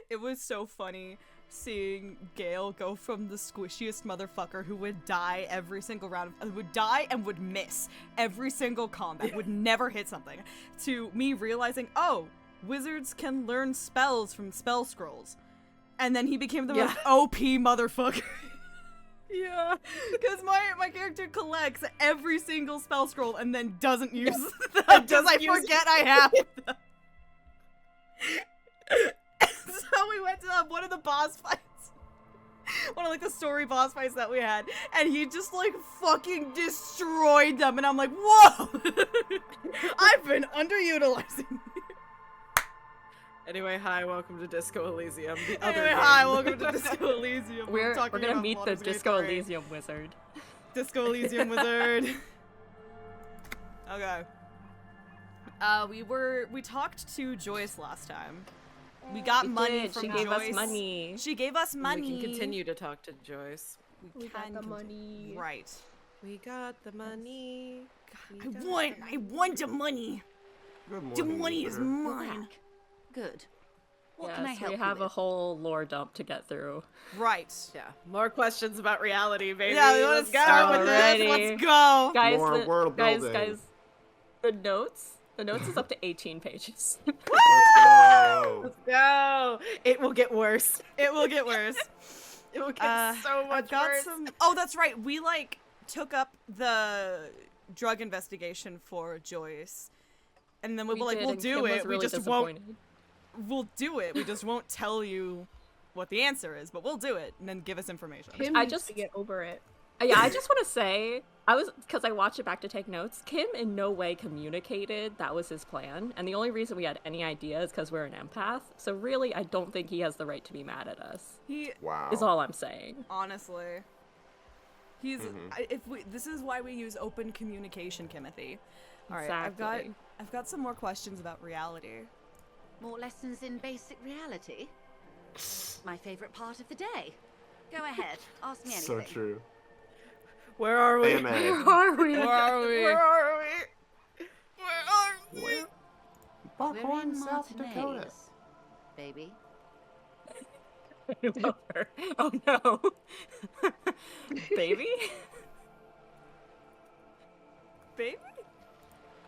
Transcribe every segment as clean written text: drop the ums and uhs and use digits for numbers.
It was so funny seeing Gale go from the squishiest motherfucker who would die every single round, would die and would miss every single combat, would never hit something, to me realizing, oh, wizards can learn spells from spell scrolls. And then he became the most OP motherfucker. Yeah, because my character collects every single spell scroll and then doesn't use them because I forget I have them. So we went to one of the boss fights, one of like the story boss fights that we had, and he just like fucking destroyed them, and I'm like, whoa! I've been underutilizing. Anyway, hi, welcome to Disco Elysium. Welcome to Disco Elysium. We're gonna meet the Disco Elysium wizard. Disco Elysium wizard. Okay. We talked to Joyce last time. We got money from Joyce. She gave us money. She gave us money. We can continue to talk to Joyce. We got the money. Right. We got the money. I want the money. The money is mine. Good. What can I help you we have with? a whole lore dump to get through. Right. Yeah. More questions about reality, baby. Yeah, we want to start with this. Let's go. Guys, More world building. guys, the notes is up to 18 pages. Let's go. Let's go. It will get worse. It will get worse. It will get so much worse. Oh, that's right. We took up the drug investigation for Joyce. And then we'll do it. Really We'll do it. We just won't tell you what the answer is, but we'll do it and then give us information. Kim needs to get over it. Yeah, I just want to say, because I watched it back to take notes, Kim in no way communicated that was his plan, and the only reason we had any idea is because we're an empath, so really, I don't think he has the right to be mad at us. Wow. Is all I'm saying. Honestly. This is why we use open communication, Kimothy. Alright, Exactly. I've got some more questions about reality. More lessons in basic reality? My favorite part of the day. Go ahead, ask me anything. So true. Where are we? AMA. Where are we? Where are we? Where are we? Where are we? We're Buckhorn, in South Dakota. Martinez, baby. I love her. Oh no. Baby? Baby?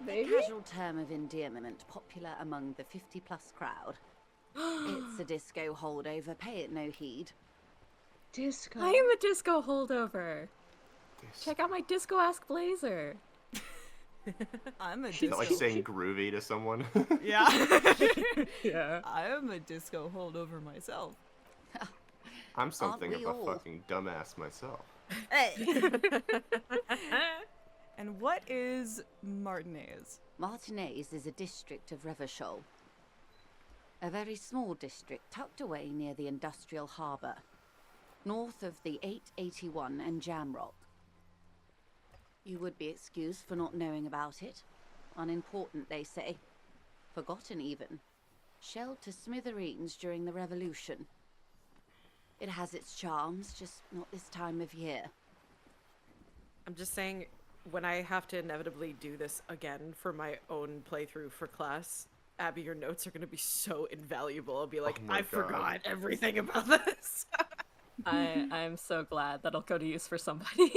A casual term of endearment popular among the 50-plus crowd. It's a disco holdover, pay it no heed. Disco. I am a disco holdover. Check out my disco-esque blazer. I'm a Is that disco. like saying groovy to someone? Yeah. Yeah. I am a disco holdover myself. I'm something of we a all? fucking dumbass myself. Hey. And what is Martinez? Martinez is a district of Revachol. A very small district tucked away near the industrial harbour, north of the 881 and Jamrock. You would be excused for not knowing about it. Unimportant, they say. Forgotten, even. Shelled to smithereens during the Revolution. It has its charms, just not this time of year. I'm just saying, when I have to inevitably do this again for my own playthrough for class, Abby, your notes are going to be so invaluable. I'll be like, Oh my I God. forgot everything about this. I'm so glad that'll go to use for somebody.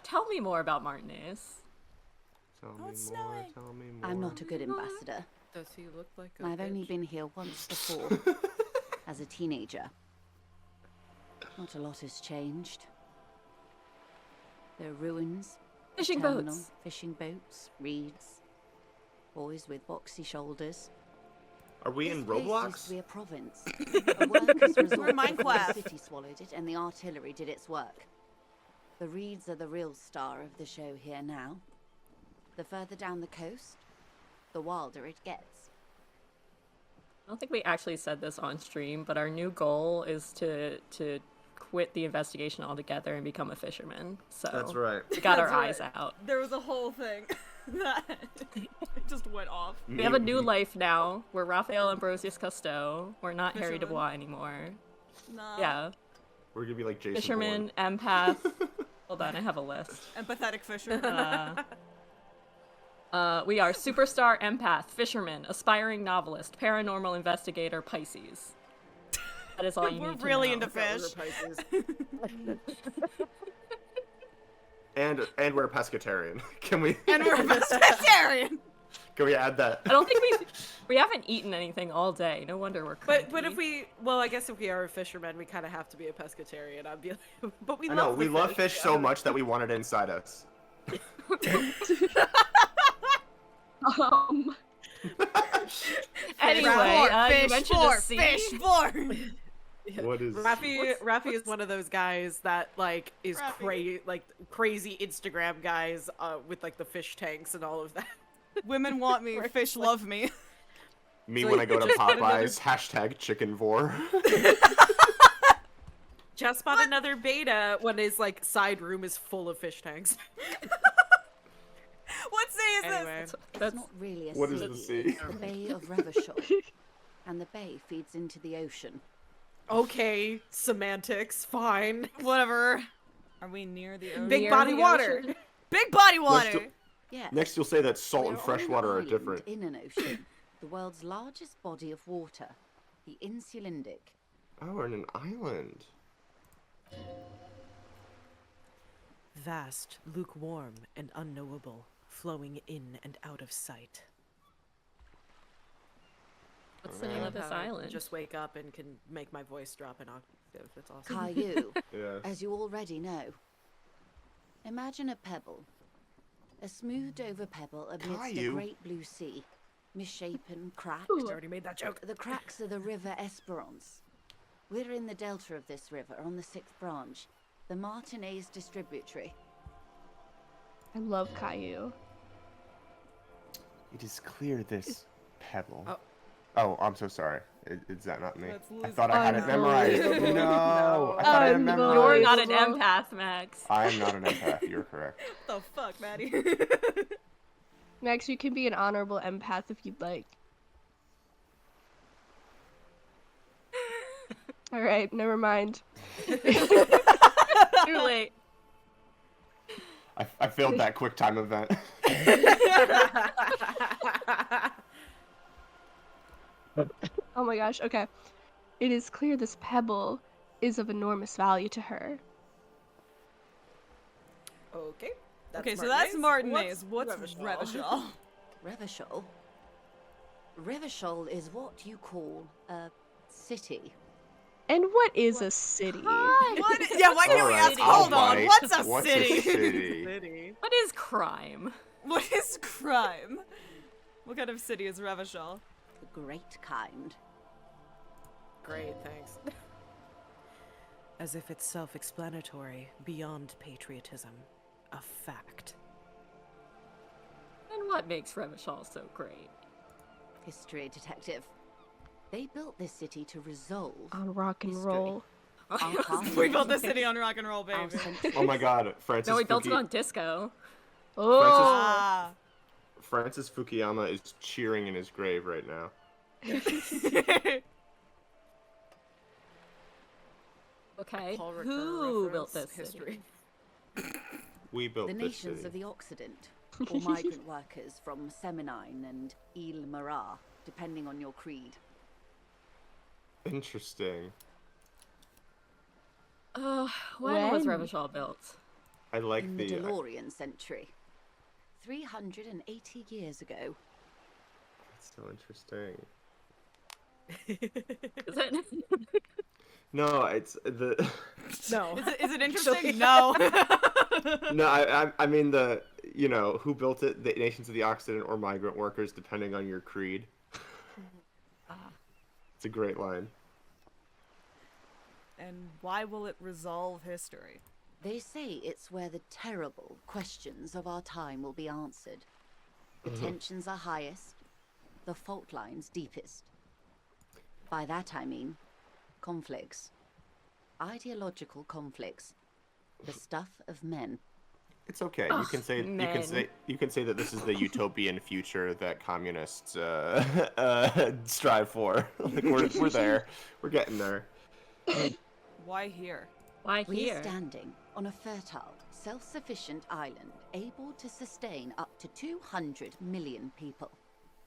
Tell me more about Martinez. Tell me it's more, snowing. tell me more. I'm not a good ambassador. Does he look like a I've only bitch? been here once before, as a teenager. Not a lot has changed. There are ruins, Fishing terminal, boats. fishing boats, reeds, boys with boxy shoulders. Are we This in place Roblox? used to be a province. A workers' resort We're in before the Minecraft. city swallowed it and the artillery did its work. The reeds are the real star of the show here now. The further down the coast, the wilder it gets. I don't think we actually said this on stream, but our new goal is to quit the investigation altogether and become a fisherman. So That's right. we got our That's eyes out. There was a whole thing that just went off. We have a new life now. We're Raphael Ambrosius Cousteau. We're not Harry Fisherman. Dubois anymore. Nah. Yeah. We're gonna be like Jason Fisherman, empath. Hold on, I have a list. Empathetic fisher. We are superstar empath, fisherman, aspiring novelist, paranormal investigator, Pisces. That is all you We're need to really know. into fish. And we're a pescatarian. Can we? And we're vegetarian. Can we add that? I don't think we haven't eaten anything all day. No wonder we're cranky. But if we, well, I guess if we are a fisherman, we kind of have to be a pescatarian. I'd be like, but we I love know, we the love fish yeah. so much that we want it inside us. Anyway, you fish mentioned for, the sea. fish for. What is? Rafi is one of those guys that like is Rafi. crazy Instagram guys with like the fish tanks and all of that. Women want me, fish love me. Me So when you I go to just put another- Popeyes. Hashtag chickenvore. Just bought another beta when his like side room is full of fish tanks. What sea is Anyway, this? It's not really a What sea. is the sea? The Bay of Revachol. And the bay feeds into the ocean. okay, semantics, fine. Whatever. Are we near the ocean? Big Near body the water. ocean. Big body Next, water. you'll, Yes. next you'll say that salt and We're fresh on an water are island different. in an ocean, the world's largest body of water, the Insulindic. Oh, we're in an island. Vast, lukewarm, and unknowable, flowing in and out of sight. What's the name of this How I island? Just wake up and can make my voice drop an octave. That's awesome. Caillou, Yeah. as you already know. Imagine a pebble. A smoothed over pebble amidst the Caillou? great blue sea. Misshapen, cracked. I already made that joke. The cracks are the river Esperance. We're in the delta of this river, on the 6th branch. The Martinez distributary. I love Caillou. It is clear this pebble. Oh. Oh, I'm so sorry. Is that not me? That's I Lizzie. thought I had it memorized. Unbelievable. No, I thought I had it Unbelievable. You're memorized. not an empath, Max. I am not an empath. You're correct. What the fuck, Maddie? Max, you can be an honorable empath if you'd like. Alright, never mind. Too late. I failed that quick time event. Oh my gosh, okay. It is clear this pebble is of enormous value to her. Okay. Okay, so that's Martinez. What's Revachol? Revachol? Revachol. Revachol is what you call a city. And what is a city? What? Yeah, why can't we Alright, ask? I'll Hold on. bite. What's a What's city? a city? City. What is crime? What is crime? What kind of city is Revachol? The great kind. Great, thanks. As if it's self-explanatory, beyond patriotism. A fact. And what makes Revachol so great? History detective. They built this city to resolve On rock and History. roll. our We conflicts, built the city on rock and roll, our baby. centuries. Oh my God, Francis. No, we built it on disco. Oh! Ah. Francis Fukuyama is cheering in his grave right now. Okay, Paul Ricoeur who built reference this history? We built The this nations city. of the Occident, or migrant workers from Seminine and Ile Marat, depending on your creed. Interesting. When was When? Revachol built? I like In the the. DeLorean century. 380 years ago. That's so interesting. Is it? No, it's the. No. Is it interesting? No. No, I mean who built it? The nations of the Occident or migrant workers, depending on your creed. It's a great line. And why will it resolve history? They say it's where the terrible questions of our time will be answered. The tensions are highest, the fault lines deepest. By that I mean conflicts. Ideological conflicts. The stuff of men. It's okay. You can say men. you can say that this is the utopian future that communists strive for. Like we're there. We're getting there. Why here? Why We're here? standing on a fertile, self-sufficient island able to sustain up to 200 million people,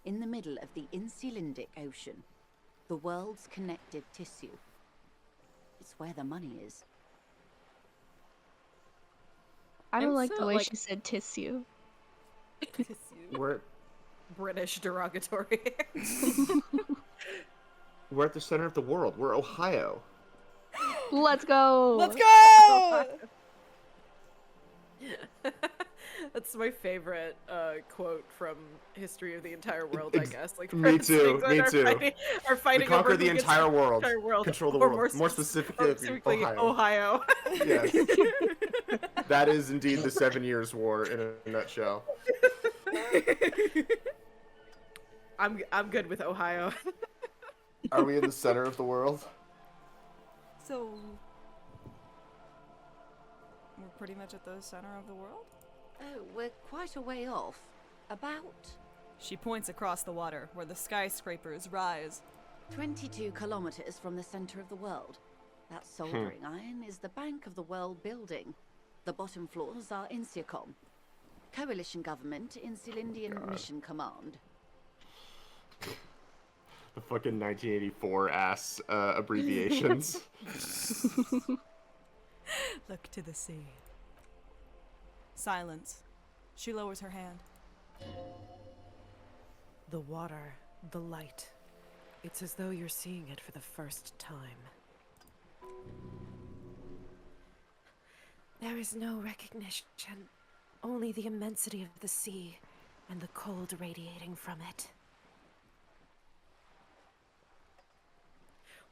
in the middle of the Insulindic Ocean, the world's connective tissue. It's where the money is. I don't I'm like so, the way like- she said tissue. We're British derogatory. we're at the center of the world. We're Ohio. Let's go. Let's go! That's my favorite quote from History of the Entire World, I guess. Like, Me Prince too, England me are too. Are We fighting conquer over the who gets entire world. entire world. Control the Or world. More specifically, Ohio. Ohio. Yes. That is indeed the 7 Years' War in a nutshell. I'm good with Ohio. Are we in the center of the world? So, we're pretty much at the center of the world? Oh, we're quite a way off. About She points across the water, where the skyscrapers rise. 22 kilometers from the center of the world. That soldering iron is the bank of the world building. The bottom floors are Insiacom. Coalition government, Insulindian Mission Command. The fucking 1984 ass abbreviations. Look to the sea. Silence. She lowers her hand. The water, the light. It's as though you're seeing it for the first time. There is no recognition, only the immensity of the sea and the cold radiating from it.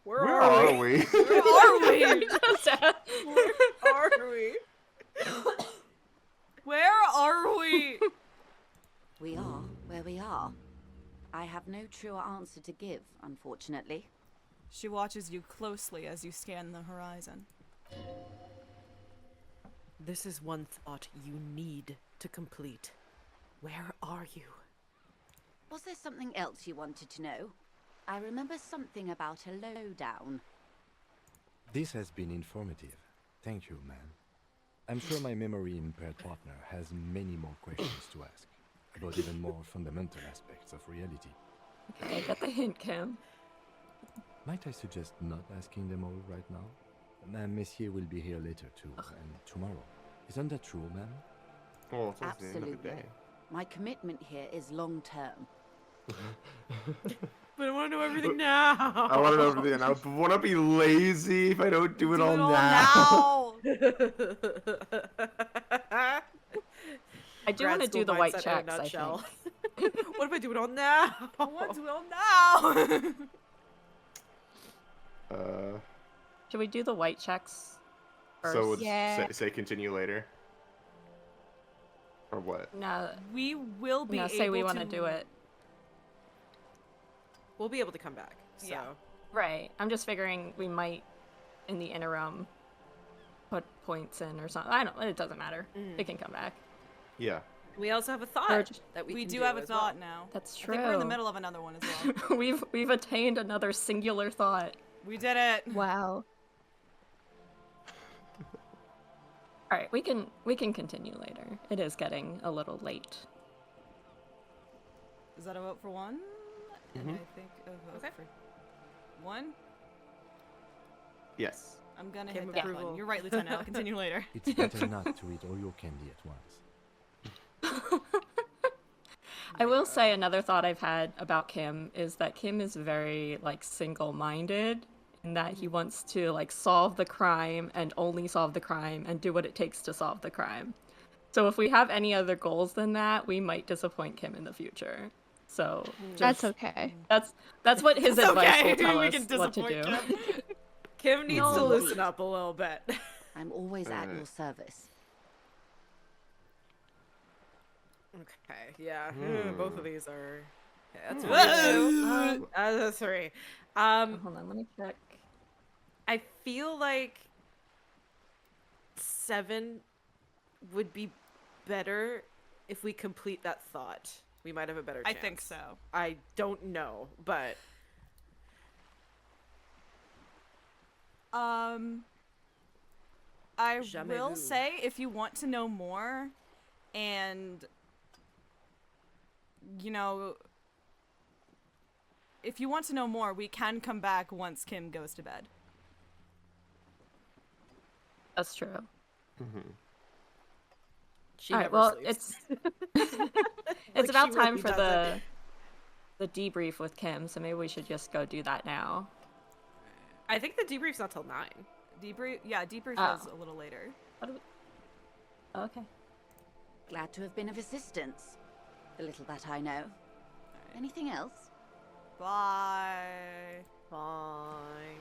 Where are we? Where are we? Where are we? Where are we? We are where we are. I have no truer answer to give, unfortunately. She watches you closely as you scan the horizon. This is one thought you need to complete. Where are you? Was there something else you wanted to know? I remember something about a lowdown. This has been informative. Thank you, man. I'm sure my memory-impaired partner has many more questions to ask, about even more fundamental aspects of reality. Okay, I get the hint, Kim. Might I suggest not asking them all right now? Messier will be here later too, and tomorrow. Isn't that true, ma'am? Oh, it's almost the end of the Absolutely. day. My commitment here is long-term. But I want to know everything now. I want to know everything now. But won't I be lazy if I don't do it all now? now. I do Grad want to school do the white mindset in a checks, I nutshell. think. What if I do it all now? I want to do it all now. Should we do the white checks first? So would Yeah. say continue later? Or what? No, We will be no, able say we want to to do it. We'll be able to come back. So. Yeah. Right. I'm just figuring we might, in the interim, put points in or something. I don't. It doesn't matter. It can come back. Yeah. We also have a thought Urge. that we We can do have a as well. thought now. That's I think we're in the true. middle of another one as well. we've attained another singular thought. We did it. Wow. All right, we can continue later. It is getting a little late. Is that a vote for one? And I think a vote Okay. for one. Yes. I'm gonna Kim hit that approval. one. You're right, Lieutenant. I'll continue later. It's better not to eat all your candy at once. I will say another thought I've had about Kim is that Kim is very like single-minded in that he wants to like solve the crime and only solve the crime and do what it takes to solve the crime. So if we have any other goals than that, we might disappoint Kim in the future. So That's okay. that's what his advice okay. will tell We us can what to do. disappoint Kim. Kim needs to No. loosen up a little bit. I'm always at your service. Okay, yeah. Both of these are. Okay, that's Whoa. fine. That's three. Hold on, let me check. I feel like 7 would be better if we complete that thought. We might have a better I chance. think so. I don't know, but I Jamais will vu. say, if you want to know more, and, you know, if you want to know more, we can come back once Kim goes to bed. That's true. She All right, never well, sleeps. it's Like, about she time really for doesn't. the debrief with Kim, so maybe we should just go do that now. I think the debrief's not till 9. Debrief is Oh. a little later. What do we... Okay. Glad to have been of assistance. The little that I know. Anything else? Bye. Fine.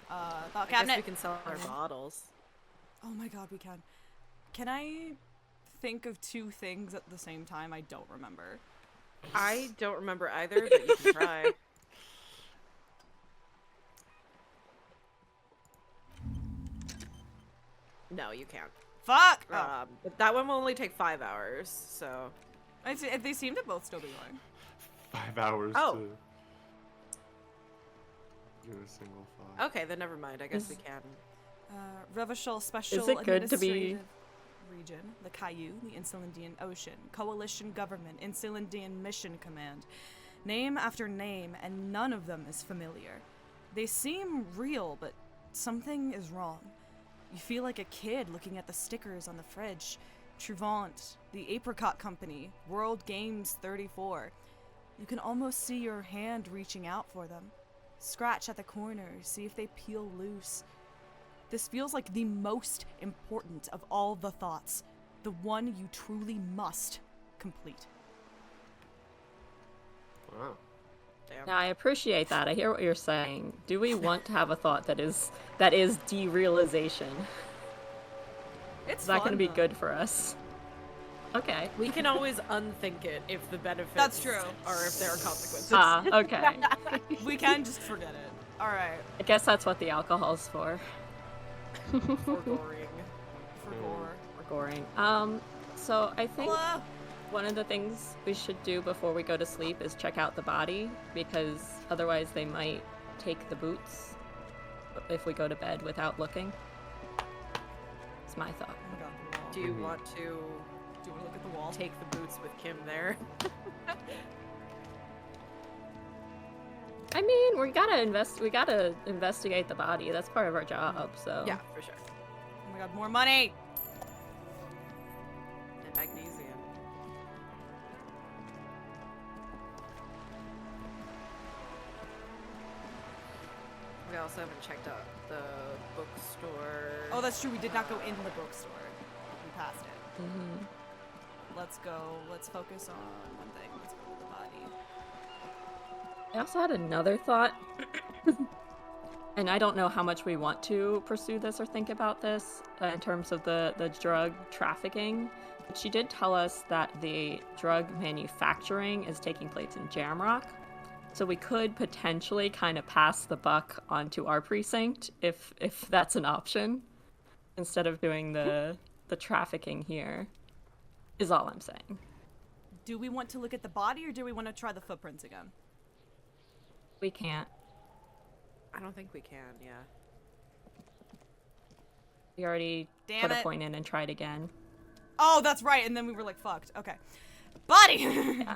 Thought I guess cabinet. we can sell our bottles. Oh my god, we can. Can I think of 2 things at the same time? I don't remember. I don't remember either, but you can try. No, you can't. Fuck! Oh. But that one will only take 5 hours, so... They seem to both still be going. 5 hours Oh. to do a single file. Okay, then never mind. I guess we can. Revachol Special Is it good to be- Administrative Region, the Caillou, the Insulindian Ocean, Coalition Government, Insulindian Mission Command. Name after name, and none of them is familiar. They seem real, but something is wrong. You feel like a kid looking at the stickers on the fridge. Truvant, the Apricot Company, World Games 34. You can almost see your hand reaching out for them. Scratch at the corners, see if they peel loose. This feels like the most important of all the thoughts. The one you truly must complete. Wow. Damn. Now, I appreciate that. I hear what you're saying. Do we want to have a thought that is derealization? It's Is that going to be though. good for us? Okay. We can always unthink it if the benefits That's true. or if there are consequences. Okay. We can just forget it. Alright. I guess that's what the alcohol's for. For goring. For gore. For goring. So I think Hello? one of the things we should do before we go to sleep is check out the body, because otherwise they might take the boots if we go to bed without looking. It's my thought. Oh my god, the wall. Do you want to Do you want to look at the wall? take the boots with Kim there? I mean, we gotta investigate the body. That's part of our job, so. Yeah, for sure. Oh my god, more money! And magnesium. We also haven't checked out the bookstore. Oh, that's true. We did not go in the bookstore. We passed it. Mhm. Let's go. Let's focus on one thing. Let's go to the body. I also had another thought. And I don't know how much we want to pursue this or think about this in terms of the drug trafficking. But she did tell us that the drug manufacturing is taking place in Jamrock. So we could potentially kind of pass the buck onto our precinct if that's an option, instead of doing the trafficking here, is all I'm saying. Do we want to look at the body or do we want to try the footprints again? We can't. I don't think we can, yeah. We already Damn put a it. point in and tried again. Oh, that's right. And then we were like, fucked. Okay. Body! Yeah.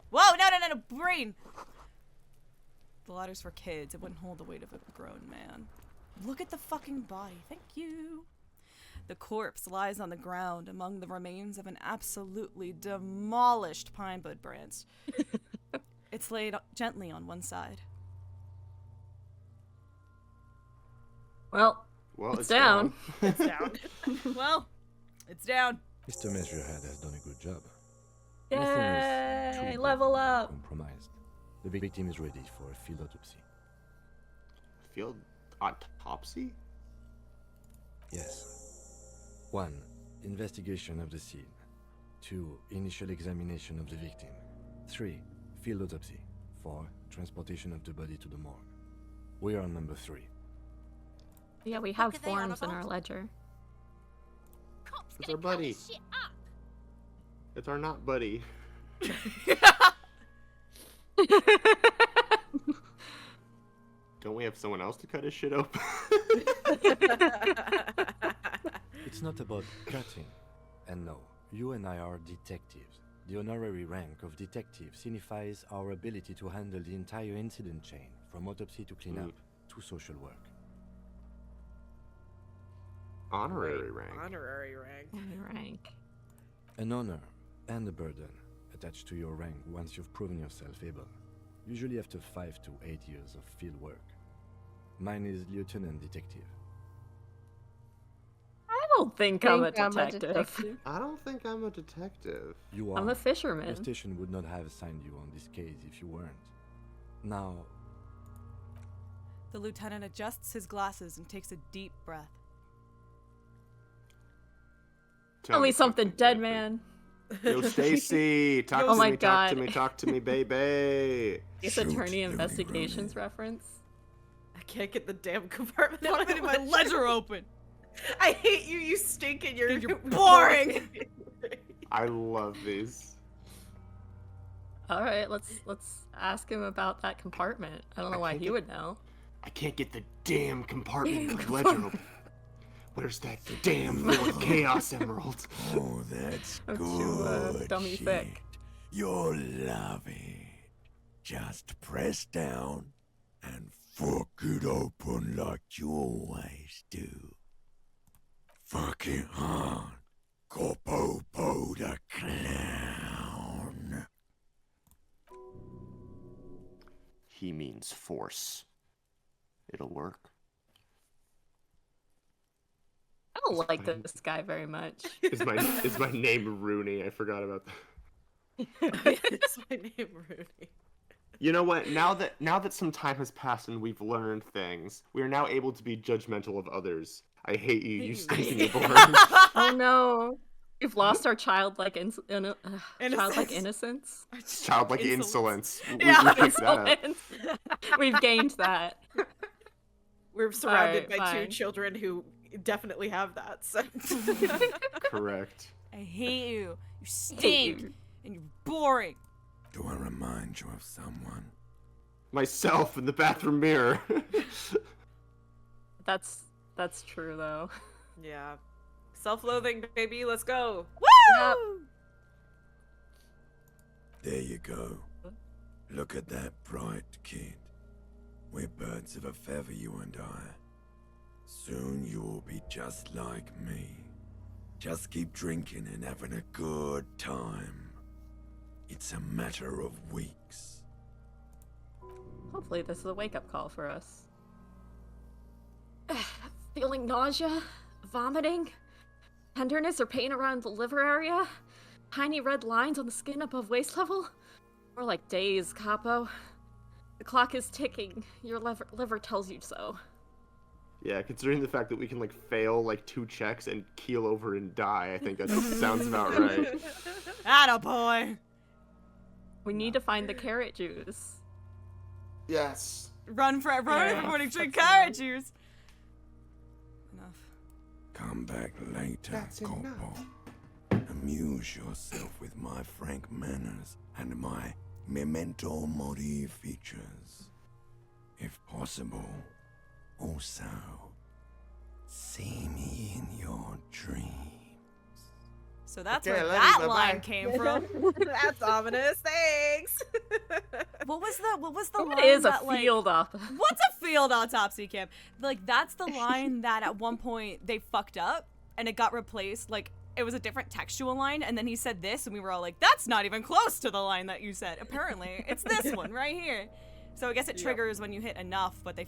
Whoa, no, brain! The ladder's for kids. It wouldn't hold the weight of a grown man. Look at the fucking body. Thank you. The corpse lies on the ground among the remains of an absolutely demolished pine bud branch. It's laid gently on one side. Well, Well, it's down. It's down. Well, it's down. Mr. Measurehead has done a good job. Yay! Nothing is truly Level up! compromised. The victim is ready for a field autopsy. Field autopsy? Yes. 1. Investigation of the scene. 2. Initial examination of the victim. 3. Field autopsy. 4. Transportation of the body to the morgue. We are on number 3. Yeah, we have are they on forms in about? our ledger. Cops It's gonna our buddy. cover shit up. It's our not buddy. Don't we have someone else to cut his shit open? It's not about cutting. And no, you and I are detectives. The honorary rank of detective signifies our ability to handle the entire incident chain, from autopsy to cleanup to social work. Honorary rank. Honorary rank. Rank. An honor and a burden attached to your rank once you've proven yourself able, usually after 5 to 8 years of field work. Mine is Lieutenant Detective. I don't think I'm a Think detective. I don't think I'm a detective. You are. I'm a fisherman. Your station would not have assigned you on this case if you weren't. Now, The lieutenant adjusts his glasses and takes a deep breath. Tell Only me something dead, David. man. Yo, Stacy, talk Oh to my me, God. talk to me, baby. Ace Shoot, Attorney Looney Investigations Rooney. reference. I can't get the damn compartment in Put my ledger open. I hate you, you stink, and you're boring. I love these. All right, let's ask him about that compartment. I don't know why can't he get- would know. I can't get the damn compartment in the ledger open. Where's that damn Lord Chaos Emerald? Oh, that's Don't you, good dummy shit. thick. You'll love it. Just press down and fuck it open like you always do. Fuck it hard. Copopo the clown. He means force. It'll work. I don't like this guy very much. Is my name Rooney? I forgot about that. It's my name, Rudy. You know what? Now that some time has passed and we've learned things, we are now able to be judgmental of others. I hate you, you stinking boring. Oh no, we've lost our childlike childlike Innocence. innocence. Childlike Insolence. insolence. Yeah. We picked that up. Insolence. We've gained that. We're surrounded Alright, by two fine. children who definitely have that. So. Correct. I hate you. You stink. you. And you're boring. Do I remind you of someone? Myself in the bathroom mirror. That's true though. Yeah. Self-loathing, baby. Let's go. Woo! There you go. Look at that bright kid. We're birds of a feather, you and I. Soon you will be just like me. Just keep drinking and having a good time. It's a matter of weeks. Hopefully this is a wake-up call for us. Feeling nausea, vomiting, tenderness or pain around the liver area, tiny red lines on the skin above waist level. More like days, Capo. The clock is ticking. Your liver tells you so. Yeah, considering the fact that we can fail 2 checks and keel over and die, I think that sounds about right. Attaboy. We need to find the carrot juice. Yes. Run for Yeah, every morning, drink that's carrot enough. juice. Enough. Come back later, That's Corpo. enough. Amuse yourself with my frank manners and my memento mori features. If possible, also, see me in your dreams. So that's Okay, where love you, that bye-bye. line came from. That's ominous. Thanks. What was the line It is a that, field op. What's a field autopsy, Kim? That's the line that at one point they fucked up and it got replaced. It was a different textual line, and then he said this, and we were all like, that's not even close to the line that you said. Apparently, it's this one right here. So I guess it triggers when you hit enough, but they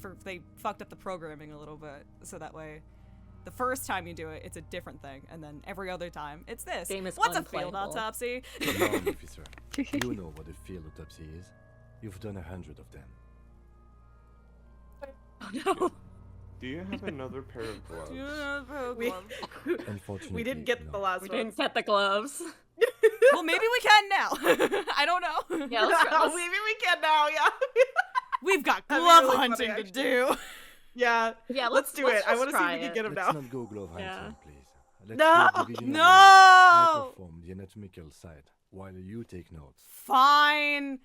fucked up the programming a little bit, so that way, the first time you do it, it's a different thing, and then every other time, it's this. Game is What's a field unplayable. autopsy? come on, officer. You know what a field autopsy is. You've done 100 of them. Oh no. Do you have another pair of gloves? We, Unfortunately, we didn't get no. the last We one. didn't get the gloves. Well, maybe we can now. I don't know. Yeah, let's try. Maybe we can now. Yeah. We've got That'd be glove really funny, hunting to actually. do. Yeah. Yeah, let's do it. I want to see if try we can it. get him Let's now. not go glove hunting, Yeah. please. Let's No! do a division of No! labor. I perform the anatomical side while you take notes. Fine.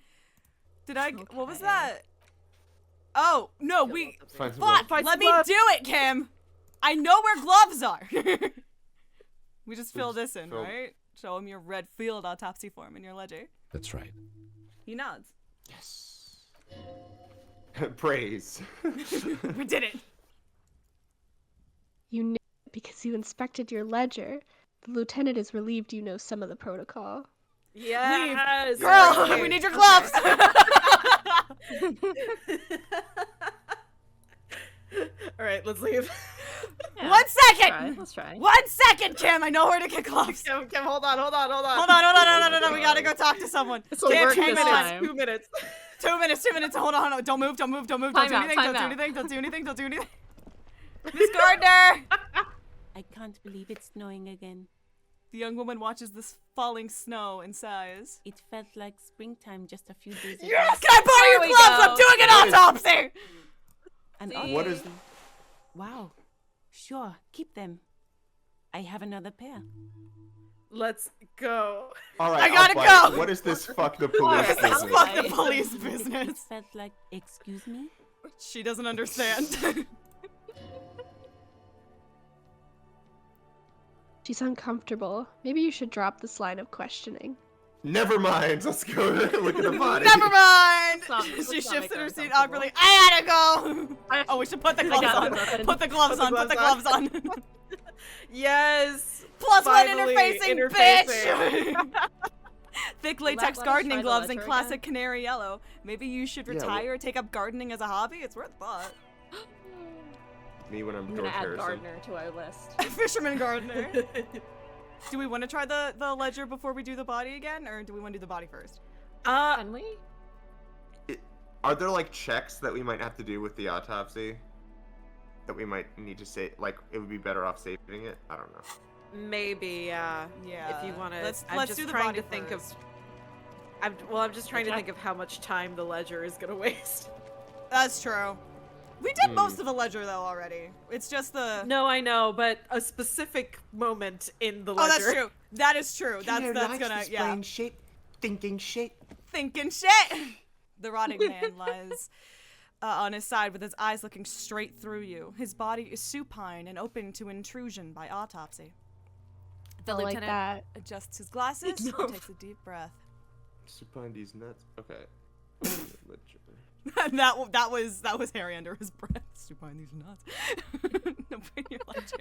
What was Okay. that? Oh, no, we... Find some Fuck! gloves. Let me do it, Kim! I know where gloves are! We just fill this in, right? Show him your red field autopsy form in your ledger. That's right. He nods. Yes. Praise. We did it! You knew it because you inspected your ledger. The lieutenant is relieved you know some of the protocol. Yes. Girl, Okay. we need your gloves! All right, let's leave. Yeah, 1 second! Let's try. 1 second, Kim! I know where to get gloves! Kim, hold on. Hold on, no, we gotta go talk to someone. This'll Kim, work hang this on. time. 2 minutes. 2 minutes, hold on. Don't move, don't do Time anything, out, time out. don't do anything. Miss Gardner! I can't believe it's snowing again. The young woman watches this falling snow and sighs. It felt like springtime just a few days ago. Yes! Can I borrow There your we gloves? go. I'm doing an autopsy! And What is... Wow. Sure, keep them. I have another pair. Let's go. All right, I gotta I'll bite. go. What is this fuck the police Alright, business? Fuck the police It business. felt like, excuse me? She doesn't understand. She's uncomfortable. Maybe you should drop this line of questioning. Never mind. Let's go look at the body. Never mind! Let's She not shifts make in her her seat uncomfortable. awkwardly. I gotta go! Oh, we should put the gloves got on. nothing. Put the gloves on, put the gloves on. Yes. +1 Finally, interfacing, bitch! Thick latex let us gardening try the gloves in ledger classic again? canary yellow. Maybe you should Yeah, retire, take up gardening as a hobby? It's worth thought. Me when I'm I'm George gonna add Harrison. Gardner to our list. Fisherman gardener. Do we want to try the ledger before we do the body again, or do we want to do the body first? Can we? Are there like checks that we might have to do with the autopsy? That we might need to say, like, it would be better off saving it? I don't know. Maybe, yeah. Yeah. If you want to. Let's I'm just do the trying body to think first. of. I'm just trying to think of how much time the ledger is gonna waste. That's true. We did most of the ledger though already. It's just the. No, I know, but a specific moment in the ledger. Oh, that's true. That is true. That's gonna shape, thinking shape. thinking shit. The rotting man lies on his side with his eyes looking straight through you. His body is supine and open to intrusion by autopsy. The I like lieutenant that. adjusts his glasses and takes a deep breath. Supine these nuts. Okay. that was Harry under his breath. Supine these nuts. Open your ledger.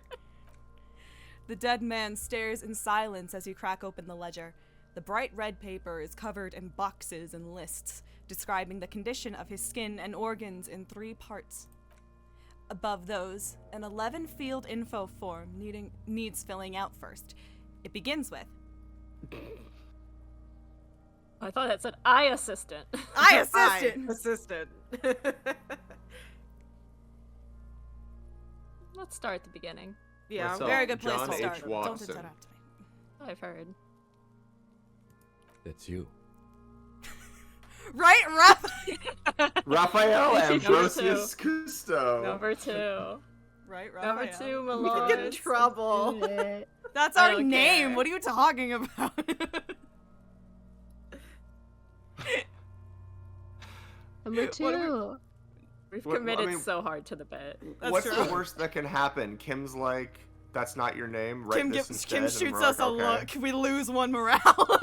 The dead man stares in silence as you crack open the ledger. The bright red paper is covered in boxes and lists, describing the condition of his skin and organs in 3 parts. Above those, an 11-field info form needs filling out first. It begins with, I thought it said I assistant. I assistant! Assistant. Let's start at the beginning. Yeah. Myself, Very good place John to H. start. Don't Watson. interrupt me. I've heard. That's you. Right, Raph? Raphael Number Ambrosius Cousteau. Number 2. Right, Number Raphael. 2, We Malone. could get in trouble. That's I our don't name. care. What are you talking about? Number 2. We've What- committed I mean- so hard to the bit. That's What's true. the worst that can happen? Kim's like, that's not your name. Write Kim, this Kim instead. shoots and we're us like, a okay. look. We lose 1 morale.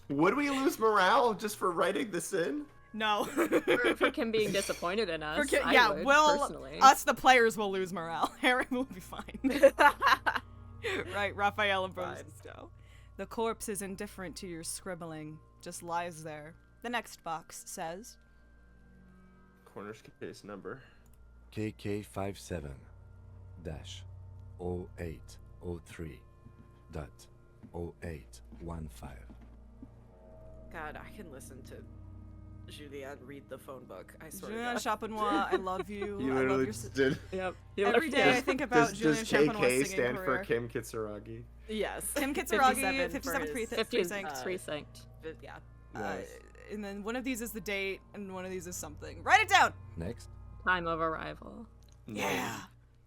Would we lose morale just for writing this in? No. For Kim being disappointed in us. Yeah, I would, well, personally. us the players will lose morale. Harry will be fine. Right, Raphael and Cousteau. The corpse is indifferent to your scribbling, just lies there. The next box says, Corner's case number. KK57 dash 0803 dot 0815. God, I can listen to Julien read the phone book. I swear Julien to God. Champenois, I love you. You I love literally your just did. Yep. Every day I think about Does Julien Champenois' KK singing stand career. for Kim Kitsuragi? Yes. Kim Kitsuragi, 57 for 57th his- 50th precinct. precinct. Yeah. Nice. And then one of these is the date, and one of these is something. Write it down! Next, Time of arrival. Yeah!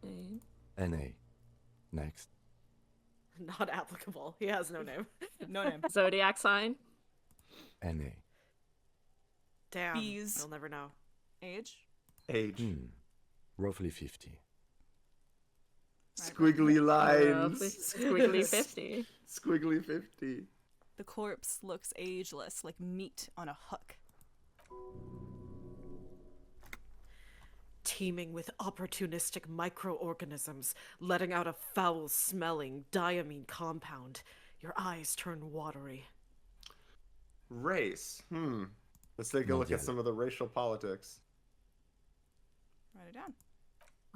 Name. NA. Next, Not applicable. He has no name. No name. Zodiac sign. NA. Damn. Bees. We'll never know. Age? Age. Roughly 50. Squiggly lines. Squiggly 50. Squiggly 50. The corpse looks ageless, like meat on a hook. Teeming with opportunistic microorganisms, letting out a foul-smelling diamine compound. Your eyes turn watery. Race. Let's take a look at some of the racial politics. Write it down.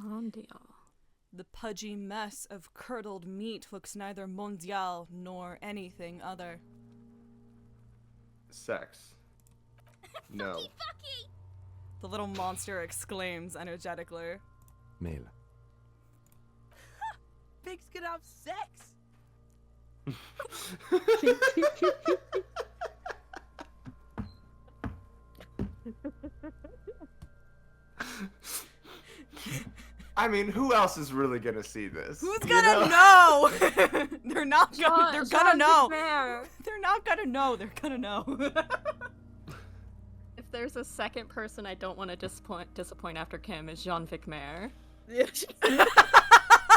Mondial. The pudgy mess of curdled meat looks neither mondial nor anything other. Sex. No. The little monster exclaims energetically. Male. Pigs can have sex. I mean, who else is really gonna see this? Who's gonna know? They're not gonna. They're gonna Jean know. Vicmaire. They're not gonna know. They're gonna know. If there's a second person I don't want to disappoint after Kim, is Jean Vicmaire. Yeah.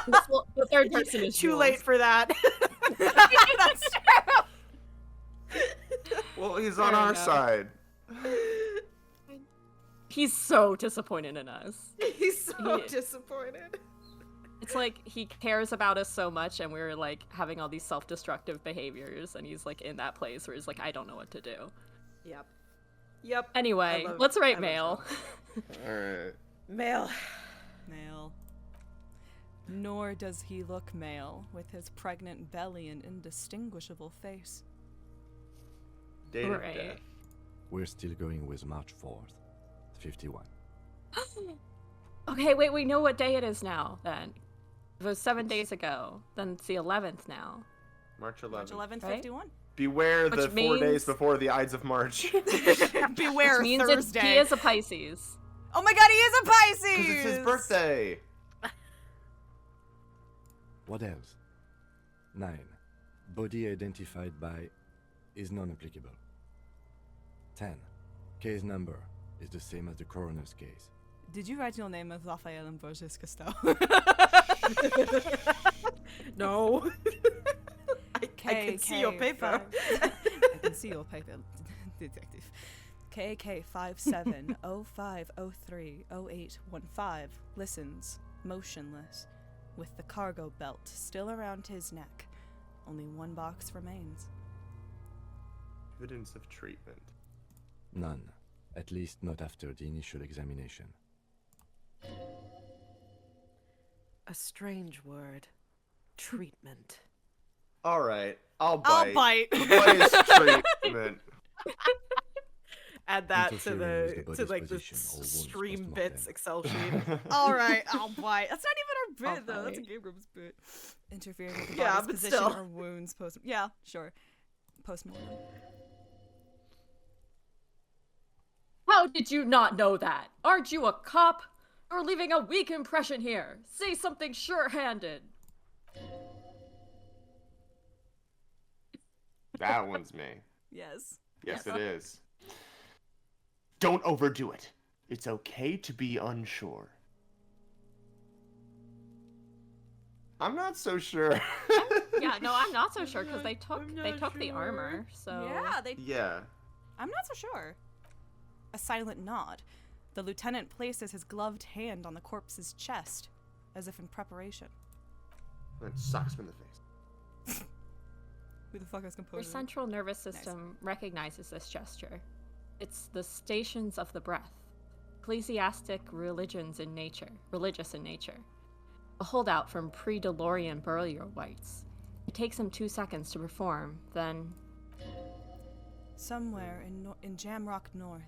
The third person is Too Jules. late for that. That's true. Well, he's on Fair our enough. side. He's so disappointed in us. He's so He- disappointed. It's like he cares about us so much, and we're like having all these self-destructive behaviors, and he's like in that place where he's like, I don't know what to do. Yep. Yep. Anyway, I love- let's I rate love male. Alright. Male. Male. Nor does he look male, with his pregnant belly and indistinguishable face. Date of Right. death. We're still going with March 4th, 51. Okay, wait, we know what day it is now, then. It was 7 days ago. Then it's the 11th now. March 11th. March 11th, Right? 51. Beware Which the 4 means- days before the Ides of March. Beware Which means Thursday. he is a Pisces. Oh my god, he is a Pisces! Because it's his birthday. What else? 9. Body identified by is non-applicable. 10. Case number is the same as the coroner's case. Did you write your name as Raphael and Borges Castell? No. I can see your paper. I can see your paper, detective. KK 5705030815 listens, motionless, with the cargo belt still around his neck. Only one box remains. Evidence of treatment. None. At least not after the initial examination. A strange word. Treatment. Alright, I'll I'll bite. bite. What is treatment? Add that to Interfering with the the body's the position or wounds stream postmortem. bits Excel sheet. All right, I'll bite. That's not even our I'll bit, though. That's a bite. game room's bit. Interfering with the Yeah, body's but position still. or wounds post. Yeah, sure. Postmortem. How did you not know that? Aren't you a cop? You're leaving a weak impression here. Say something sure-handed. That one's me. Yes. Yes, it is. Don't overdo it. It's okay to be unsure. I'm not so sure. Yeah, no, I'm not so sure because they took the armor. So Yeah, they. Yeah. I'm not so sure. A silent nod. The lieutenant places his gloved hand on the corpse's chest, as if in preparation. That sucks him in the face. Who the fuck is your composing? central nervous system recognizes this gesture. It's the stations of the breath, ecclesiastic religious in nature. A holdout from pre-DeLorean burial rites. It takes him 2 seconds to perform, then Somewhere in Jamrock North,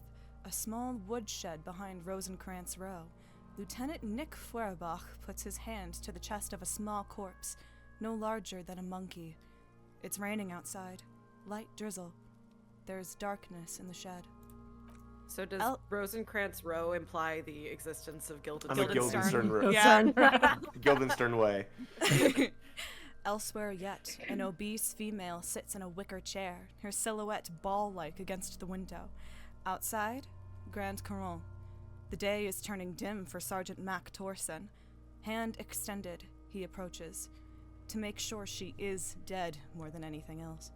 a small woodshed behind Rosencrantz Row, Lieutenant Nick Feuerbach puts his hand to the chest of a small corpse, no larger than a monkey. It's raining outside. Light drizzle. There's darkness in the shed. So does El- Rosencrantz Row imply the existence of On the Guildenstern. Guildenstern Road. Yeah. Guildenstern Way. Elsewhere yet, an obese female sits in a wicker chair, her silhouette ball-like against the window. Outside, Grand Caron. The day is turning dim for Sergeant Mac Torson. Hand extended, he approaches, to make sure she is dead more than anything else.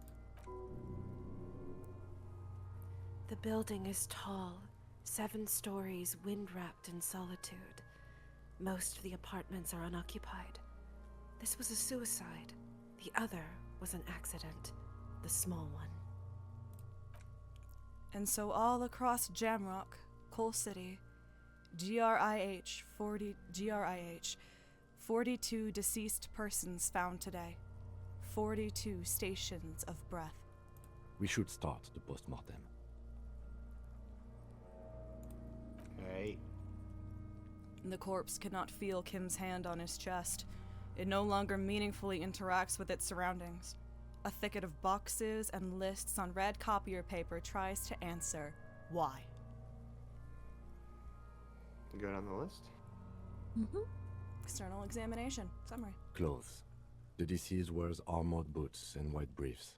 The building is tall, 7 stories, wind-wrapped in solitude. Most of the apartments are unoccupied. This was a suicide. The other was an accident, the small one. And so all across Jamrock, Coal City, GRIH, 42 deceased persons found today. 42 stations of breath. We should start the post-mortem. Okay. The corpse cannot feel Kim's hand on his chest. It no longer meaningfully interacts with its surroundings. A thicket of boxes and lists on red copier paper tries to answer why. Go down the list. External examination. Summary. Clothes. The deceased wears armored boots and white briefs.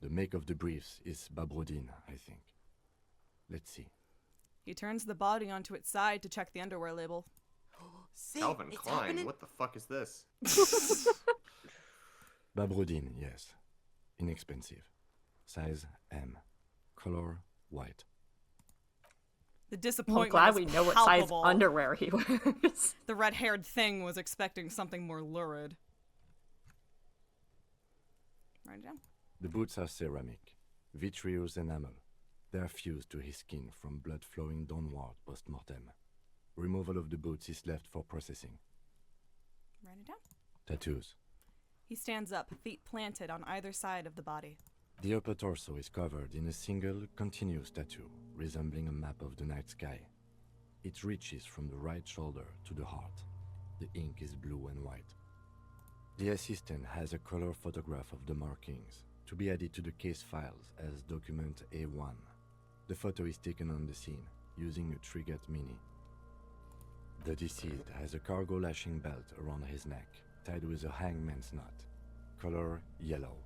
The make of the briefs is Babrodine, I think. Let's see. He turns the body onto its side to check the underwear label. See, Calvin it's Klein, happening. what the fuck is this? Babrodine, yes. Inexpensive. Size M. Color white. The I'm disappointment glad is we know what size palpable. underwear he wears. The red-haired thing was expecting something more lurid. Write it down. The boots are ceramic, vitreous enamel. They are fused to his skin from blood flowing downward post-mortem. Removal of the boots is left for processing. Write it down. Tattoos. He stands up, feet planted on either side of the body. The upper torso is covered in a single, continuous tattoo, resembling a map of the night sky. It reaches from the right shoulder to the heart. The ink is blue and white. The assistant has a color photograph of the markings, to be added to the case files as document A1. The photo is taken on the scene, using a Trigat Mini. The deceased has a cargo lashing belt around his neck, tied with a hangman's knot. Color yellow.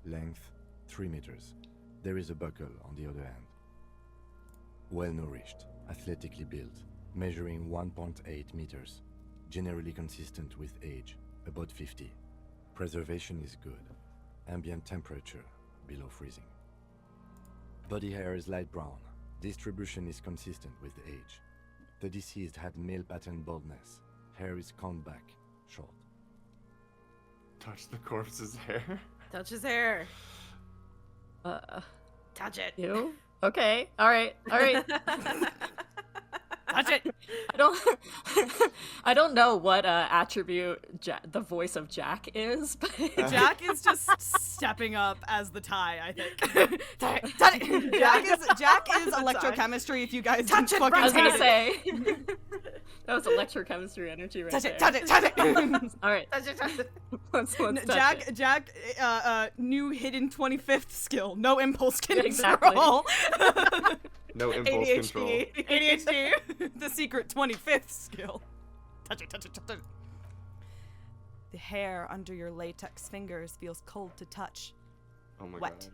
Length 3 meters. There is a buckle on the other end. Well-nourished, athletically built, measuring 1.8 meters. Generally consistent with age, about 50. Preservation is good. Ambient temperature, below freezing. Body hair is light brown. Distribution is consistent with age. The deceased had male pattern baldness. Hair is combed back, short. Touch the corpse's hair. Touch his hair. Touch it. You? Okay. All right. Touch it! I don't know what attribute the voice of Jack is, but Jack is just stepping up as the tie, I think. Jack is electrochemistry. If you guys Touch didn't it, fucking I was gonna see say that was electrochemistry energy right Touch there. it! Touch it! Touch it! All right, Touch it. Touch it. let's touch it. Jack, new hidden 25th skill. No impulse control. Exactly. No impulse control. ADHD. The secret 25th skill. Touch it, touch it, touch it. The hair under your latex fingers feels cold to touch. Oh my Wet. god.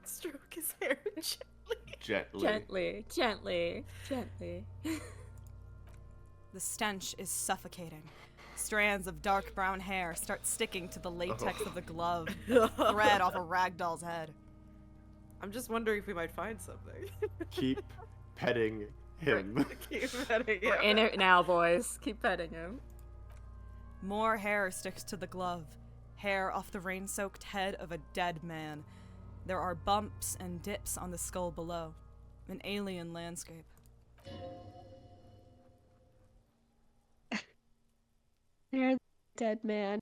Stroke his hair gently. Gently. The stench is suffocating. Strands of dark brown hair start sticking to the latex of the glove, thread off a ragdoll's head. I'm just wondering if we might find something. Keep petting him. Keep petting We're in it now, boys. Keep petting him. More hair sticks to the glove, hair off the rain-soaked head of a dead man. There are bumps and dips on the skull below, an alien landscape. There, dead man.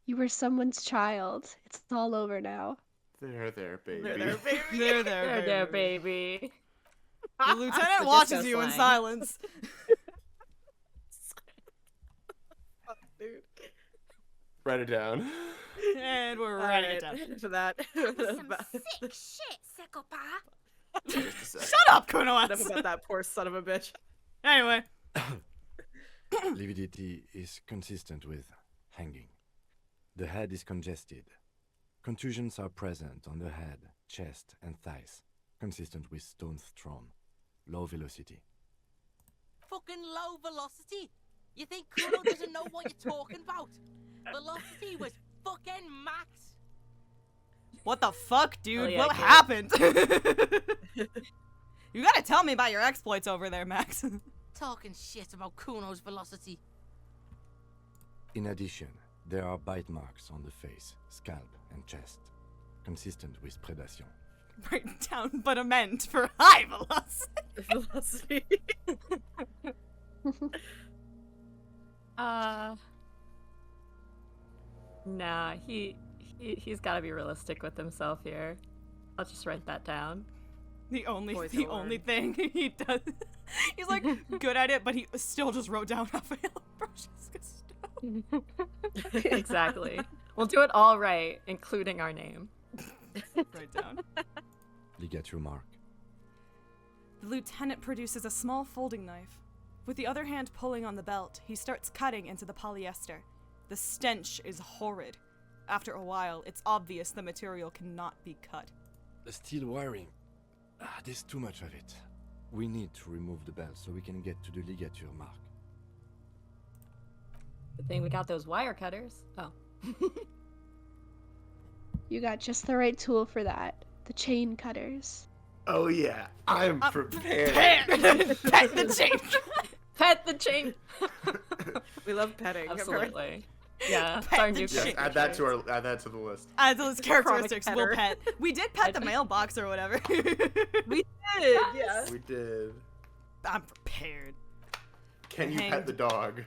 You were someone's child. It's all over now. There, baby. There, baby. There, baby. The lieutenant The watches disco you in slang. silence. Dude. Write it down. And we're All writing right, it down. for that. Some sick shit, psychopath. Just a sec. Shut up, Enough Kunoas! about that poor son of a bitch. Anyway, Lividity is consistent with hanging. The head is congested. Contusions are present on the head, chest, and thighs. consistent with stones thrown. Low velocity. Fucking low velocity? You think Kuno doesn't know what you're talking about? Velocity was fucking max. What the fuck, dude? yeah, What Kate. happened? You gotta tell me about your exploits over there, Max. Talking shit about Kuno's velocity. In addition, there are bite marks on the face, scalp, and chest, consistent with predation. Right down, but amend for high velocity. Velocity. Nah, he's gotta be realistic with himself here. I'll just write that down. The only Voiceover. thing he does, he's like good at it, but he still just wrote down Raphael brushes stone. Exactly. We'll do it all right, including our name. Write down. Ligature mark. The lieutenant produces a small folding knife. With the other hand pulling on the belt, he starts cutting into the polyester. The stench is horrid. After a while, it's obvious the material cannot be cut. The steel wiring. There's too much of it. We need to remove the belt so we can get to the ligature mark. Good thing we got those wire cutters. Oh. You got just the right tool for that. The chain cutters. Oh yeah, I'm prepared. Pet the chain. Pet the chain. We love petting. Absolutely. Yeah. Pet It's our the new chain. Yes, add that to the list. As those characteristics, we'll petter. pet. We did pet the mailbox or whatever. We did. Yes. We did. I'm prepared. Can you Hanged. pet the dog?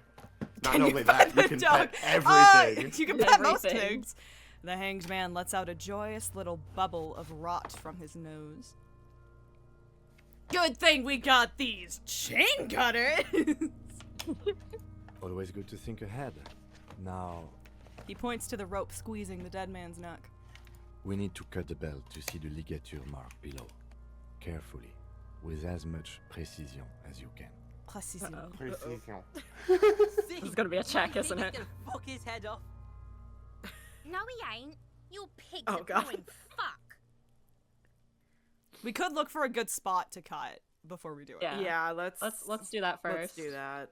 Not Can you only pet that, you the can dog? pet everything. You can pet most Everything. things. The hanged man lets out a joyous little bubble of rot from his nose. Good thing we got these chain cutters. Always good to think ahead. Now, He points to the rope squeezing the dead man's neck. we need to cut the belt to see the ligature mark below. Carefully, with as much precision as you can. Precision. Precision. This is gonna be a check, isn't He's it? gonna fuck his head off. No, he ain't. You pigs Oh, are God. going fuck. We could look for a good spot to cut before we do it. Yeah. Yeah, let's do that first. Let's do that.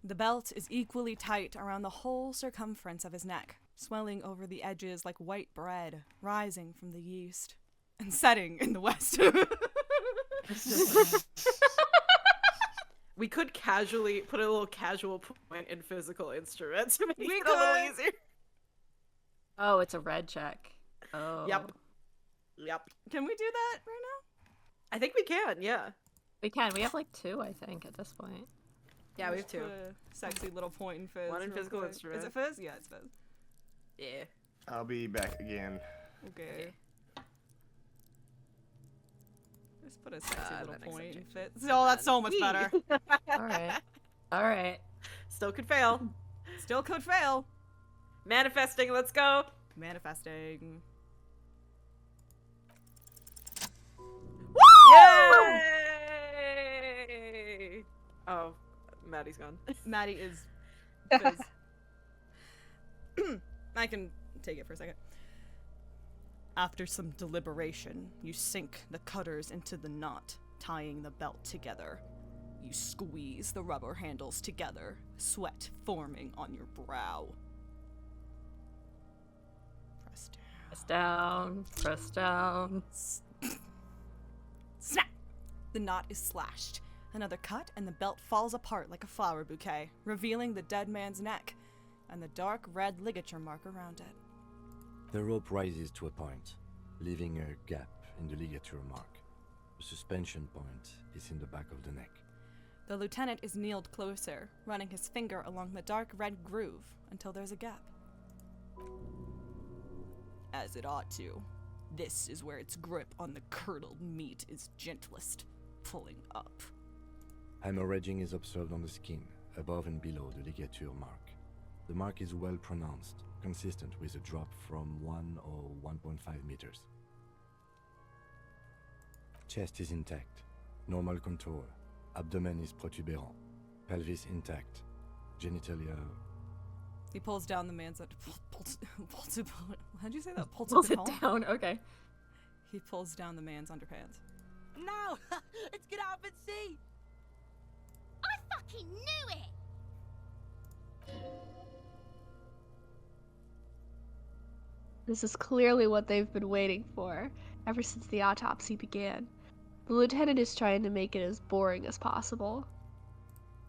The belt is equally tight around the whole circumference of his neck, swelling over the edges like white bread, rising from the yeast, and setting in the west. We could casually put a little casual point in physical instruments to make We it a little could. easier. Oh, it's a red check. Oh. Yep. Can we do that right now? I think we can. Yeah. We can. We have like 2, I think, at this point. Yeah, we have Just 2. put a sexy little point in fizz. One in real physical quick. instrument. Is it fizz? Yeah, it's fizz. Yeah. I'll be back again. Okay. Just put a sexy then little accept point in change. fizz. Oh, that's so much Whee! better. All right. All right. Still could fail. Still could fail. Manifesting. Let's go. Manifesting. Yay! Oh, Maddie's gone. Maddie is fizz. I can take it for a second. After some deliberation, you sink the cutters into the knot, tying the belt together. You squeeze the rubber handles together, sweat forming on your brow. Press down. Press down. Snap! The knot is slashed. Another cut, and the belt falls apart like a flower bouquet, revealing the dead man's neck and the dark red ligature mark around it. The rope rises to a point, leaving a gap in the ligature mark. The suspension point is in the back of the neck. The lieutenant is kneeled closer, running his finger along the dark red groove until there's a gap. As it ought to. This is where its grip on the curdled meat is gentlest, pulling up. Hemorrhaging is observed on the skin, above and below the ligature mark. The mark is well pronounced, consistent with a drop from 1 or 1.5 meters. Chest is intact, normal contour. Abdomen is protuberant, pelvis intact, genitalia. He pulls down the man's... How'd you say that? Pulls it down. Okay. He pulls down the man's underpants. Now, let's get out and see. I fucking knew it! This is clearly what they've been waiting for ever since the autopsy began. The lieutenant is trying to make it as boring as possible.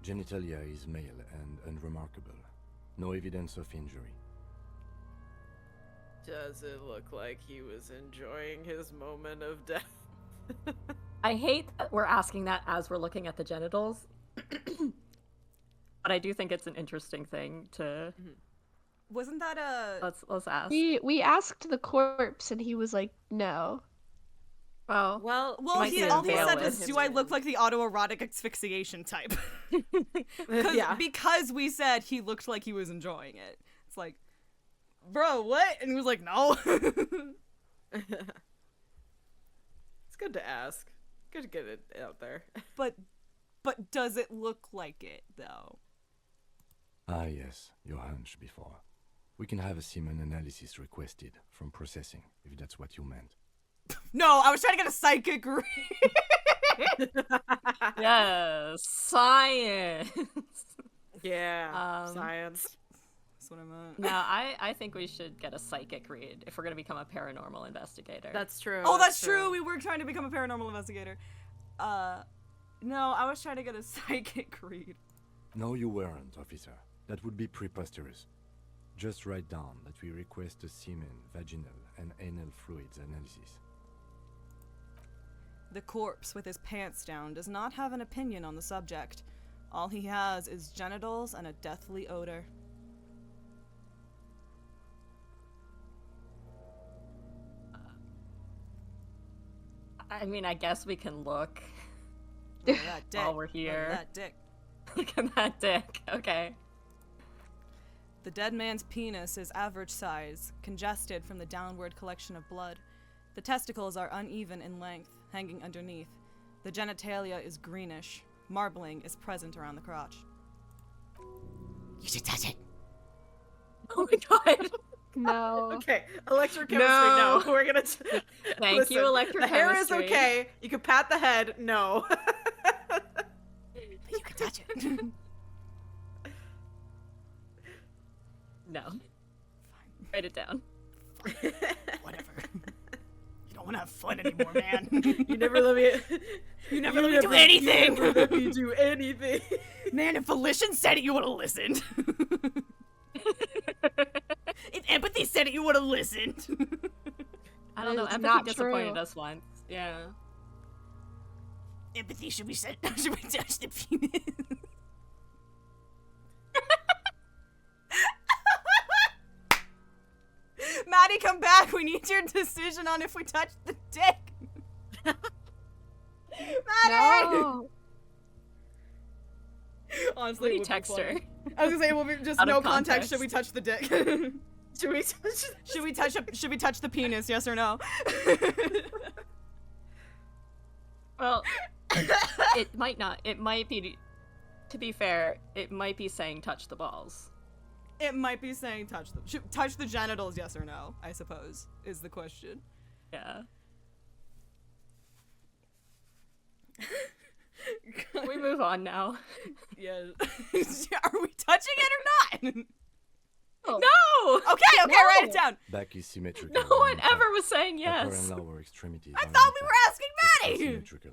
Genitalia is male and unremarkable. No evidence of injury. Does it look like he was enjoying his moment of death? I hate that we're asking that as we're looking at the genitals. But I do think it's an interesting thing to... Wasn't that a... Let's ask. We asked the corpse and he was like, no. Oh. Well, all he said was, do I look like the autoerotic asphyxiation type? Because we said he looked like he was enjoying it. It's like, bro, what? And he was like, no. It's good to ask. Good to get it out there. But does it look like it, though? Ah, yes, your hunch before. We can have a semen analysis requested from processing, if that's what you meant. No, I was trying to get a psychic read. Yes, science. Yeah, science. That's what I meant. No, I think we should get a psychic read if we're going to become a paranormal investigator. That's true. Oh, that's true. We were trying to become a paranormal investigator. No, I was trying to get a psychic read. No, you weren't, officer. That would be preposterous. Just write down that we request a semen, vaginal, and anal fluids analysis. The corpse with his pants down does not have an opinion on the subject. All he has is genitals and a deathly odor. I mean, I guess we can look Look at that dick. while we're here. Look at that dick. Look at that dick. Okay. The dead man's penis is average size, congested from the downward collection of blood. The testicles are uneven in length, hanging underneath. The genitalia is greenish. Marbling is present around the crotch. You should touch it. Oh my god. No. Okay, electrochemistry, No. no. We're gonna... Thank you, electrochemistry. The hair is okay. You can pat the head, no. You can touch it. No. Write it down. Whatever. You don't want to have fun anymore, man. You never let me... You never let me do anything. You never let me do anything. Man, if Felician said it, you would have listened. If empathy said it, you would have listened. I don't know. It's Empathy not disappointed true. us once. Yeah. Empathy, should we touch the penis? Maddie, come back. We need your decision on if we touch the dick. Maddie! No. Honestly, it would be text her. funny. I was gonna say, it will be just Out of no context. context. Should we touch the dick? Should we touch... Should we touch the penis? Yes or no? Well, it might not. It might be, to be fair, it might be saying touch the balls. It might be saying touch them. Touch the genitals, yes or no, I suppose, is the question. Yeah. Can we move on now? Yeah. Are we touching it or not? No! Okay, No! write it down. Back is symmetrical. No one on top. ever was saying Upper yes. and lower extremities I are thought we intact. were asking It's Maddie. asymmetrical.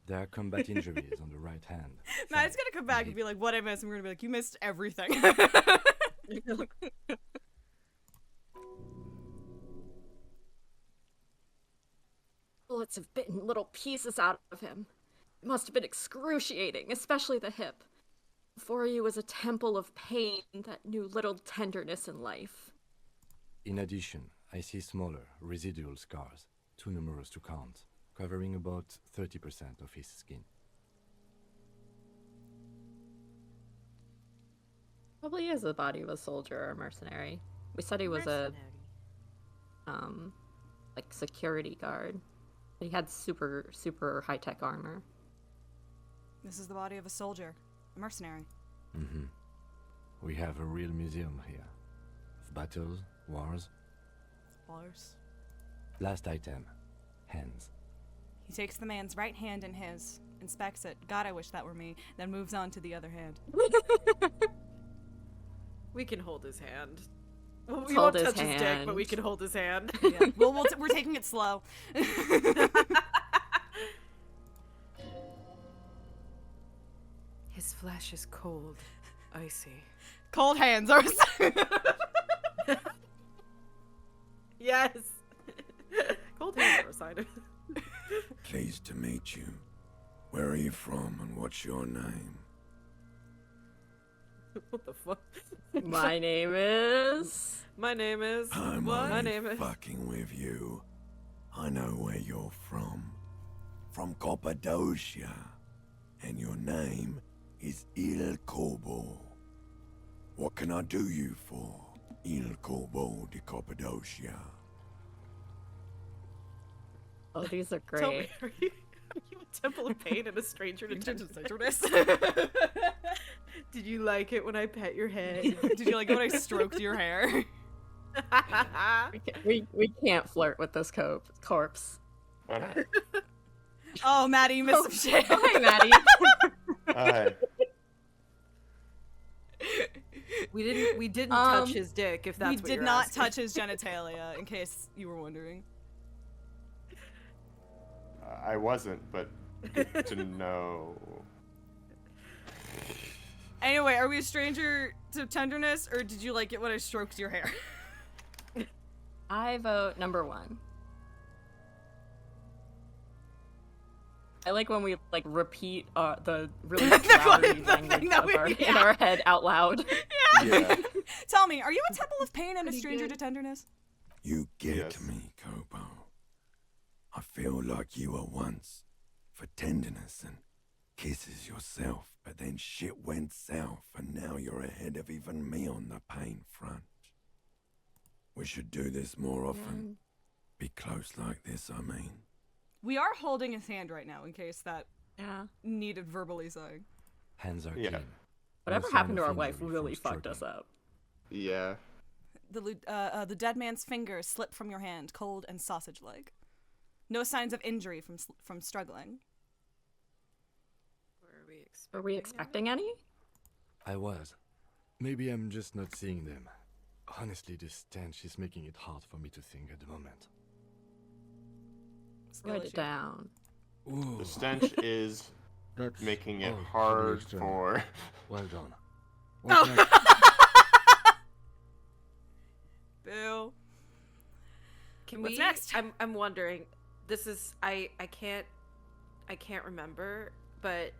There are combat injuries on the right hand. Maddie's gonna come back and be like, what I missed? And we're gonna be like, you missed everything. Bullets have bitten little pieces out of him. It must have been excruciating, especially the hip. Before you was a temple of pain that knew little tenderness in life. In addition, I see smaller, residual scars, too numerous to count, covering about 30% of his skin. Probably is the body of a soldier or a mercenary. We said he was a like security guard. He had super high-tech armor. This is the body of a soldier, a mercenary. Mm-hmm. We have a real museum here. Of battles, wars. Bars. Last item. Hands. He takes the man's right hand in his, inspects it. God, I wish that were me. Then moves on to the other hand. We can hold his hand. Well, we hold won't his touch his dick, but we hand. can hold his hand. Yeah. Well, we're taking it slow. His flesh is cold, icy. Cold hands are. Yes. Cold hands are a sign of. Pleased to meet you. Where are you from and what's your name? What the fuck? My name is. My name is. I'm What? My only name is. fucking with you. I know where you're from. From Cappadocia. And your name is Il Corbo. What can I do you for, Il Corbo de Cappadocia? Oh, these are Tell me, great. are you a Temple of Pain and a stranger to tenderness? Did you like it when I pet your head? Did you like it when I stroked your hair? We can't flirt with this corpse. Oh, Maddie, you missed some shit. Hi, Maddie. We didn't touch his dick. If that's we what did you're not asking. touch his genitalia, in case you were wondering. I wasn't, but good to know. Anyway, are we a stranger to tenderness, or did you like it when I stroked your hair? I vote number 1. I like when we like repeat the really rowdy language in our head out loud. Yeah. Tell me, are you a Temple of Pain and a stranger to tenderness? You get me, Kobo. I feel like you were once for tenderness and kisses yourself, but then shit went south and now you're ahead of even me on the pain front. We should do this more often. Be close like this, I mean. We are holding his hand right now, in case that needed verbally saying. Hands are Yeah. clean. Whatever No sign happened to of our wife injury really from fucked us struggling. up. Yeah. The dead man's fingers slip from your hand, cold and sausage-like. No signs of injury from struggling. Were we expecting any? I was. Maybe I'm just not seeing them. Honestly, this stench is making it hard for me to think at the moment. Write it down. Ooh. The stench is That's making it pretty hard extreme. for. Well done. Oh. What's next? Boo. What's next? I'm wondering. This is I can't remember, but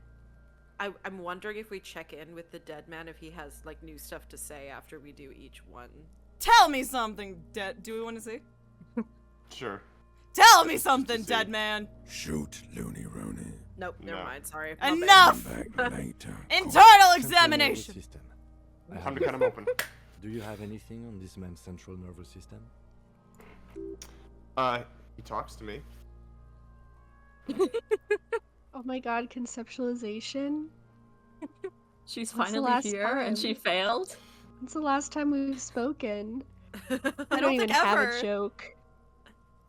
I'm wondering if we check in with the dead man if he has like new stuff to say after we do each one. Tell me something, do we want to see? Sure. Tell me something, dead man. Shoot, Looney Rooney. Nope, never No. mind. Sorry. My bad. Enough! Back later. Internal Central nervous examination. system. I Time have to cut him open. Do you have anything on this man's central nervous system? He talks to me. Oh my god, conceptualization? She's When's the finally last here and she failed. When's the last time we've spoken? I don't don't even think have ever. a joke.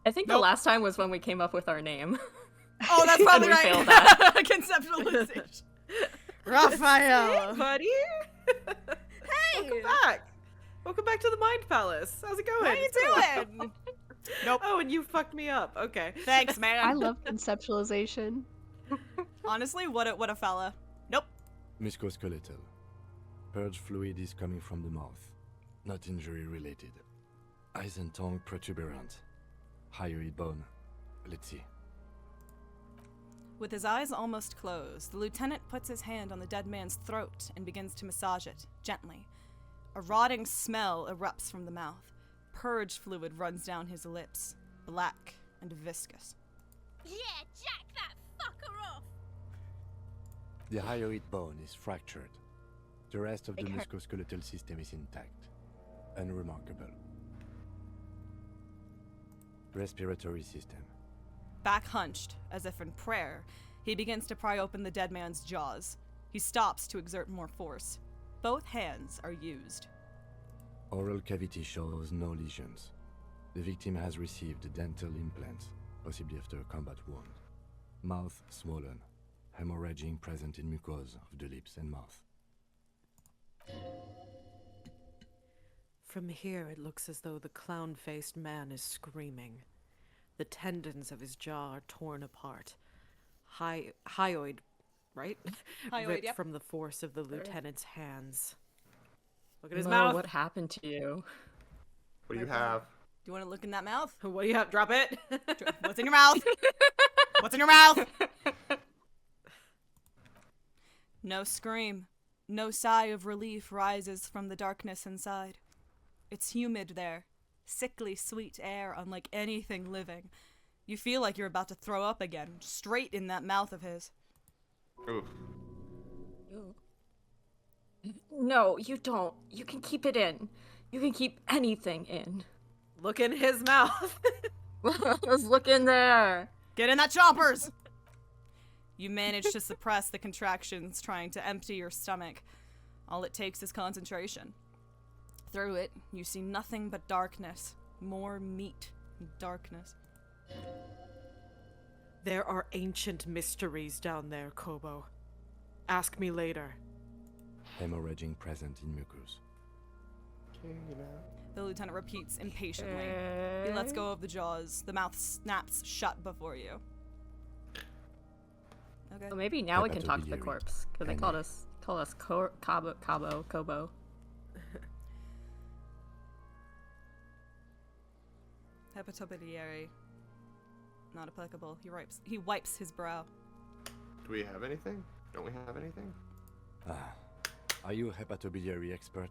I think the last time was when we came up with our name. Oh, that's probably And we right. failed that. Conceptualization. Raphael. Hey, buddy. Hey. Welcome back. Welcome back to the Mind Palace. How's it going? How you doing? Nope. Oh, and you fucked me up. Okay. Thanks, man. I love conceptualization. Honestly, what a fella. Nope. Musculoskeletal. Purge fluid is coming from the mouth. Not injury related. Eyes and tongue protuberant. Hyoid bone. Let's see. With his eyes almost closed, the lieutenant puts his hand on the dead man's throat and begins to massage it, gently. A rotting smell erupts from the mouth. Purge fluid runs down his lips, black and viscous. Yeah, jack that fucker off! The hyoid bone is fractured. The rest of the Okay. musculoskeletal system is intact. Unremarkable. Respiratory system. Back hunched, as if in prayer, he begins to pry open the dead man's jaws. He stops to exert more force. Both hands are used. Oral cavity shows no lesions. The victim has received dental implants. possibly after a combat wound. Mouth swollen, hemorrhaging present in mucosa of the lips and mouth. From here, it looks as though the clown-faced man is screaming. The tendons of his jaw are torn apart. Hyoid, right? Hyoid, Ripped yep. from the force of the lieutenant's hands. Look at his Mo, mouth. what happened to you? What do you have? Do you want to look in that mouth? What do you have? Drop it. What's in your mouth? What's in your mouth? No scream. No sigh of relief rises from the darkness inside. It's humid there. Sickly sweet air unlike anything living. You feel like you're about to throw up again, straight in that mouth of his. Oof. No, you don't. You can keep it in. You can keep anything in. Look in his mouth. Let's look in there. Get in that choppers! You manage to suppress the contractions trying to empty your stomach. All it takes is concentration. Through it, you see nothing but darkness. More meat and darkness. There are ancient mysteries down there, Kobo. Ask me later. Hemorrhaging present in mucus. The lieutenant repeats impatiently. He lets go of the jaws. The mouth snaps shut before you. Okay. Well, maybe now we can talk to the Hepatobiliary. corpse because they called us Kobo. Hepatobiliary. Not applicable. He wipes his brow. Do we have anything? Don't we have anything? Are you a hepatobiliary expert?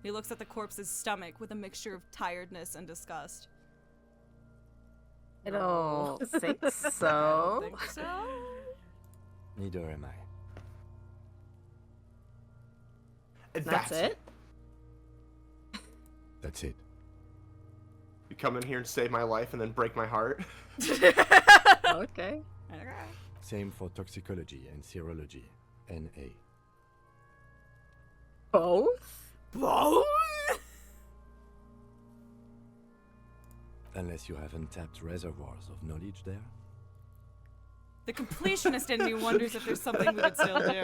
He looks at the corpse's stomach with a mixture of tiredness and disgust. I don't think I so. don't think so. Neither am I. That's it? That's it. You come in here and save my life and then break my heart? Okay. Same for toxicology and serology. NA. Both? Both? Unless you have untapped reservoirs of knowledge there. The completionist in me wonders if there's something we could still do.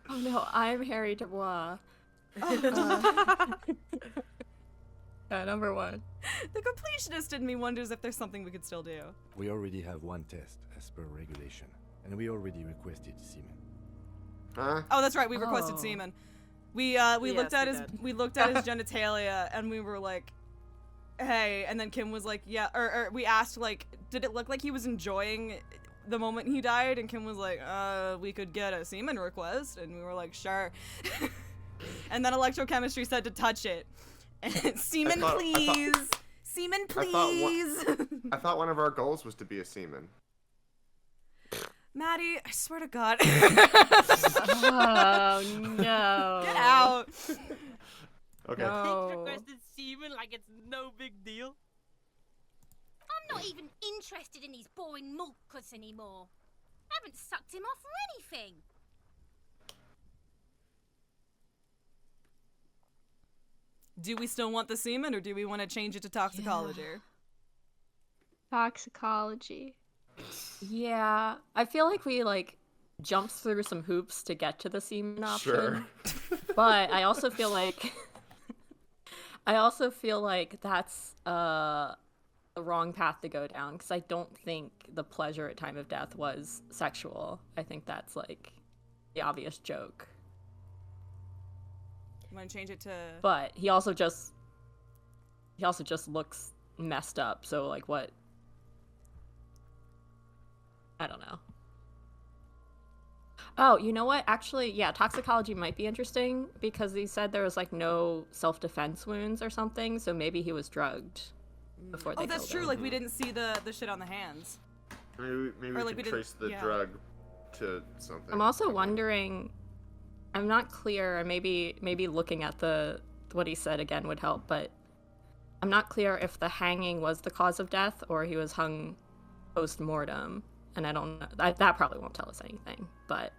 Oh no, I'm Harry Dubois. Number one. The completionist in me wonders if there's something we could still do. We already have one test as per regulation, and we already requested semen. Huh? Oh, that's right. We requested Oh. semen. We looked at his genitalia and we were like, hey, and then Kim was like, yeah, or we asked like, did it look like he was enjoying the moment he died? And Kim was like, we could get a semen request, and we were like, sure. And then electrochemistry said to touch it. And semen, please. Semen, please. I thought one of our goals was to be a seaman. Maddie, I swear to God. Oh no. Get out. Okay. No. Requested semen like it's no big deal. I'm not even interested in these boring mulkus anymore. I haven't sucked him off or anything. Do we still want the semen, or do we want to change it to toxicology? Toxicology. Yeah, I feel like we jumped through some hoops to get to the semen option. Sure. But I also feel like that's the wrong path to go down, because I don't think the pleasure at time of death was sexual. I think that's like the obvious joke. You want to change it to? But he also just looks messed up. So like what? I don't know. Oh, you know what? Actually, yeah, toxicology might be interesting because he said there was like no self-defense wounds or something, so maybe he was drugged before they Oh, that's killed true. him. Like we didn't see the shit on the hands. Maybe Or, we like, can we trace the didn't- yeah. drug to something. I'm also wondering. I'm not clear. Or maybe looking at what he said again would help, but I'm not clear if the hanging was the cause of death or he was hung post-mortem. And I don't know. That probably won't tell us anything. But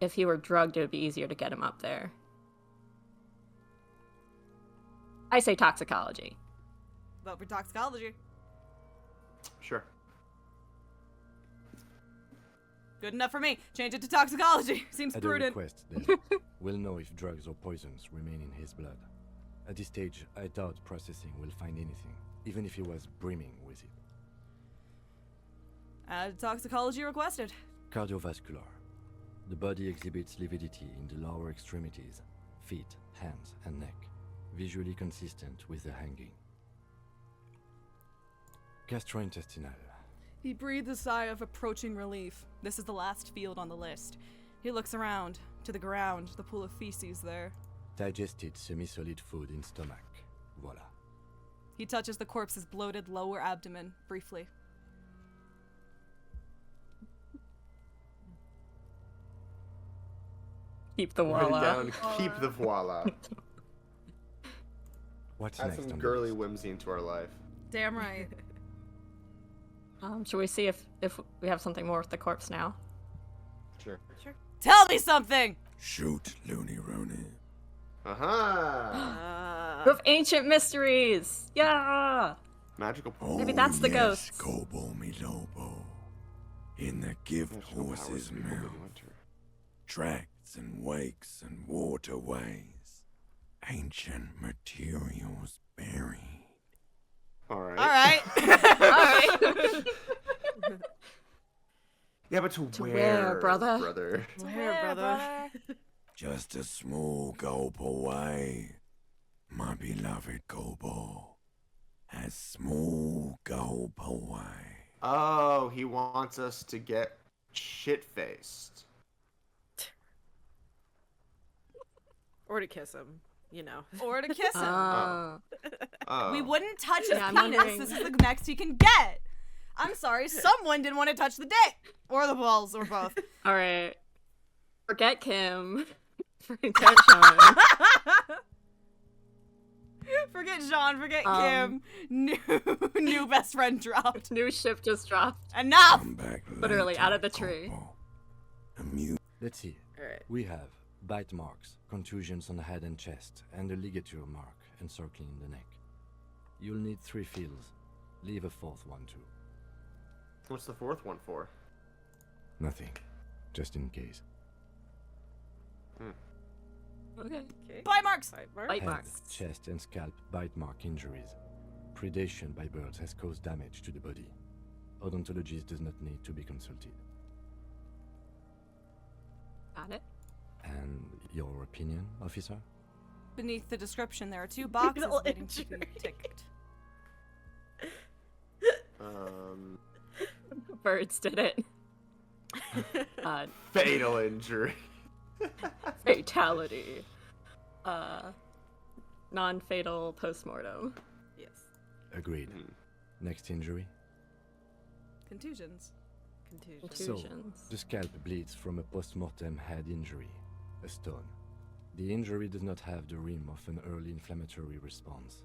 if he were drugged, it would be easier to get him up there. I say toxicology. Vote for toxicology. Sure. Good enough for me. Change it to toxicology. Seems At a prudent. request, then, we'll know if drugs or poisons remain in his blood. At this stage, I doubt processing will find anything, even if he was brimming with it. Toxicology requested. Cardiovascular. The body exhibits lividity in the lower extremities, feet, hands, and neck, visually consistent with the hanging. Gastrointestinal. He breathed a sigh of approaching relief. This is the last field on the list. He looks around, to the ground, the pool of feces there. Digested semi-solid food in stomach. Voila. He touches the corpse's bloated lower abdomen, briefly. Keep the Write it voila. down. Keep the voila. What's Add next some on the girly list? whimsy into our life. Damn right. Should we see if we have something more with the corpse now? Sure. Tell me something! Shoot, Looney Rooney. Aha! With ancient mysteries! Yeah! Magical Oh, Maybe that's the yes, ghost. Kobo mi Lobo. In the gift Magical powers horse's of people in mouth. winter. Tracts and wakes and waterways. Ancient materials buried. Alright. Alright. Yeah, but to where, brother? Where, brother? Just a small gulp away. My beloved Kobo. A small gulp away. Oh, he wants us to get shit-faced. Or to kiss him, you know. Or to kiss him. Oh. We wouldn't touch his Yeah, I'm penis. wondering- This is the next he can get. I'm sorry, someone didn't want to touch the dick. Or the balls, or both. Alright. Forget Kim. Forget Sean. Forget Jean, forget Um, Kim. New best friend dropped. New ship just dropped. Enough! Come back Literally, later, out of the tree. Kobo. Amu- Let's see. Alright. We have bite marks, contusions on the head and chest, and a ligature mark encircling the neck. You'll need 3 fields. Leave a 4th one too. What's the 4th one for? Nothing. Just in case. Okay. Bite marks! Bite Head, marks. chest, and scalp bite mark injuries. Predation by birds has caused damage to the body. Odontologist does not need to be consulted. Got it. And your opinion, officer? Beneath the description, there are 2 boxes Fatal waiting to be injury. ticked. Birds did it. Fatal injury. Fatality. Non-fatal postmortem. Yes. Agreed. Next injury? Contusions. Contusions. So, the scalp bleeds from a post-mortem head injury, a stone. The injury does not have the rim of an early inflammatory response.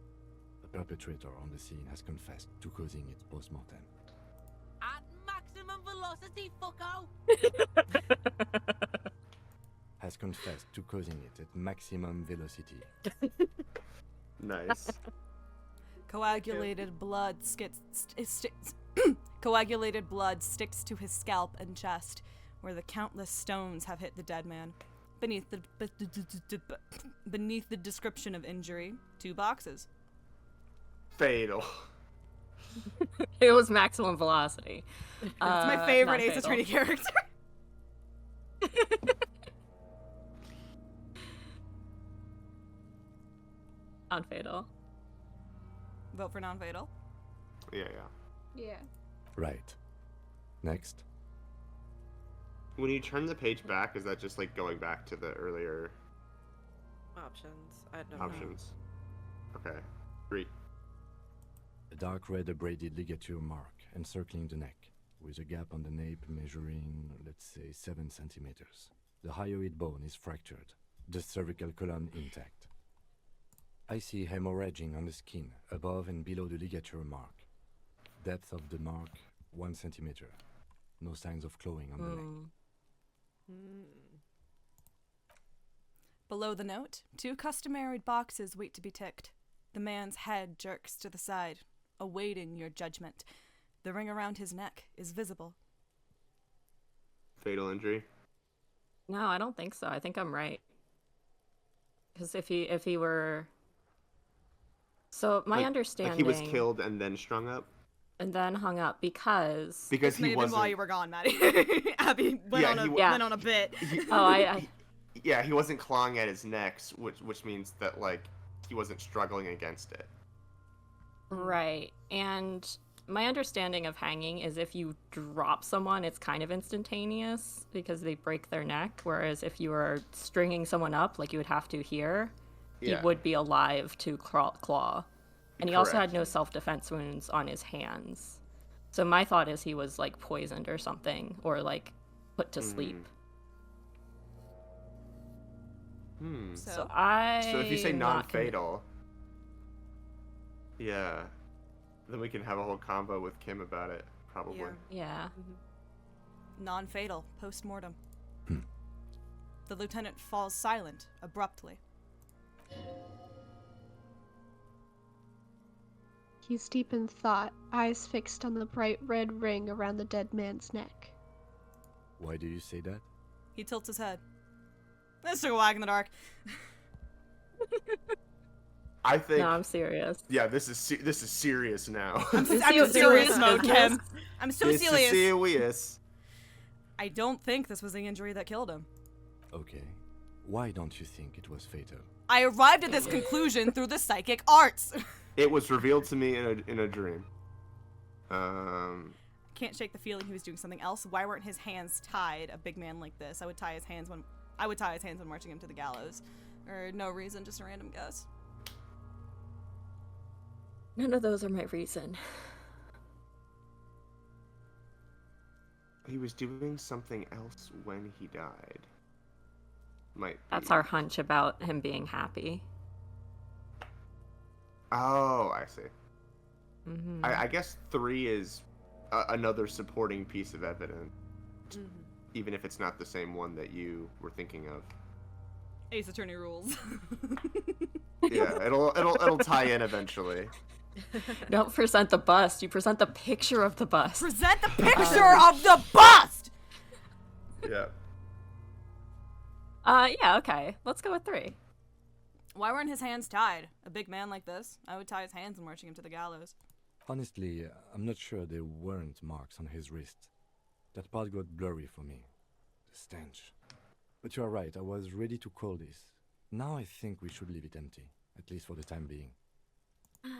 The perpetrator on the scene has confessed to causing it post-mortem. At maximum velocity, fucko! Has confessed to causing it at maximum velocity. Nice. Coagulated blood coagulated blood sticks to his scalp and chest, where the countless stones have hit the dead man. Beneath the description of injury, 2 boxes. Fatal. It was maximum velocity. It's my favorite Ace non-fatal. Attorney character. Non-fatal. Vote for non-fatal. Yeah. Yeah. Right. Next. When you turn the page back, is that just like going back to the earlier Options. I don't know. options? Okay. 3. A dark red abraded ligature mark encircling the neck, with a gap on the nape measuring, let's say, 7 centimeters. The hyoid bone is fractured, the cervical column intact. I see hemorrhaging on the skin, above and below the ligature mark. Depth of the mark, 1 centimeter. No signs of clawing on the neck. Below the note, 2 customary boxes wait to be ticked. The man's head jerks to the side, awaiting your judgment. The ring around his neck is visible. Fatal injury. No, I don't think so. I think I'm right. Because if he were, so my understanding, like he was killed and then strung up, and then hung up because he may have been while you were gone, Maddie. Abby went on a bit. Yeah, he wasn't clawing at his neck, which means that like he wasn't struggling against it. Right. And my understanding of hanging is if you drop someone, it's kind of instantaneous because they break their neck. Whereas if you were stringing someone up, like you would have to here, he would be alive to claw. And he also had no self-defense wounds on his hands. So my thought is he was like poisoned or something, or like put to sleep. So if you say non-fatal, yeah, then we can have a whole convo with Kim about it, probably. Yeah. Non-fatal, post-mortem. The lieutenant falls silent, abruptly. He's deep in thought, eyes fixed on the bright red ring around the dead man's neck. Why do you say that? He tilts his head. This took a whack in the dark. I think. No, I'm serious. Yeah, this is serious now. I'm serious mode, Kim. I'm so this serious. Is serious. I don't think this was the injury that killed him. Okay. Why don't you think it was fatal? I arrived at this conclusion through the psychic arts. It was revealed to me in a dream. Can't shake the feeling he was doing something else. Why weren't his hands tied? A big man like this, I would tie his hands when marching him to the gallows. Or no reason, just a random guess. None of those are my reason. He was doing something else when he died. That's our hunch about him being happy. Oh, I see. Mm-hmm. I guess 3 is another supporting piece of evidence, even if it's not the same one that you were thinking of. Ace Attorney rules. Yeah, it'll tie in eventually. Don't present the bust. You present the picture of the bust. Present the picture of the bust! Yeah. Yeah, okay. Let's go with 3. Why weren't his hands tied? A big man like this, I would tie his hands and marching him to the gallows. Honestly, I'm not sure there weren't marks on his wrist. That part got blurry for me. The stench. But you're right, I was ready to call this. Now I think we should leave it empty, at least for the time being.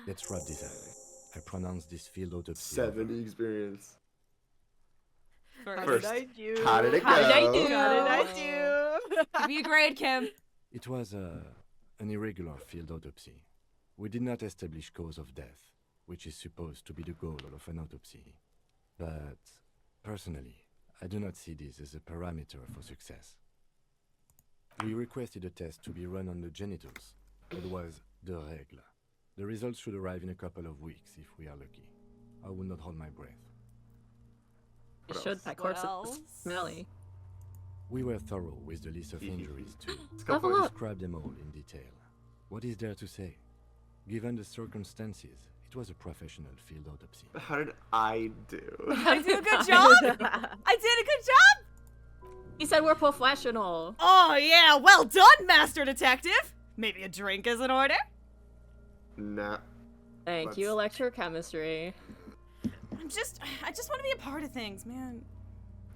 Let's wrap this up. I pronounce this field autopsy. 70 experience. First, how did it go? How did I do? Give me a grade, Kim. It was an irregular field autopsy. We did not establish cause of death, which is supposed to be the goal of an autopsy. But, personally, I do not see this as a parameter for success. We requested a test to be run on the genitals. It was de règle. The results should arrive in a couple of weeks if we are lucky. I will not hold my breath. You should. That corpse is smelly. We were thorough with the list of injuries too. Level up. Describe them all in detail. What is there to say? Given the circumstances, it was a professional field autopsy. How did I do? I did a good job? I did a good job? He said we're professional. Oh yeah, well done, Master Detective. Maybe a drink is in order? Nah. Thank you, electrochemistry. I just want to be a part of things, man.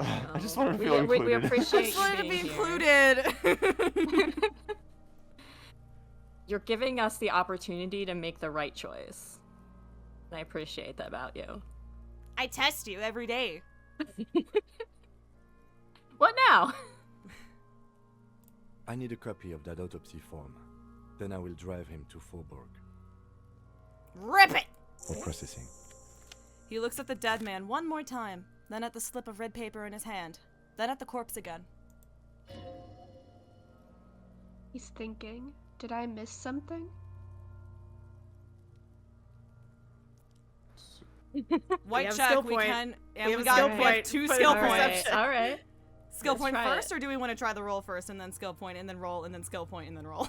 I just want to feel included. We appreciate I just wanted to be here. included. You're giving us the opportunity to make the right choice. And I appreciate that about you. I test you every day. What now? I need a copy of that autopsy form. Then I will drive him to Faubourg. Rip it! For processing. He looks at the dead man one more time, then at the slip of red paper in his hand, then at the corpse again. He's thinking, did I miss something? White have check, skill we point. can. And We we have got skill we point. have 2 Put it skill in points. perception. All right. Skill Let's point try first, it. or do we want to try the roll first and then skill point and then roll and then skill point and then roll?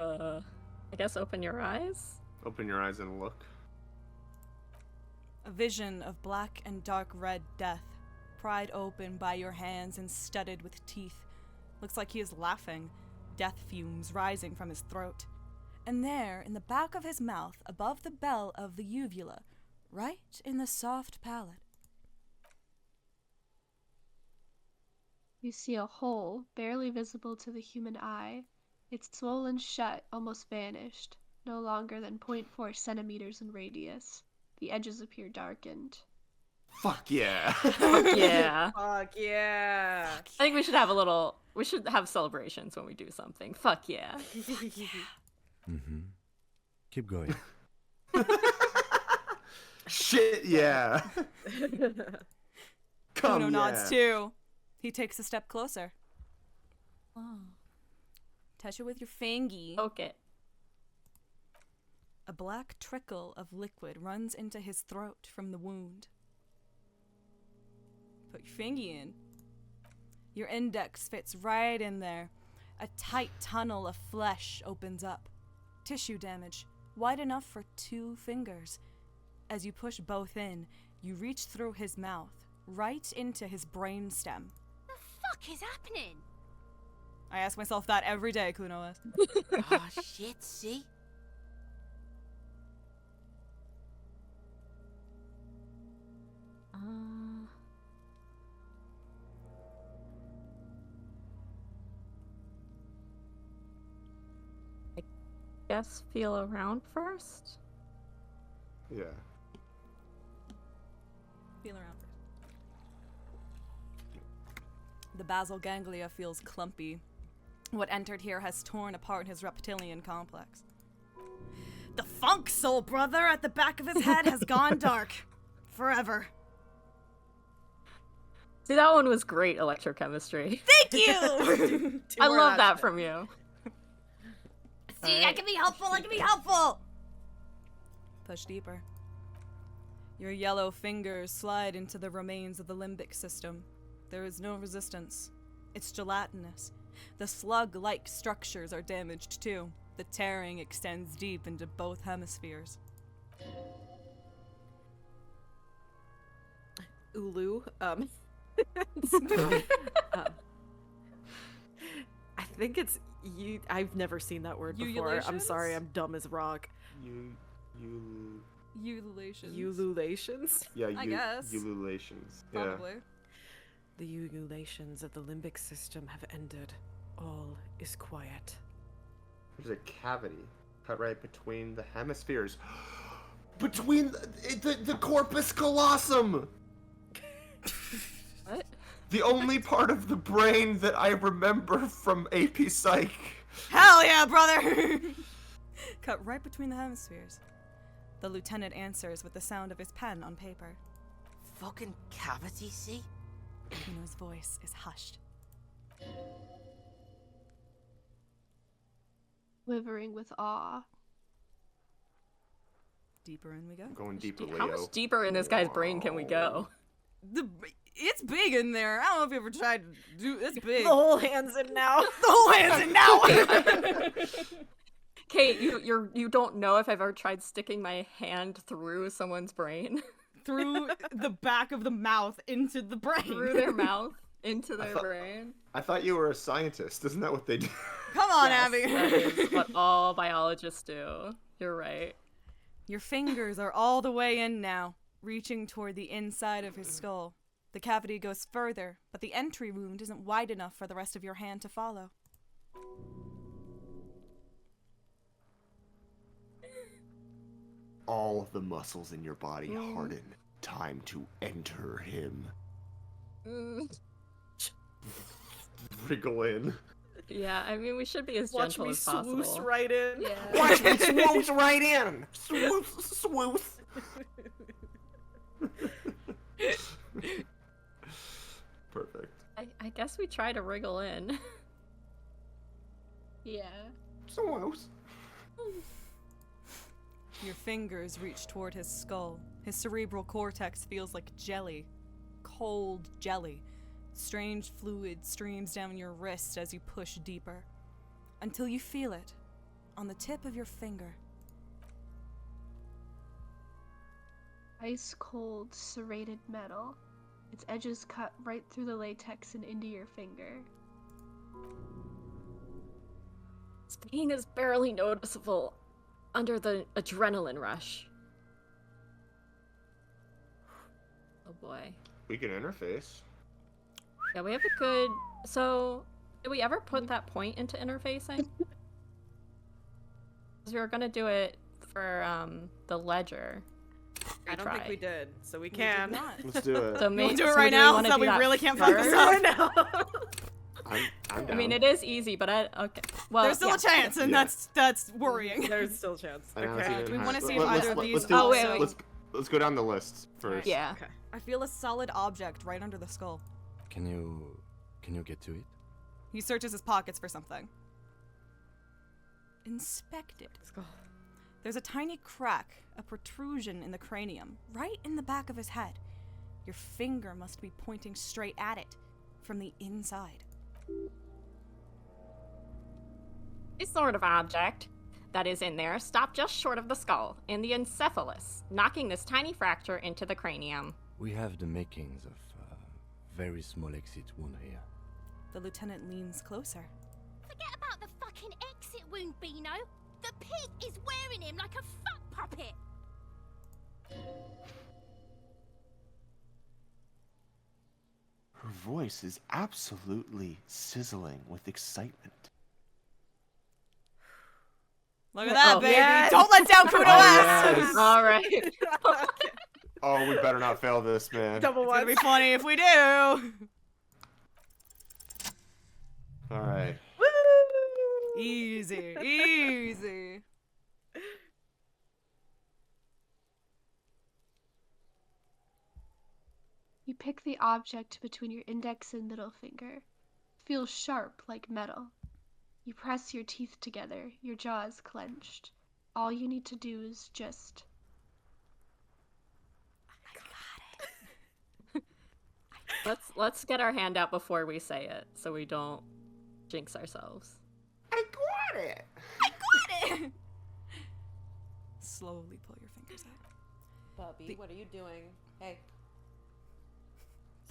I guess open your eyes? Open your eyes and look. A vision of black and dark red death, pried open by your hands and studded with teeth. Looks like he is laughing, death fumes rising from his throat. And there, in the back of his mouth, above the bell of the uvula, right in the soft palate. You see a hole, barely visible to the human eye. It's swollen shut, almost vanished, no longer than 0.4 centimeters in radius. The edges appear darkened. Fuck yeah. Yeah. Fuck yeah. I think we should have celebrations when we do something. Fuck yeah. Mm-hmm. Keep going. Shit yeah. Come Uno nods too. He takes a step closer. Oh. Touch it with your fingy. Okay. A black trickle of liquid runs into his throat from the wound. Put your fingy in. Your index fits right in there. A tight tunnel of flesh opens up. Tissue damage, wide enough for 2 fingers. As you push both in, you reach through his mouth, right into his brainstem. The fuck is happening? I ask myself that every day, Kunoa. Oh shit, see? I guess feel around first? Yeah. Feel around first. The basal ganglia feels clumpy. What entered here has torn apart his reptilian complex. The funk soul brother at the back of his head has gone dark. Forever. See, that one was great electrochemistry. Thank you! I love that from you. See, I can be helpful, I can be helpful! Push deeper. Your yellow fingers slide into the remains of the limbic system. There is no resistance. It's gelatinous. The slug-like structures are damaged too. The tearing extends deep into both hemispheres. Ulu. I think it's you. I've never seen that word before. I'm sorry. I'm dumb as rock. Ululations. Ululations? Yeah, I guess. Ululations. Probably. Yeah. The ululations of the limbic system have ended. All is quiet. There's a cavity cut right between the hemispheres. Between the corpus callosum! What? The only part of the brain that I remember from AP Psych. Hell yeah, brother! Cut right between the hemispheres. The lieutenant answers with the sound of his pen on paper. Fucking cavity, see? Kuno's voice is hushed. Quivering with awe. Deeper in we go. Going deeper, Leo. How much deeper in this guy's brain can we go? It's big in there. I don't know if you ever tried to do. It's big. The whole hand's in now. The whole hand's in now. Kate, you don't know if I've ever tried sticking my hand through someone's brain. Through the back of the mouth into the brain. Through their mouth into their brain. I thought you were a scientist. Isn't that what they do? Come on, Yes, Abby. that is what all biologists do. You're right. Your fingers are all the way in now, reaching toward the inside of his skull. The cavity goes further, but the entry wound isn't wide enough for the rest of your hand to follow. All of the muscles in your body harden. Time to enter him. Wriggle in. Yeah, I mean, we should be as Watch gentle me as possible. swoosh right in. Yeah. Watch me swoosh right in. Swoosh. Perfect. I guess we try to wriggle in. Yeah. Swoosh. Your fingers reach toward his skull. His cerebral cortex feels like jelly. Cold jelly. Strange fluid streams down your wrist as you push deeper. Until you feel it. on the tip of your finger. Ice cold, serrated metal. Its edges cut right through the latex and into your finger. This pain is barely noticeable under the adrenaline rush. Oh boy. We can interface. Yeah, we have a good... So, did we ever put that point into interfacing? Because we were gonna do it for the ledger. I don't think we did, so we did can. not. Let's do it. So We'll do it right now so that we really can't fuck this I up. know. I'm down. I mean, it is easy, but okay. Well, There's still yeah. a chance, and Yeah. that's worrying. There's still a chance. I know, it's Okay. even We wanna higher. see if Let's- either of let's- these let's do- Oh, wait, wait. Let's go down the list first. Yeah. Okay. I feel a solid object right under the skull. Can you get to it? He searches his pockets for something. Inspect it. There's a tiny crack, a protrusion in the cranium, right in the back of his head. Your finger must be pointing straight at it, from the inside. This sort of object that is in there stopped just short of the skull, in the encephalus, knocking this tiny fracture into the cranium. We have the makings of a very small exit wound here. The lieutenant leans closer. Forget about the fucking exit wound, Beano. The pig is wearing him like a fuck puppet. Her voice is absolutely sizzling with excitement. Look at that, Oh, baby! yes. Don't let down Kudo ass! yes. All right. Oh, we better not fail this, man. Double It's gonna one. be funny if we do! Alright. Easy, easy. You pick the object between your index and middle finger. Feels sharp like metal. You press your teeth together, your jaws clenched. All you need to do is just... Let's get our hand out before we say it, so we don't jinx ourselves. I got it! Got it! Slowly pull your fingers out. Bubby, what are you doing? Hey.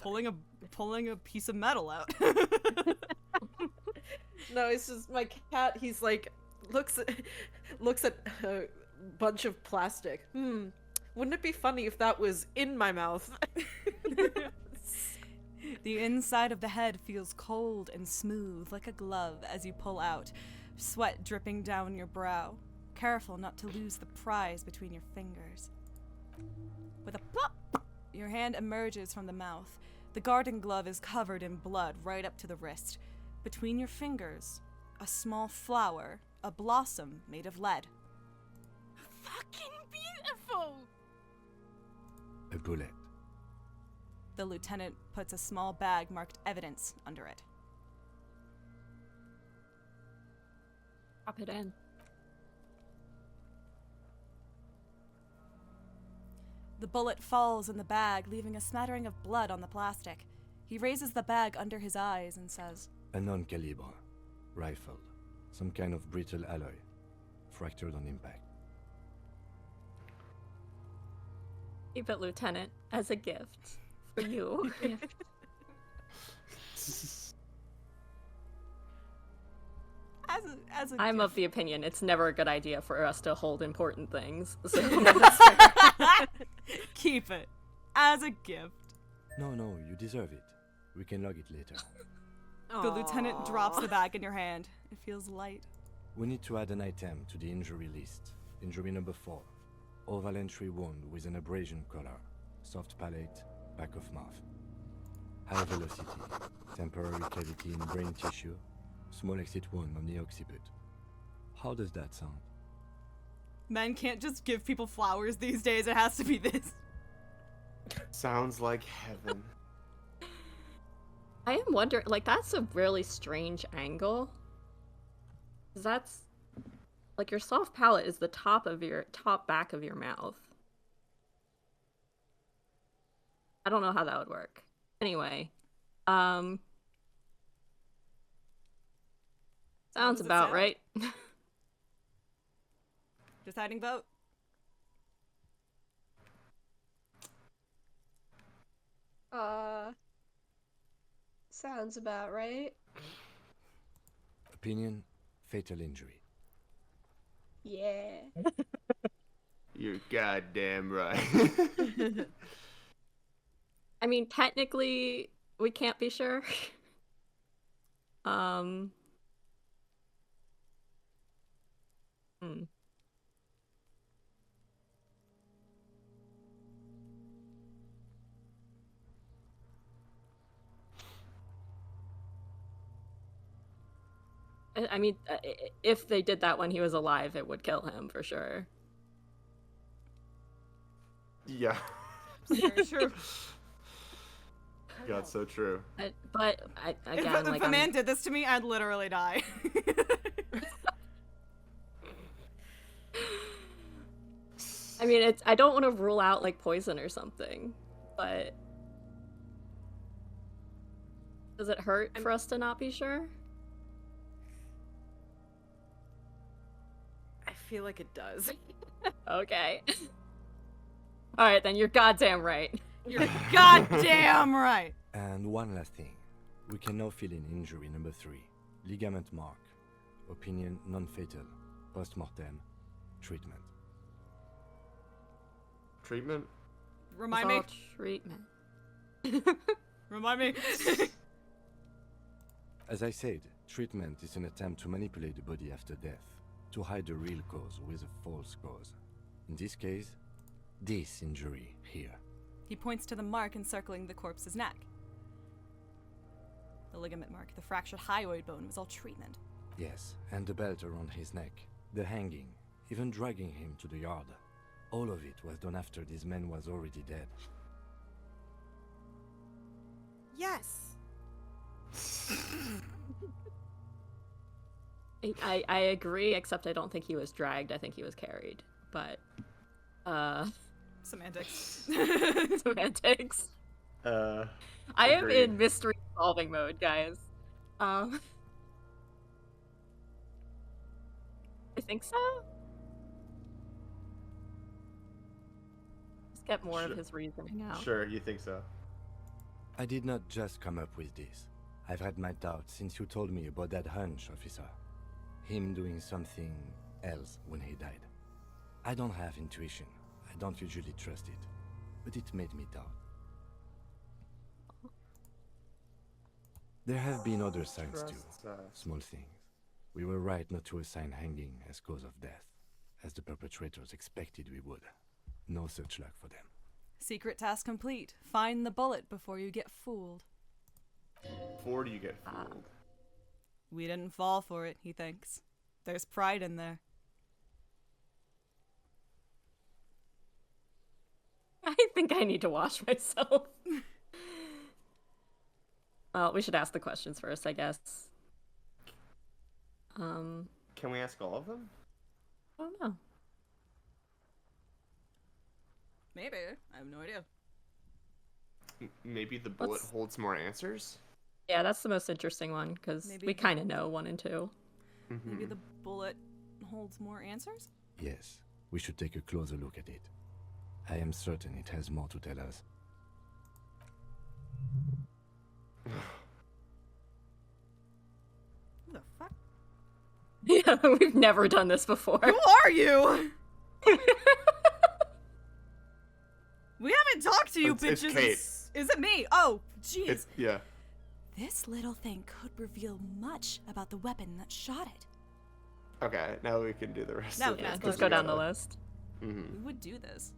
Pulling a piece of metal out. No, it's just my cat. He's like looks at a bunch of plastic. Wouldn't it be funny if that was in my mouth? The inside of the head feels cold and smooth like a glove as you pull out, sweat dripping down your brow. Careful not to lose the prize between your fingers. With a plop, your hand emerges from the mouth. The garden glove is covered in blood right up to the wrist. Between your fingers, a small flower, a blossom made of lead. Fucking beautiful. A bullet. The lieutenant puts a small bag marked evidence under it. Pop it in. The bullet falls in the bag, leaving a smattering of blood on the plastic. He raises the bag under his eyes and says, A non-caliber. Rifle. Some kind of brittle alloy. Fractured on impact. Keep it, Lieutenant, as a gift for you. As a I'm gift. of the opinion it's never a good idea for us to hold important things. So Keep it. As a gift. No, you deserve it. We can log it later. The lieutenant drops the bag in your hand. It feels light. We need to add an item to the injury list. Injury number 4. Oval entry wound with an abrasion color. Soft palate, back of mouth. High velocity. Temporary cavity in brain tissue. Small exit wound on the occiput. How does that sound? Men can't just give people flowers these days. It has to be this. Sounds like heaven. I am wondering, like, that's a really strange angle. 'Cause that's, like, your soft palate is the top back of your mouth. I don't know how that would work. Anyway, sounds does it about sound? right. Deciding vote. Sounds about right. Opinion, fatal injury. Yeah. You're goddamn right. I mean, technically, we can't be sure. Hmm. I mean, if they did that when he was alive, it would kill him for sure. Yeah. Very true. God, so true. But again, if a man did this to me, I'd literally die. I mean, I don't want to rule out like poison or something, but does it hurt for us to not be sure? I feel like it does. Okay. All right, then you're goddamn right. You're goddamn right. And one last thing. We can now fill in injury number 3. Ligament mark. Opinion non-fatal. Post-mortem. Treatment. Treatment? Remind me. Treatment. Remind me. As I said, treatment is an attempt to manipulate the body after death, to hide the real cause with a false cause. In this case, this injury here. He points to the mark encircling the corpse's neck. The ligament mark, the fractured hyoid bone, was all treatment. Yes, and the belt around his neck, the hanging, even dragging him to the yard. All of it was done after this man was already dead. Yes. I agree, except I don't think he was dragged. I think he was carried. But, Semantics. Semantics. I am Agreed. in mystery solving mode, guys. I think so. Let's get more of his reasoning out. Sure, you think so. I did not just come up with this. I've had my doubts since you told me about that hunch, officer. Him doing something else when he died. I don't have intuition. I don't usually trust it. But it made me doubt. There have been other signs too. Small things. We were right not to assign hanging as cause of death, as the perpetrators expected we would. No such luck for them. Secret task complete. Find the bullet before you get fooled. Before you get fooled. We didn't fall for it, he thinks. There's pride in there. I think I need to wash myself. Well, we should ask the questions first, I guess. Can we ask all of them? I don't know. Maybe. I have no idea. Maybe the bullet holds more answers? Yeah, that's the most interesting one, because we kind of know 1 and 2. Maybe the bullet holds more answers? Yes, we should take a closer look at it. I am certain it has more to tell us. Who the fuck? Yeah, we've never done this before. Who are you? We haven't talked to you, It's bitches. Kate. Is it me? Oh, jeez. Yeah. This little thing could reveal much about the weapon that shot it. Okay, now we can do the rest Now of we it. can Let's go down the list. Mm-hmm. Who would do this?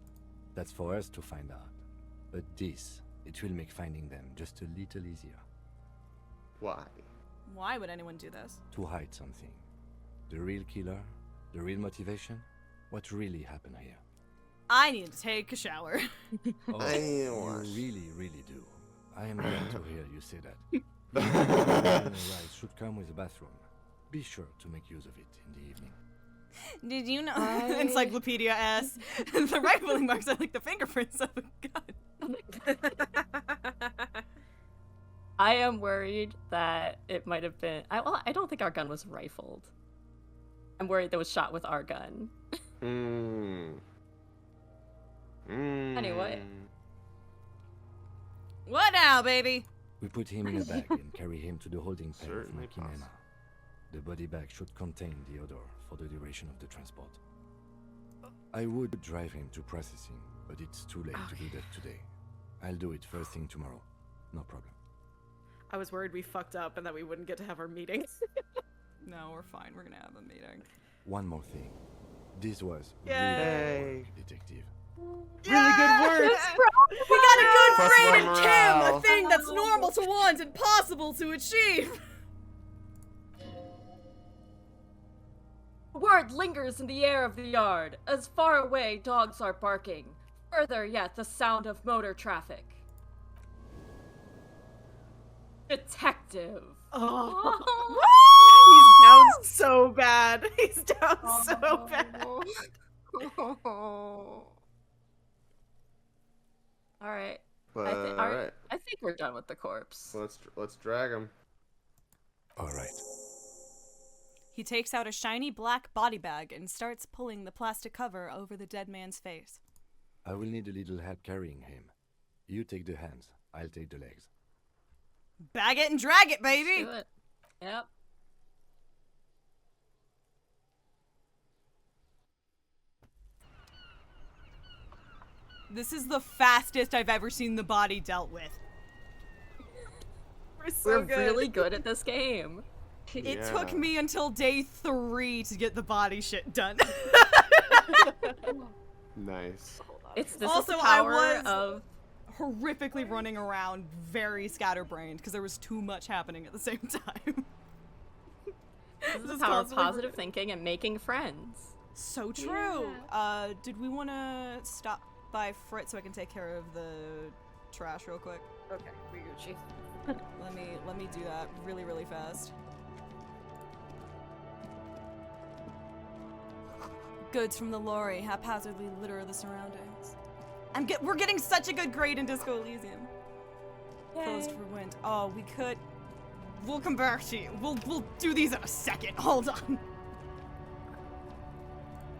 That's for us to find out. But this, it will make finding them just a little easier. Why? Why would anyone do this? To hide something. The real killer, the real motivation, what really happened here. I need to take a shower. Oh, you really, really do. I am glad to hear you say that. Rice should come with a bathroom. Be sure to make use of it in the evening. Did you know? Encyclopedia S. The rifling marks are like the fingerprints of a gun. I am worried that it might have been. I don't think our gun was rifled. I'm worried that it was shot with our gun. Anyway. What now, baby? We put him in a bag and carry him to the holding pen of Certainly Makinena. possible. The body bag should contain the odor for the duration of the transport. I would drive him to processing, but it's too late to do that today. I'll do it first thing tomorrow. No problem. I was worried we fucked up and that we wouldn't get to have our meeting. No, we're fine. We're gonna have a meeting. One more thing. This was Yay. really good work, detective. Really good work! We got a good Plus grade one in Kim, morale. a thing that's normal to want and possible to achieve. Word lingers in the air of the yard. As far away, dogs are barking. Further yet, the sound of motor traffic. Detective. Oh. He's down so bad. He's down so bad. Alright. Alright. I think we're done with the corpse. Let's drag him. All right. He takes out a shiny black body bag and starts pulling the plastic cover over the dead man's face. I will need a little help carrying him. You take the hands. I'll take the legs. Bag it and drag it, baby! Do it. Yep. This is the fastest I've ever seen the body dealt with. We're really good at this game. It took me until day 3 to get the body shit done. Nice. This is Also, the I power was of horrifically running around, very scatterbrained, because there was too much happening at the same time. this is the Just power of constantly positive thinking and making friends. So true. Did we want to stop by Fritz so I can take care of the trash real quick? Okay, we Gucci. Let me do that really, really fast. Goods from the lorry haphazardly litter the surroundings. We're getting such a good grade in Disco Elysium. Closed for wind. Oh, we could. We'll come back to you. We'll do these in a second. Hold on.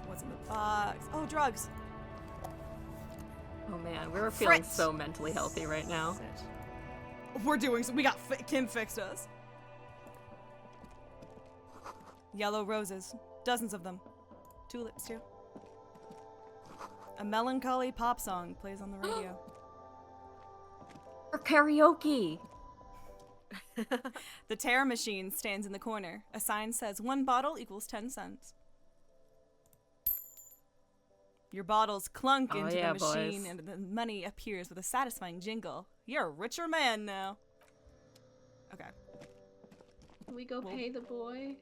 What's in the box? Oh, drugs. Oh man, we were feeling Fritz. so mentally healthy right now. We're doing so. We got Kim fixed us. Yellow roses, dozens of them. Tulips too. A melancholy pop song plays on the radio. For karaoke. The tear machine stands in the corner. A sign says 1 bottle equals 10 cents. Your bottles clunk into the machine and the money appears with a satisfying jingle. You're a richer man now. Okay. Can we go pay the boy?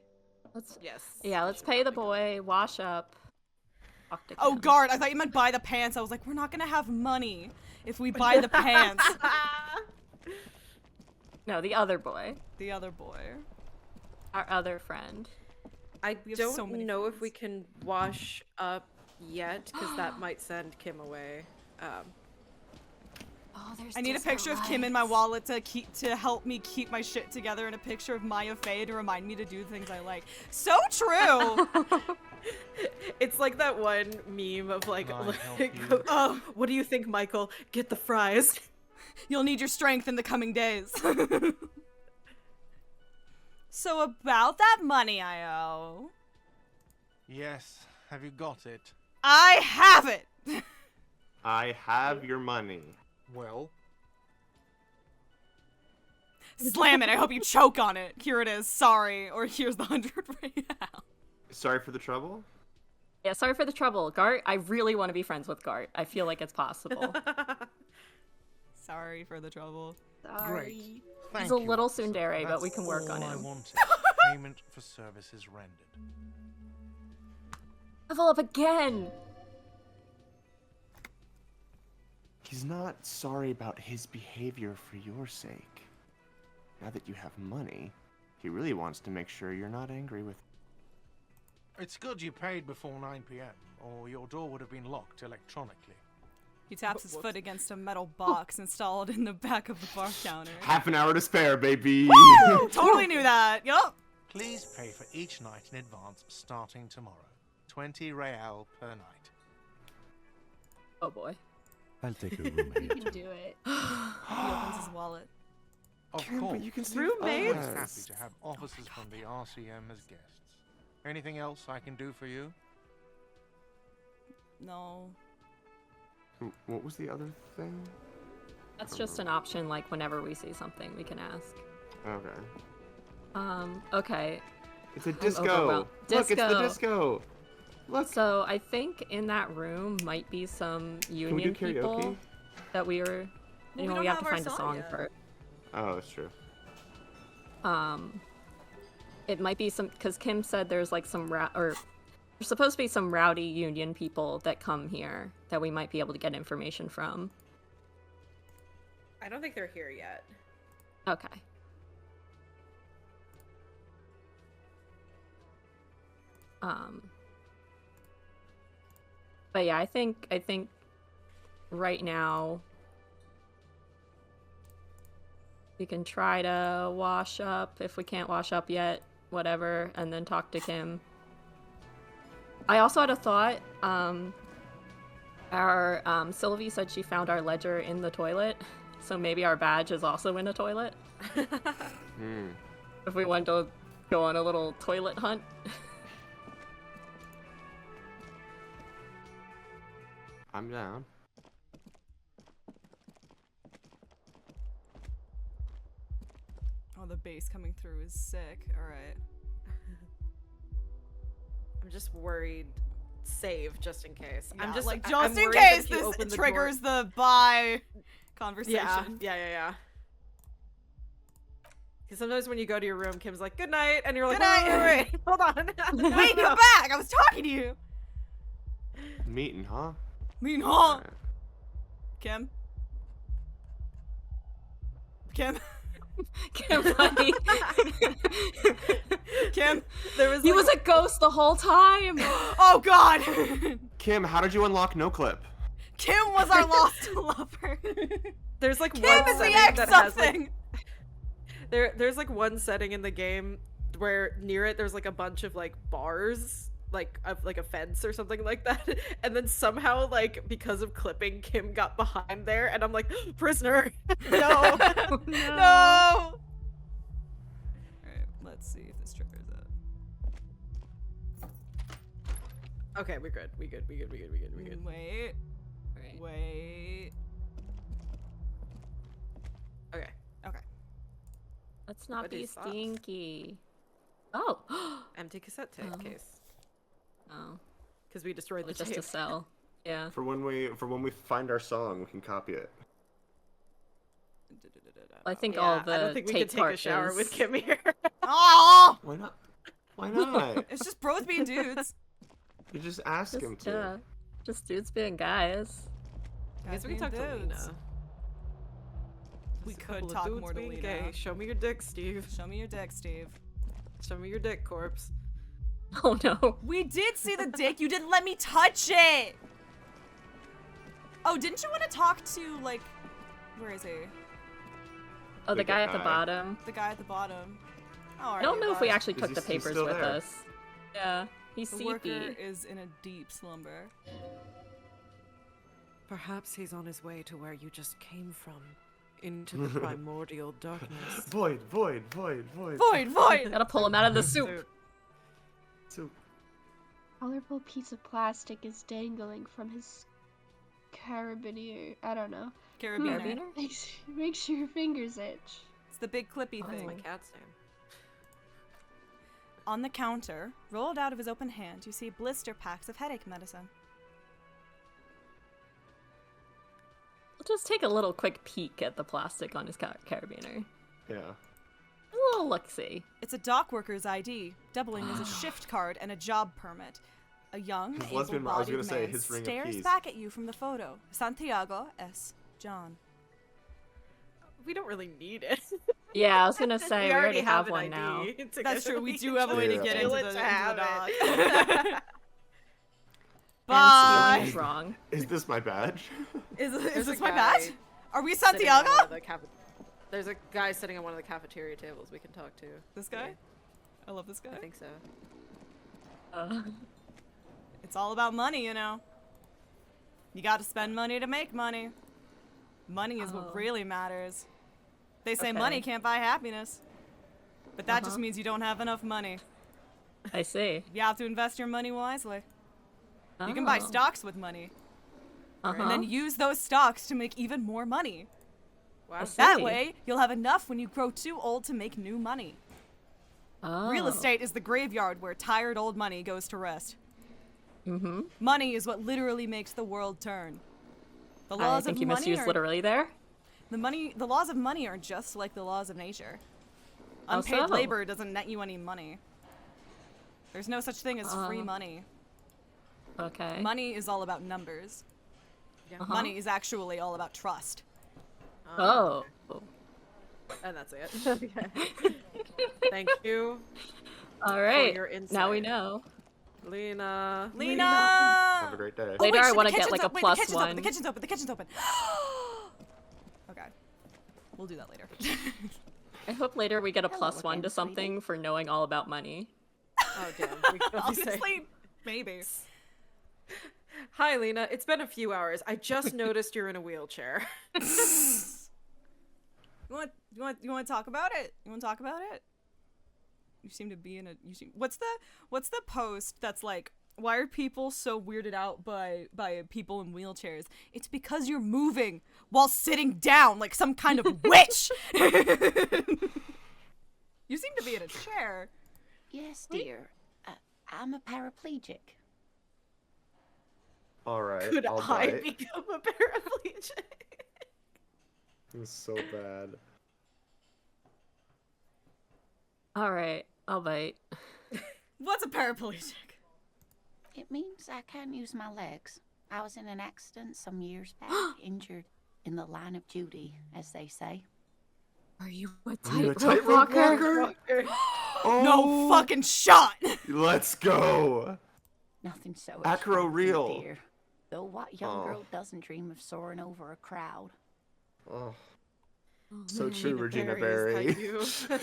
Let's pay the boy, wash up. Oh, guard, I thought you meant buy the pants. I was like, we're not gonna have money if we buy the pants. No, the other boy. The other boy. Our other friend. I have don't so many know if we can wash up yet, because that might send Kim away. I need a picture of Kim in my wallet to help me keep my shit together, and a picture of Maya Faye to remind me to do the things I like. So true. It's like that one meme of like oh, what do you think, Michael? Get the fries. You'll need your strength in the coming days. So about that money I owe. Yes, have you got it? I have it. I have your money. Well? Slam it. I hope you choke on it. Here it is. Sorry. Or here's the 100 real. Sorry for the trouble? Yeah, sorry for the trouble. Gart, I really want to be friends with Gart. I feel like it's possible. Sorry for the trouble. Great. Thank He's a you, little officer. tsundere, but we That's can work on all I him. wanted. Payment for services rendered. Level up again! He's not sorry about his behavior for your sake. Now that you have money, he really wants to make sure you're not angry with him. It's good you paid before 9 p.m., or your door would have been locked electronically. He taps his foot against a metal box installed in the back of the bar counter. Half an hour to spare, baby! Woo! Totally knew that. Yup. Please pay for each night in advance starting tomorrow. 20 real per night. Oh boy. I'll take a room You here. can do it. He opens his wallet. Of Kim, course. but you can stay Roommates? with Happy us. to have officers from the RCM as guests. Anything else I can do for you? No. What was the other thing? That's just an option, like whenever we see something, we can ask. Okay. Okay. It's a I'm disco. overwhelmed. Look, it's the Disco. disco. Look. So I think in that room might be some Can we do union people karaoke? that we were. Well, You know, we we don't have to have our find a song song yet. first. Oh, that's true. It might be some because Kim said there's like some or there's supposed to be some rowdy union people that come here that we might be able to get information from. I don't think they're here yet. Okay. But yeah, I think right now we can try to wash up if we can't wash up yet, whatever, and then talk to Kim. I also had a thought. Our Sylvie said she found our ledger in the toilet, so maybe our badge is also in a toilet. If we want to go on a little toilet hunt. I'm down. Oh, the bass coming through is sick. Alright. I'm just worried. Save just in case. Yeah, I'm just like I'm just in worried that case if you this open the triggers door... the bye conversation. Yeah. Because sometimes when you go to your room, Kim's like, "Good night," and you're like, Good night. "Wait, hold on." Wait, come back! I was talking to you. Meeting, huh? Mean, huh? Alright. Kim. Kim. Kim, buddy. Kim. He was a ghost the whole time. Oh God. Kim, how did you unlock No Clip? Kim was our lost lover. There's like Kim one is the setting X that has something. like there's like one setting in the game where near it there's like a bunch of like bars, like a fence or something like that, and then somehow like because of clipping, Kim got behind there, and I'm like, prisoner. No. No. Alright, let's see if this triggers it. Okay, we're good. We good. Wait. Wait. Okay. Okay. Let's not What be is that? stinky. Oh. Empty cassette tape case. Oh. Because we destroyed the Just tape. to sell. Yeah. For when we find our song, we can copy it. I think Yeah, all the I don't think we tape could take a shower cartridges- with Kim here. Oh! Why not? Why not? It's just bros being dudes. You just ask him Just, to. just dudes being guys. I guess we can Guys talk to being dudes. Lena. We Just a could couple of talk dudes more to being Lena. gay. Show me your dick, Steve. Show me your dick, Steve. Show me your dick, corpse. Oh no. We did see the dick. You didn't let me touch it. Oh, didn't you want to talk to like, where is he? Oh, the The guy at the guy. bottom. The guy at the bottom. Oh, I don't know if we actually Is took he- the he's papers still with there? us. Yeah. He's The worker sleepy. is in a deep slumber. Perhaps he's on his way to where you just came from. Into the primordial darkness. Void. Void, void. Gotta pull him out of the soup. So, Colorful piece of plastic is dangling from his carabiner. I don't know. Carabiner. Makes your fingers itch. It's the big clippy That's thing. my cat's name. On the counter, rolled out of his open hand, you see blister packs of headache medicine. We'll just take a little quick peek at the plastic on his carabiner. yeah. A little look-see. It's a dock worker's ID, doubling as a shift card and a job permit. A young, His lesbian- I was able-bodied gonna say man his ring of stares keys. back at you from the photo. Santiago S. John. We don't really need it. Yeah, I was gonna say, we already have an one ID now. to That's go- true, we do have a way to Yeah. get Feel into it the to have dock. it. Bye! And stealing is wrong. Is this my badge? Is There's this a my guy badge? Are we sitting on Santiago? one of the There's a guy sitting on one of the cafeteria tables we can talk to. This guy? I love this guy. I think so. It's all about money, you know. You gotta spend money to make money. Money is what really matters. They say money can't buy happiness. But that just means you don't have enough money. I see. You have to invest your money wisely. You can buy stocks with money. And then use those stocks to make even more money. Wow. That way, you'll have enough when you grow too old to make new money. Real estate is the graveyard where tired old money goes to rest. Money is what literally makes the world turn. The laws I think of you money misused are, literally there. The laws of money are just like the laws of nature. How Unpaid so? labor doesn't net you any money. There's no such thing as free money. Okay. Money is all about numbers. Yeah. Money is actually all about trust. Oh. And that's it. Thank you. All right. For your insight. Now we know. Lena. Have a great day. Later, wait, I shit, want the to get kitchen's like a op- wait, plus the kitchen's one. Open, the kitchen's open. The kitchen's open. Okay. We'll do that later. I hope later we get a Hello plus one again, to something for knowing all about money. Oh damn. We could only say- Honestly, maybe. Hi Lena. It's been a few hours. I just noticed you're in a wheelchair. You want to talk about it? You want to talk about it? You seem to be in a. What's the post that's like? Why are people so weirded out by people in wheelchairs? It's because you're moving while sitting down like some kind of witch. You seem to be in a chair. Yes, dear. I'm a paraplegic. All right. Could I'll I bite. become a paraplegic? It's so bad. All right, I'll bite. What's a paraplegic? It means I can't use my legs. I was in an accident some years back, injured in the line of duty, as they say. Are you a Are you a tightrope tightrope walker? walker? No fucking shot. Let's go. Nothing so Acro attractive, real. dear. Though what young girl doesn't dream of soaring over a crowd? Oh. So true, Regina Berry Berry. is like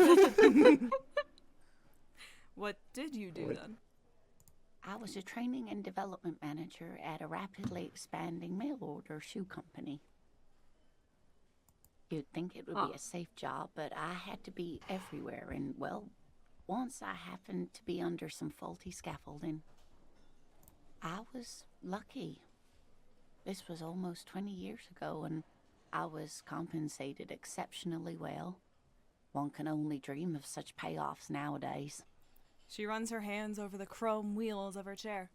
you. What did you do then? I was a training and development manager at a rapidly expanding mail order shoe company. You'd think it would be a safe job, but I had to be everywhere, and well, once I happened to be under some faulty scaffolding. I was lucky. This was almost 20 years ago, and I was compensated exceptionally well. One can only dream of such payoffs nowadays. She runs her hands over the chrome wheels of her chair.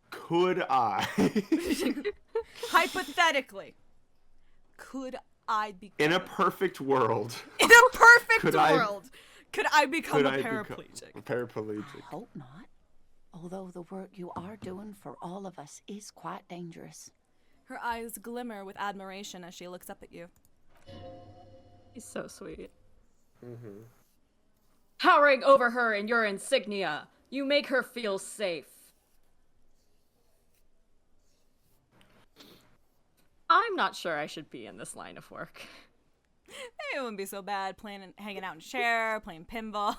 Could I? Hypothetically, could I become In a perfect world. in a perfect Could I- world? Could I become a become paraplegic? a paraplegic? I hope not. Although the work you are doing for all of us is quite dangerous. Her eyes glimmer with admiration as she looks up at you. He's so sweet. Mm-hmm. Towering over her in your insignia, you make her feel safe. I'm not sure I should be in this line of work. It wouldn't be so bad hanging out in a chair, playing pinball.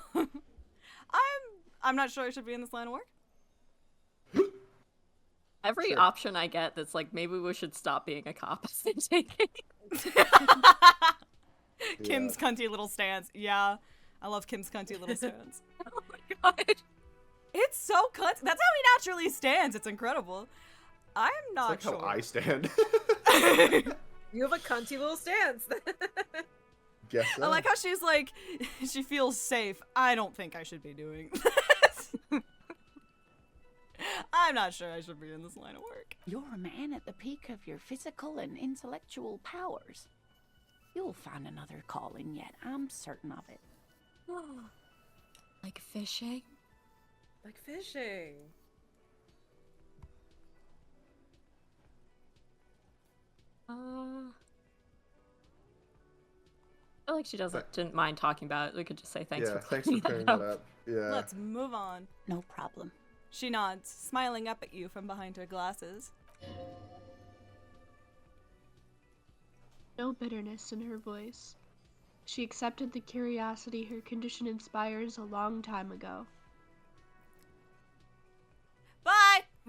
I'm not sure I should be in this line of work. Every option I get that's like, maybe we should stop being a cop, I'm taking. Kim's cunty little stance. Yeah, I love Kim's cunty little stance. Oh my god. It's so cunt. That's how he naturally stands. It's incredible. I'm not It's like sure. how I stand. You have a cunty little stance. Guess so. I like how she's like, she feels safe. I don't think I should be doing this. I'm not sure I should be in this line of work. You're a man at the peak of your physical and intellectual powers. You'll find another calling yet, I'm certain of it. Like fishing? Like fishing. I feel like she didn't mind talking about it. We could just say thanks for thanks cleaning for clearing that that up. up. Yeah. Let's move on. No problem. She nods, smiling up at you from behind her glasses. No bitterness in her voice. She accepted the curiosity her condition inspires a long time ago.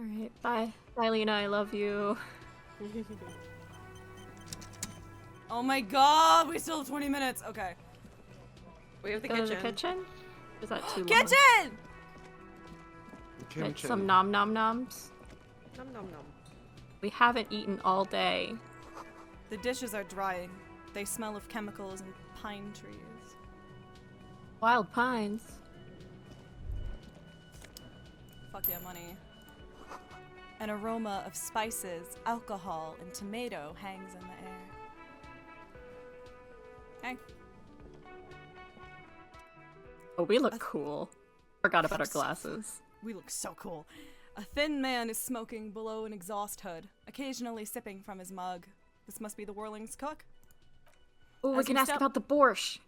Alright, bye. Bye, Lena, I love you. Oh my god, we still have 20 minutes. Okay. We have the Go kitchen. to the kitchen? Is that too long? Kitchen! Get some nom nom noms. Nom nom nom. We haven't eaten all day. The dishes are drying. They smell of chemicals and pine trees. Wild pines. Fuck yeah, money. An aroma of spices, alcohol, and tomato hangs in the air. Hey. Oh, we look cool. Forgot about our glasses. We look so cool. A thin man is smoking below an exhaust hood, occasionally sipping from his mug. This must be the Whirling's cook. Oh, we As can you ask about the borscht.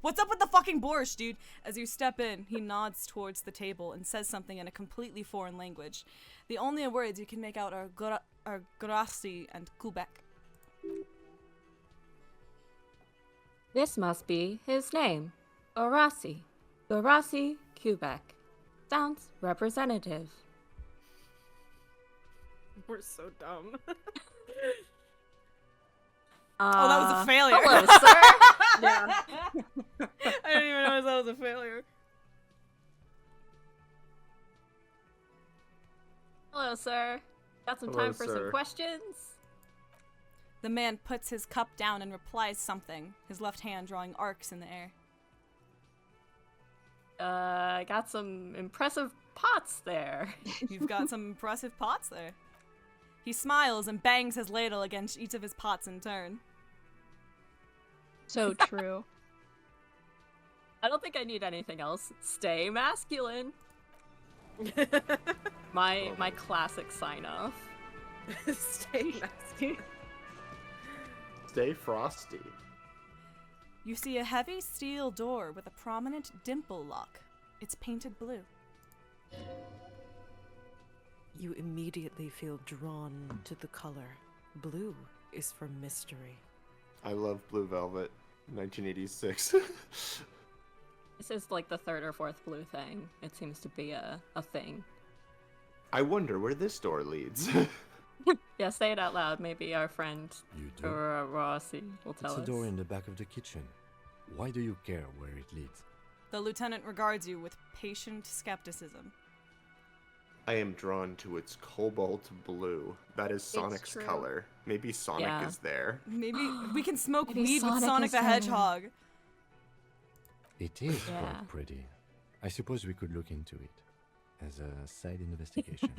What's up with the fucking borscht, dude? As you step in, he nods towards the table and says something in a completely foreign language. The only words you can make out are grassi and Quebec. This must be his name. Gorasi. Gorasi, Quebec. Sounds representative. We're so dumb. Oh, that was a failure. Hello, sir. Yeah. I didn't even notice that was a failure. Hello, sir. Got some Hello, time for sir. some questions? The man puts his cup down and replies something, his left hand drawing arcs in the air. Got some impressive pots there. You've got some impressive pots there. He smiles and bangs his ladle against each of his pots in turn. So true. I don't think I need anything else. Stay masculine. My classic sign off. Stay masculine. Stay frosty. You see a heavy steel door with a prominent dimple lock. It's painted blue. You immediately feel drawn to the color. Blue is for mystery. I love Blue Velvet, 1986. This is like the third or fourth blue thing. It seems to be a thing. I wonder where this door leads. Yeah, say it out loud. Maybe our friend You do? Rossi will tell It's a us. door in the back of the kitchen. Why do you care where it leads? The lieutenant regards you with patient skepticism. I am drawn to its cobalt blue. That is Sonic's true. color. Maybe Sonic Yeah. is there. Maybe we can smoke Maybe weed with Sonic Sonic is the there. Hedgehog. It is Yeah. quite pretty. I suppose we could look into it as a side investigation.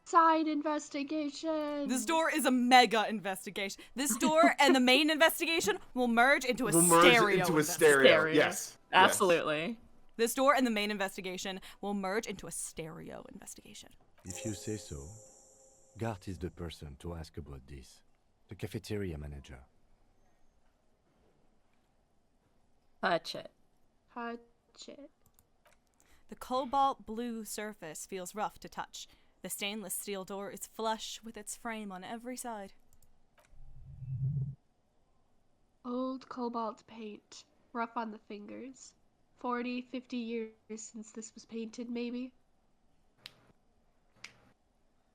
Side investigation. This door is a mega investigation. This door and the main investigation will merge into a We'll merge stereo. it into a investigation. stereo. Yes. Absolutely. This door and the main investigation will merge into a stereo investigation. If you say so, Gart is the person to ask about this. The cafeteria manager. Touch it. Touch it. The cobalt blue surface feels rough to touch. The stainless steel door is flush with its frame on every side. Old cobalt paint. Rough on the fingers. 40, 50 years since this was painted, maybe?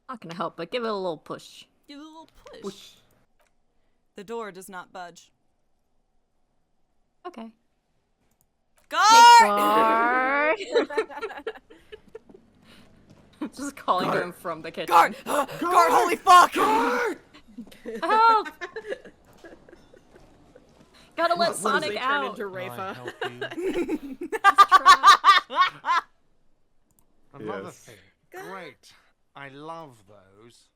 Not gonna help, but give it a little push. Give it a little push. The door does not budge. Okay. Guard! Just calling Guard. him from the kitchen. Guard! Guard, holy fuck! Guard! Help! Gotta let What does Sonic they turn out. into Rafa? Another Yes. thing. Great. I love those.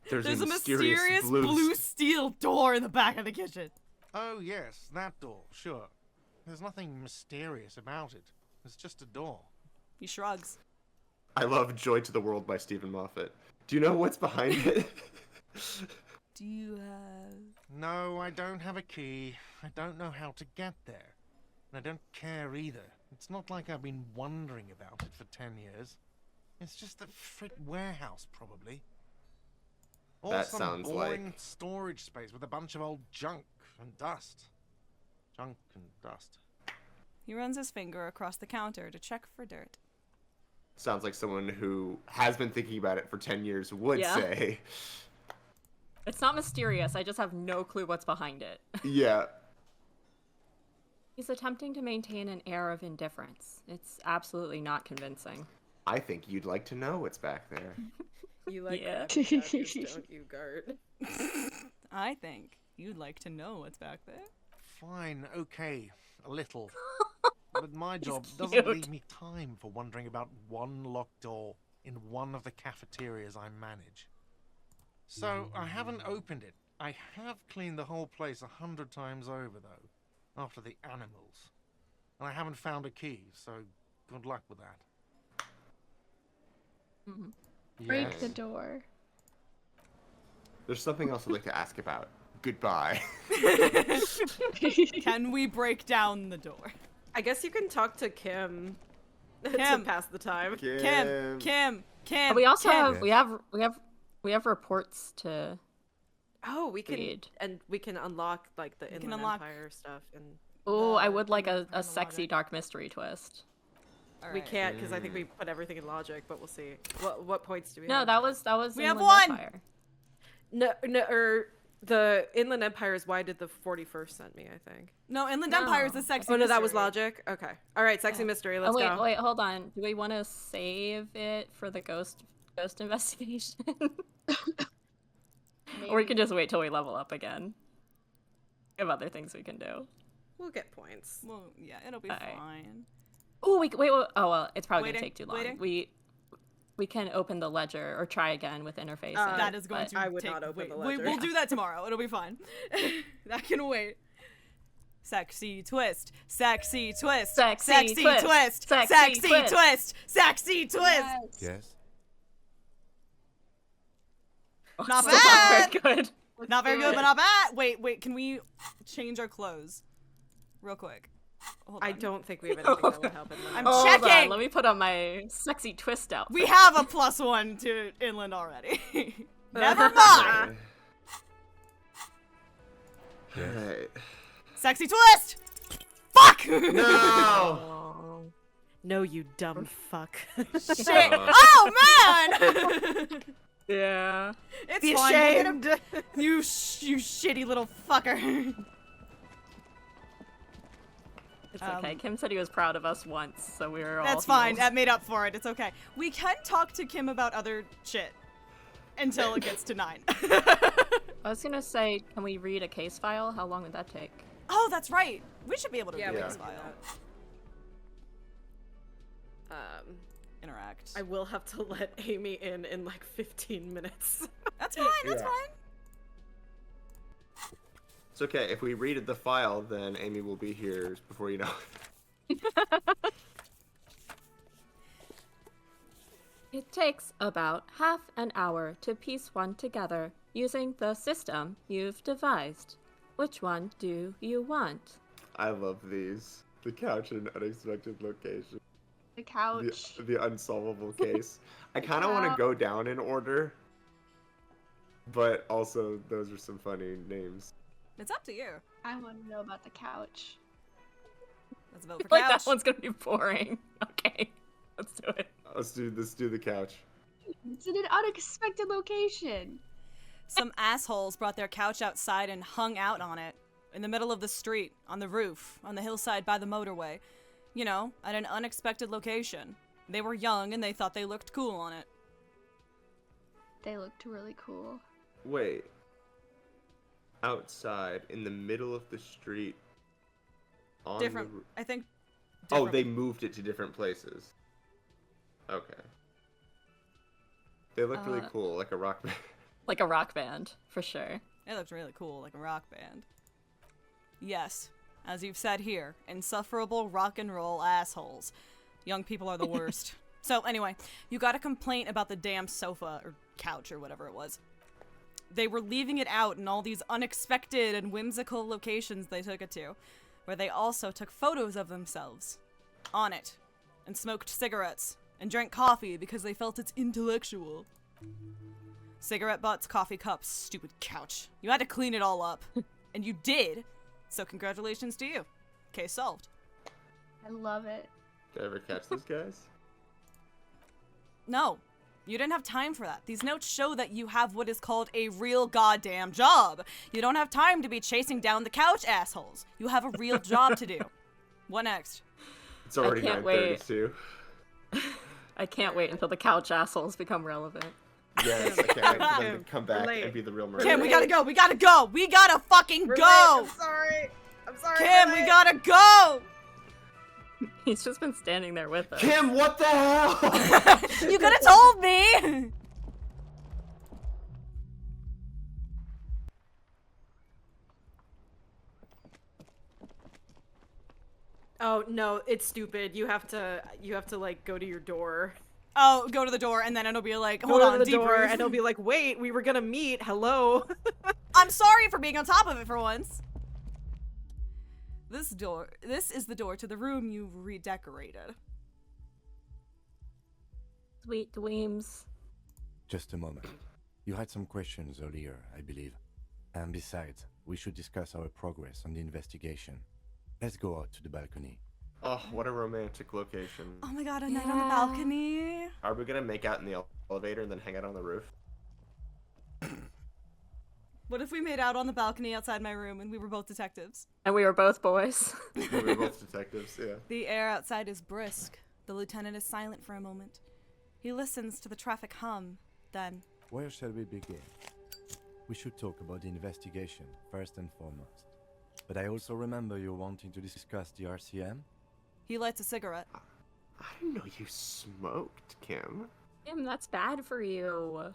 There's a mysterious mysterious blue steel door in the back of the kitchen. Oh, yes, that door, sure. There's nothing mysterious about it. It's just a door. He shrugs. I love Joy to the World by Stephen Moffat. Do you know what's behind it? Do you have... No, I don't have a key. I don't know how to get there. And I don't care either. It's not like I've been wondering about it for 10 years. It's just a frick warehouse, probably. Or That some sounds boring like- storage space with a bunch of old junk and dust. Junk and dust. He runs his finger across the counter to check for dirt. sounds like someone who has been thinking about it for 10 years would say. It's not mysterious. I just have no clue what's behind it. Yeah. He's attempting to maintain an air of indifference. It's absolutely not convincing. I think you'd like to know what's back there. You like Yeah. crackers, don't you, Gart? I think you'd like to know what's back there. Fine, okay, a little. But my job He's doesn't cute. leave me time for wondering about one locked door in one of the cafeterias I manage. So I haven't opened it. I have cleaned the whole place 100 times over, though, after the animals. And I haven't found a key, so good luck with that. Break the door. There's something else I'd like to ask about. Goodbye. Can we break down the door? I guess you can talk to Kim, to Kim. pass the time. Kim. We also Kim. have we have reports to. Oh, we can read. and we can unlock like the can Inland unlock- Empire stuff, and Oh, I would like a sexy dark mystery twist. we can't because I think we put everything in logic. But we'll see. What points do we No, have? that was We have Inland one! Empire. No, or the Inland Empire is why did the 41st send me? I think. No, Inland Empire is the sexy. Oh no, that was mystery. logic. Okay. All right, sexy mystery. Let's go. Wait, hold on. Do we want to save it for the ghost investigation? Or we can just wait till we level up again. We have other things we can do. We'll get points. Well, yeah, it'll be Alright. fine. Oh, wait. Oh well, it's probably gonna Waiting, take too long. waiting. We can open the ledger or try again with interfacing. That is going but- to I would take. not open wait, the wait, ledger. we'll do that tomorrow. It'll be fine. That can wait. Sexy twist. Sexy twist. Sexy twist. twist. Sexy Sexy twist. twist. Sexy twist. Yes? Not Still bad. not very good. Not very good, but not bad. Wait. Can we change our clothes, real quick? Hold I on. don't think we have anything that would help in I'm that. Hold checking. on, let me put on my sexy twist outfit. We have a +1 to Inland already. Never mind. Alright. Sexy twist. Fuck. No! No, you dumb fuck. Shit. Oh man. Yeah. It's Be fine. ashamed. You shitty little fucker. It's okay. Kim said he was proud of us once, so we were all That's fine. healed. That made up for it. It's okay. We can talk to Kim about other shit until it gets to 9. I was gonna say, can we read a case file? How long would that take? Oh, that's right. We should be able to Yeah, read we this can do file. that. Interact. I will have to let Amy in like 15 minutes. That's fine. That's Yeah. fine. It's okay. If we read the file, then Amy will be here before you know. It takes about half an hour to piece one together using the system you've devised. Which one do you want? I love these. The couch in unexpected location. The couch. The unsolvable case. I kind of want to couch. go down in order, but also those are some funny names. It's up to you. I want to know about the couch. Let's vote for Like couch. that one's gonna be boring. Okay, let's do it. Let's do the couch. It's in an unexpected location. Some assholes brought their couch outside and hung out on it. In the middle of the street, on the roof, on the hillside by the motorway. You know, at an unexpected location. They were young and they thought they looked cool on it. They looked really cool. Wait. Outside, in the middle of the street. On Different, The... I think. Oh, different- they moved it to different places. Okay. They looked really cool, like a rock band. Like a rock band, for sure. It looked really cool, like a rock band. Yes, as you've said here, insufferable rock and roll assholes. Young people are the worst. So anyway, you got a complaint about the damn sofa, or couch, or whatever it was. They were leaving it out in all these unexpected and whimsical locations they took it to, where they also took photos of themselves on it, and smoked cigarettes, and drank coffee because they felt it's intellectual. Cigarette butts, coffee cups, stupid couch. You had to clean it all up. And you did. So congratulations to you. Case solved. I love it. Did I ever catch those guys? No. You didn't have time for that. These notes show that you have what is called a real goddamn job. You don't have time to be chasing down the couch assholes. You have a real job to do. What next? It's already 9:32. I can't wait until the couch assholes become relevant. Yes, I can't wait for them to come back and be the real murderers. Kim, we gotta go. We gotta go. We gotta fucking go. I'm sorry. Kim, we gotta go. He's just been standing there with us. Kim, what the hell? You could have told me. Oh no, it's stupid. You have to like go to your door. Oh, go to the door, and then it'll be like, hold Go on, to the door, debrief. and it'll be like, wait, we were gonna meet. Hello. I'm sorry for being on top of it for once. This is the door to the room you've redecorated. Sweet dreams. Just a moment. You had some questions earlier, I believe. And besides, we should discuss our progress on the investigation. Let's go out to the balcony. Oh, what a romantic location. Oh my god, a night on the balcony. Are we gonna make out in the elevator and then hang out on the roof? What if we made out on the balcony outside my room and we were both detectives? And we were both boys. We were both detectives, yeah. The air outside is brisk. The lieutenant is silent for a moment. He listens to the traffic hum, then... Where shall we begin? We should talk about the investigation, first and foremost. But I also remember you wanting to discuss the RCM? He lights a cigarette. I didn't know you smoked, Kim. Kim, that's bad for you.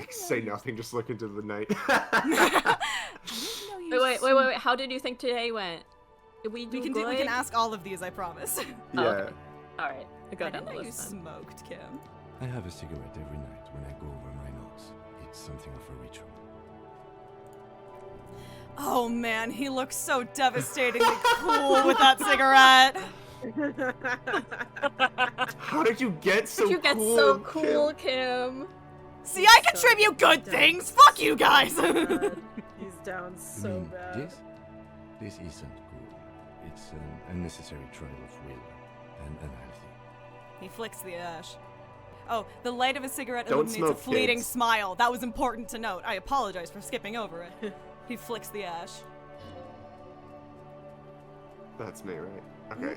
Say nothing, just look into the night. Wait. How did you think today went? Did we do We good? can ask all of these, I promise. Yeah. Oh, okay. All right. I I didn't know you smoked, Kim. I have a cigarette every night when I go over my notes. It's something of a ritual. Oh man, he looks so devastatingly cool with that cigarette. How did you get so cool? You get so cool, Kim. See, I contribute good things. Fuck you guys. He's down so You mean bad. this? This isn't cool. It's an unnecessary trial of will and unhealthy. He flicks the ash. Oh, the light of a cigarette Don't illuminates a smoke, fleeting kids. smile. That was important to note. I apologize for skipping over it. He flicks the ash. That's me, right? Okay.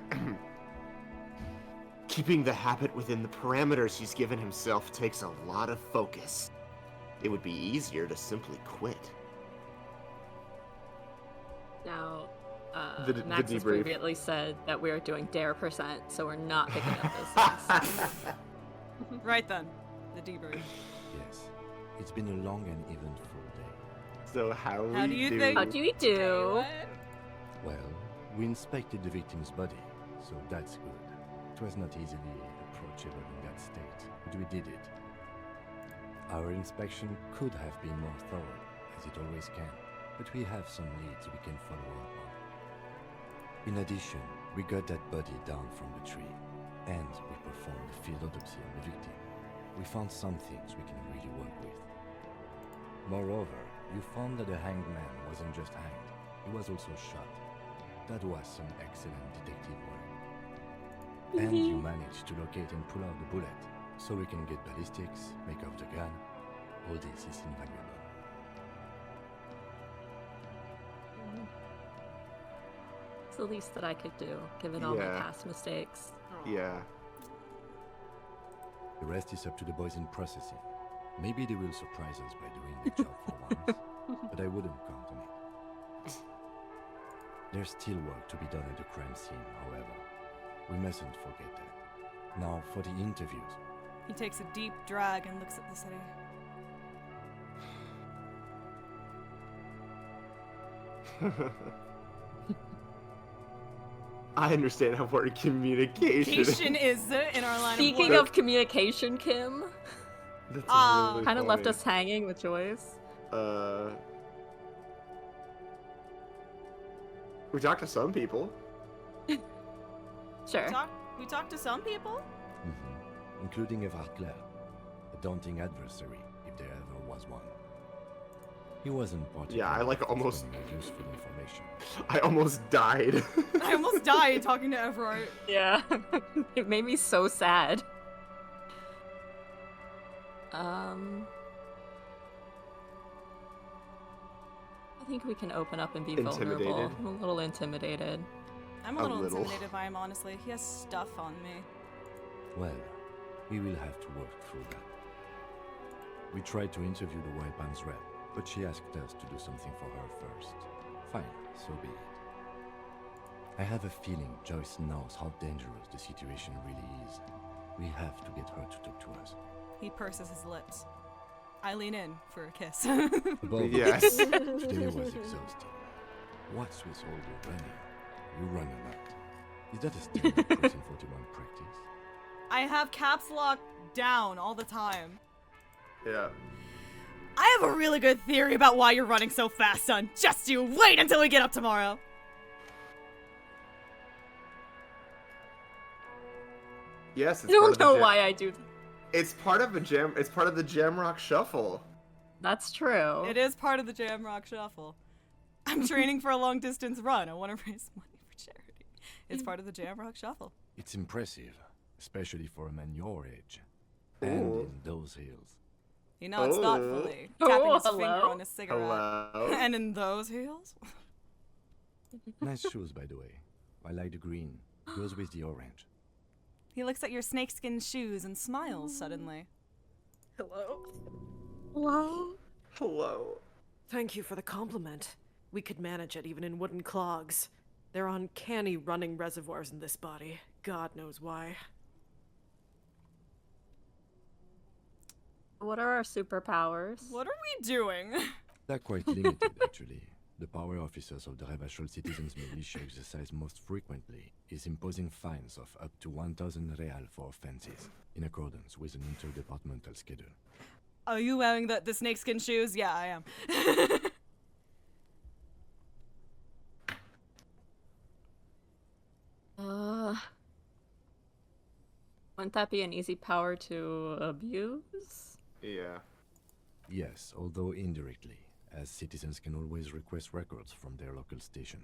Keeping the habit within the parameters he's given himself takes a lot of focus. It would be easier to simply quit. Now, The Max has debrief. previously said that we're doing dare percent, so we're not picking up those things. Right then, the debrief. Yes. It's been a long and eventful day. So how How do you think? How do we do? Well, we inspected the victim's body, so that's good. It was not easily approachable in that state, but we did it. Our inspection could have been more thorough, as it always can, but we have some leads we can follow up on. In addition, we got that body down from the tree, and we performed a field autopsy on the victim. We found some things we can really work with. Moreover, you found that the hanged man wasn't just hanged, he was also shot. That was some excellent detective work. And you managed to locate and pull out the bullet, so we can get ballistics, make off the gun. All this is invaluable. It's the least that I could do, given all my Yeah. past mistakes. Yeah. The rest is up to the boys in processing. Maybe they will surprise us by doing the job for once, but I wouldn't count on it. There's still work to be done at the crime scene, however. We mustn't forget that. Now for the interviews. He takes a deep drag and looks at the city. I understand how important communication is in our line Speaking of of communication, Kim, That's really kind of left funny. us hanging with Joyce. We talked to some people. Sure. We talked to some people? Including Evrard Claire, a daunting adversary, if there ever was one. He wasn't particularly Yeah, I like almost. useful information. I almost died. I almost died talking to Everard. Yeah. It made me so sad. I think we can open up and be vulnerable. Intimidated? I'm a little intimidated. I'm a little intimidated by him, honestly. He has stuff on me. Well, we will have to work through that. We tried to interview the White Pants rep, but she asked us to do something for her first. Fine, so be it. I have a feeling Joyce knows how dangerous the situation really is. We have to get her to talk to us. He purses his lips. I lean in for a kiss. Above Yes. Today was exhausting. What's with all the running? You run a lot. Is that a standard Crossing 41 practice? I have caps lock down all the time. Yeah. I have a really good theory about why you're running so fast, son. Just you wait until we get up tomorrow. Yes, it's I part don't of the know jam- why I do that. It's part of a jam. It's part of the Jamrock Shuffle. That's true. It is part of the Jamrock Shuffle. I'm training for a long distance run. I want to raise money for charity. It's part of the Jamrock Shuffle. It's impressive, especially for a man your age. And in those heels. He nods Oh. thoughtfully, Oh, tapping his hello? finger on his cigarette. Hello. And in those heels? Nice shoes, by the way. I like the green. Goes with the orange. He looks at your snakeskin shoes and smiles suddenly. Hello? Hello? Hello. Thank you for the compliment. We could manage it even in wooden clogs. There are uncanny running reservoirs in this body. God knows why. What are our superpowers? What are we doing? They're quite limited, actually. The power officers of the Revachol Citizens Militia exercise most frequently is imposing fines of up to 1,000 real for offenses, in accordance with an interdepartmental schedule. Are you wearing the snakeskin shoes? Yeah, I am. Wouldn't that be an easy power to abuse? Yeah. Yes, although indirectly, as citizens can always request records from their local station.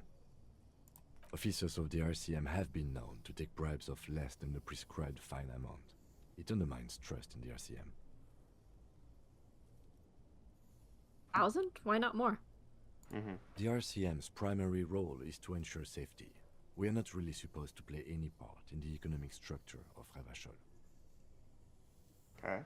Officers of the RCM have been known to take bribes of less than the prescribed fine amount. It undermines trust in the RCM. 1,000? Why not more? The RCM's primary role is to ensure safety. We are not really supposed to play any part in the economic structure of Revachol. Okay.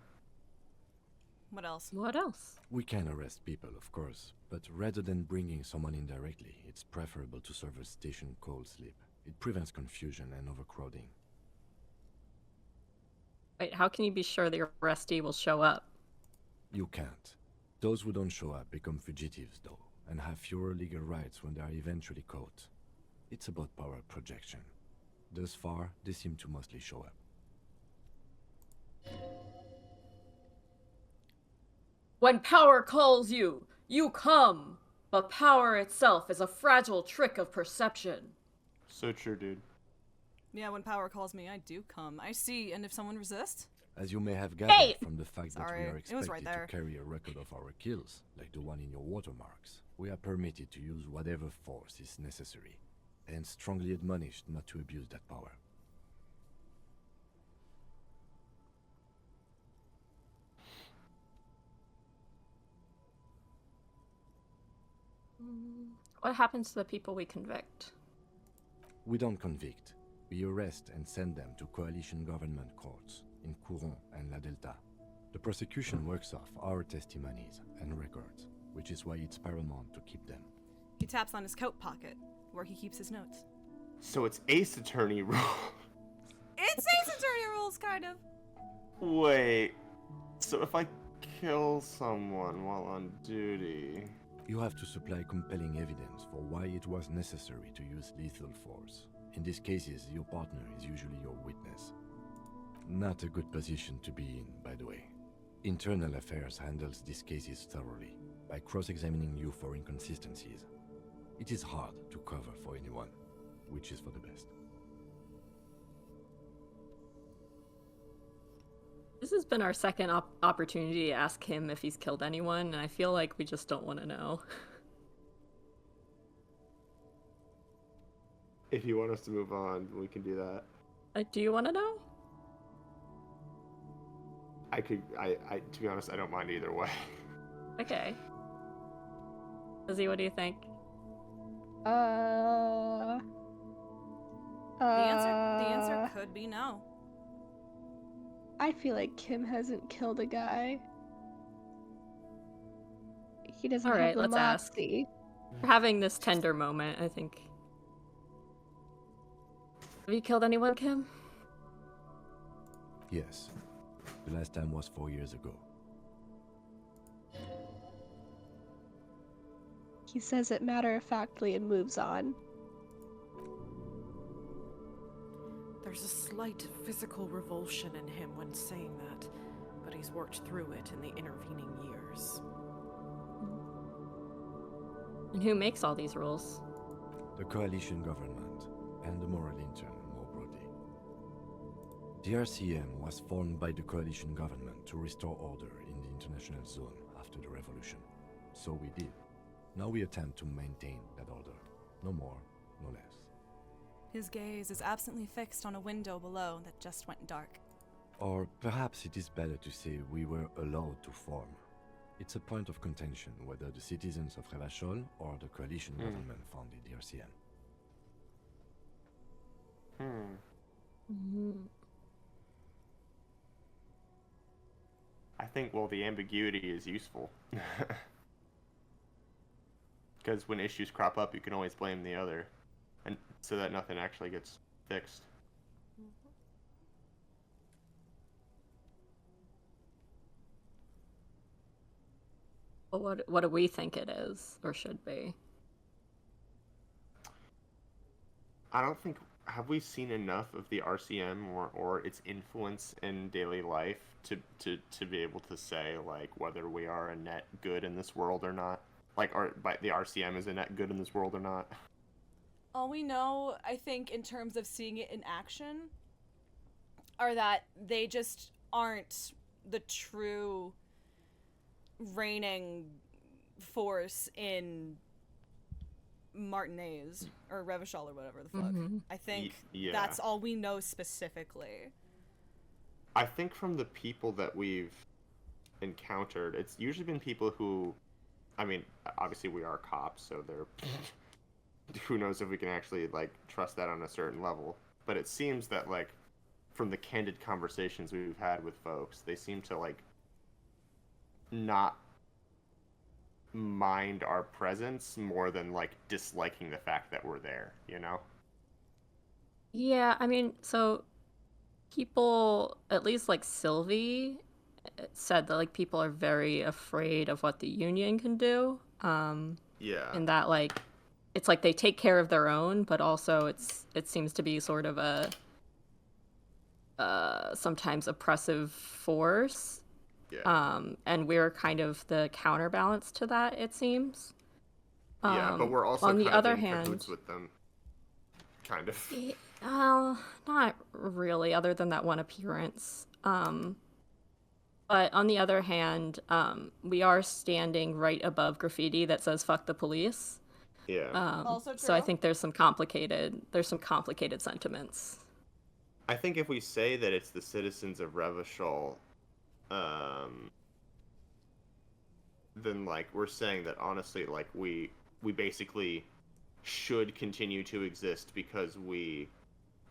What else? What else? We can arrest people, of course, but rather than bringing someone in directly, it's preferable to serve a station cold sleep. It prevents confusion and overcrowding. Wait, how can you be sure the arrestee will show up? You can't. Those who don't show up become fugitives, though, and have fewer legal rights when they are eventually caught. It's about power projection. Thus far, they seem to mostly show up. When power calls you, you come! But power itself is a fragile trick of perception. So true, dude. Yeah, when power calls me, I do come. I see, and if someone resists? As you may have gathered Hey! from the fact that Sorry, we are it was right expected there. to carry a record of our kills, like the one in your watermarks, we are permitted to use whatever force is necessary, and strongly admonished not to abuse that power. What happens to the people we convict? We don't convict. We arrest and send them to coalition government courts in Couron and La Delta. The prosecution works off our testimonies and records, which is why it's paramount to keep them. He taps on his coat pocket, where he keeps his notes. So it's Ace Attorney rule. It's Ace Attorney rules, kind of. Wait. So if I kill someone while on duty... You have to supply compelling evidence for why it was necessary to use lethal force. In these cases, your partner is usually your witness. Not a good position to be in, by the way. Internal Affairs handles these cases thoroughly, by cross-examining you for inconsistencies. It is hard to cover for anyone, which is for the best. This has been our second opportunity to ask him if he's killed anyone, and I feel like we just don't want to know. If you want us to move on, we can do that. Do you want to know? To be honest, I don't mind either way. Okay. Lizzie, what do you think? The answer could be no. I feel like Kim hasn't killed a guy. He doesn't All have right, the let's ask. moxie. We're having this tender moment, I think. Have you killed anyone, Kim? Yes. The last time was 4 years ago. He says it matter-of-factly and moves on. There's a slight physical revulsion in him when saying that, but he's worked through it in the intervening years. And who makes all these rules? The coalition government and the moral intern, more broadly. The RCM was formed by the coalition government to restore order in the international zone after the revolution. So we did. Now we attempt to maintain that order. No more, no less. His gaze is absently fixed on a window below that just went dark. Or perhaps it is better to say we were allowed to form. It's a point of contention whether the citizens of Revachol or the coalition government founded the RCM. I think, well, the ambiguity is useful. Because when issues crop up, you can always blame the other, and so that nothing actually gets fixed. Well, what do we think it is, or should be? I don't think... Have we seen enough of the RCM or its influence in daily life to be able to say, like, whether we are a net good in this world or not? Like, the RCM is a net good in this world or not? All we know, I think, in terms of seeing it in action, are that they just aren't the true reigning force in Martinez or Revachol or whatever the fuck. I think that's all we know specifically. I think from the people that we've encountered, it's usually been people who, I mean, obviously we are cops, so they're who knows if we can actually, like, trust that on a certain level. But it seems that, like, from the candid conversations we've had with folks, they seem to, like, not mind our presence more than, like, disliking the fact that we're there, you know? Yeah, I mean, so people, at least like Sylvie, said that, like, people are very afraid of what the Union can do. Yeah. And that, like, it's like they take care of their own, but also it seems to be sort of a sometimes oppressive force. Yeah. And we're kind of the counterbalance to that, it seems. Yeah, but we're also on the kind other of in hand, cahoots with them. Kind of. Not really, other than that one appearance. But on the other hand, we are standing right above graffiti that says "fuck the police." Yeah. Also true. So I think there's some complicated sentiments. I think if we say that it's the citizens of Revachol, then, like, we're saying that honestly, like, we basically should continue to exist because we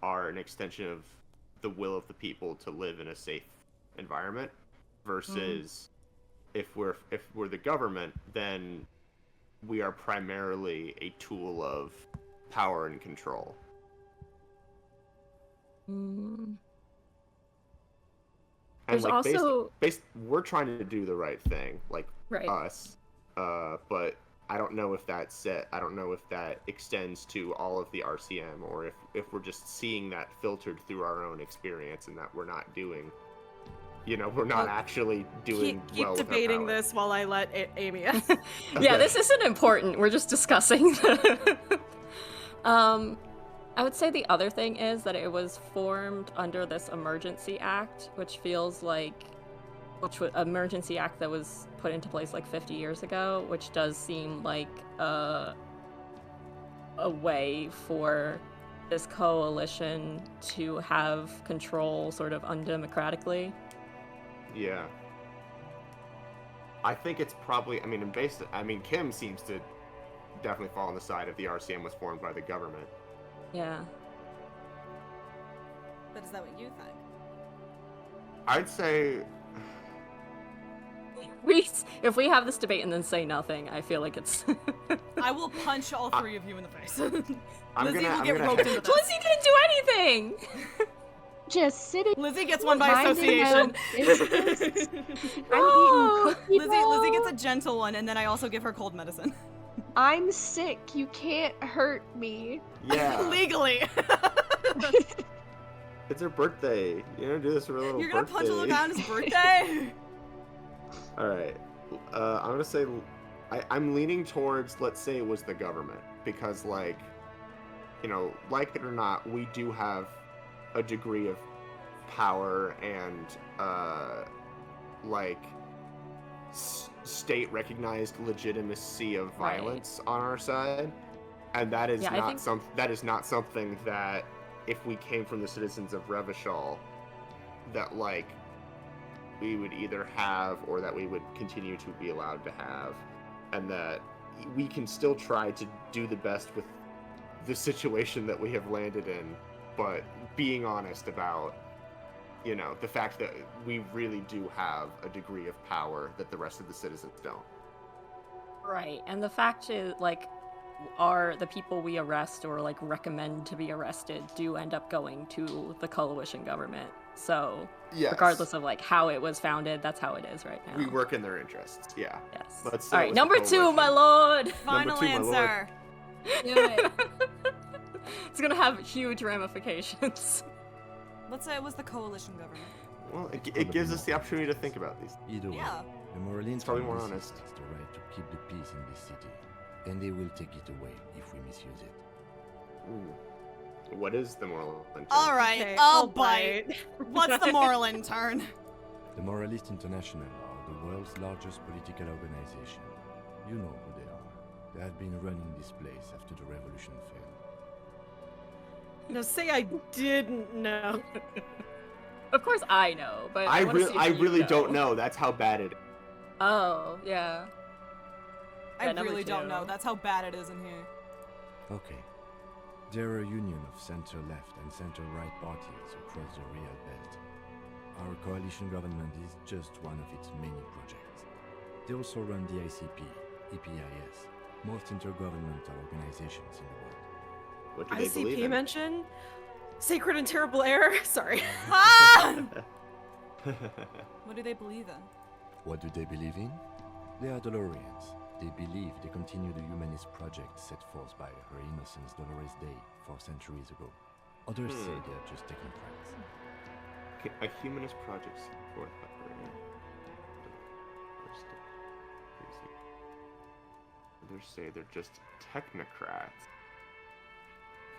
are an extension of the will of the people to live in a safe environment, versus if we're the government, then we are primarily a tool of power and control. And, There's like, also we're trying to do the right thing, like, us, but I don't know if that's it. I don't know if that extends to all of the RCM, or if we're just seeing that filtered through our own experience, and that we're not doing, we're not actually doing Keep well with our debating power. this while I let Amy. Yeah, this isn't important. We're just discussing. I would say the other thing is that it was formed under this Emergency Act, which feels like, Emergency Act that was put into place like 50 years ago, which does seem like a way for this coalition to have control sort of undemocratically. Yeah. I think it's probably, Kim seems to definitely fall on the side of the RCM was formed by the government. Yeah. But is that what you think? I'd say... If we have this debate and then say nothing, I feel like it's... I will punch all three of you in the face. Lizzie I'm will get gonna roped into this. Lizzie didn't do anything! Just sitting. Lizzie gets one by minding my own association. business. Oh! I'm eating cookie Lizzie gets dough. a gentle one, and then I also give her cold medicine. I'm sick. You can't hurt me. Yeah. Legally. It's her birthday. You're gonna do this for a little You're gonna birthday. punch a little guy on his birthday? Alright. I'm gonna say... I'm leaning towards, let's say it was the government. Because, like it or not, we do have a degree of power and, state-recognized legitimacy of violence on our side. And that is that is not something that, if we came from the citizens of Revachol, that, we would either have or that we would continue to be allowed to have. And that we can still try to do the best with the situation that we have landed in, but being honest about, the fact that we really do have a degree of power that the rest of the citizens don't. Right, and the fact is, the people we arrest or, recommend to be arrested do end up going to the coalition government. So, yes. Regardless of, how it was founded, that's how it is right now. We work in their interests, yeah. Yes. Let's All right, number 2, my lord! Final answer. Do it. It's gonna have huge ramifications. Let's say it was the coalition government. Well, it gives us the opportunity to think about these. Either way, Yeah. the Morlins Probably more will honest. insist the right to keep the peace in this city, and they will take it away if we misuse it. Ooh. What is the moral intent? All right, Okay, I'll I'll bite. What's the moral in turn? The Moralist International are the world's largest political organization. You know who they are. They have been running this place after the revolution failed. No, say I didn't know. Of course I know, but I wanna really don't know. That's how bad it is. Oh, yeah. I Yeah, number really don't 2. know. That's how bad it is in here. Okay. There are a union of center-left and center-right parties across the real belt. Our coalition government is just one of its many projects. They also run the ICP, EPIS, most intergovernmental organizations in the world. What do they believe ICP in? mention? Sacred and terrible error? Sorry. Ah! What do they believe in? What do they believe in? They are Dolorians. They believe they continue the humanist project set forth by Her Innocence Dolores Day 4 centuries ago. Others say they are just technocrats. A humanist project set forth by Her Others say they're just technocrats.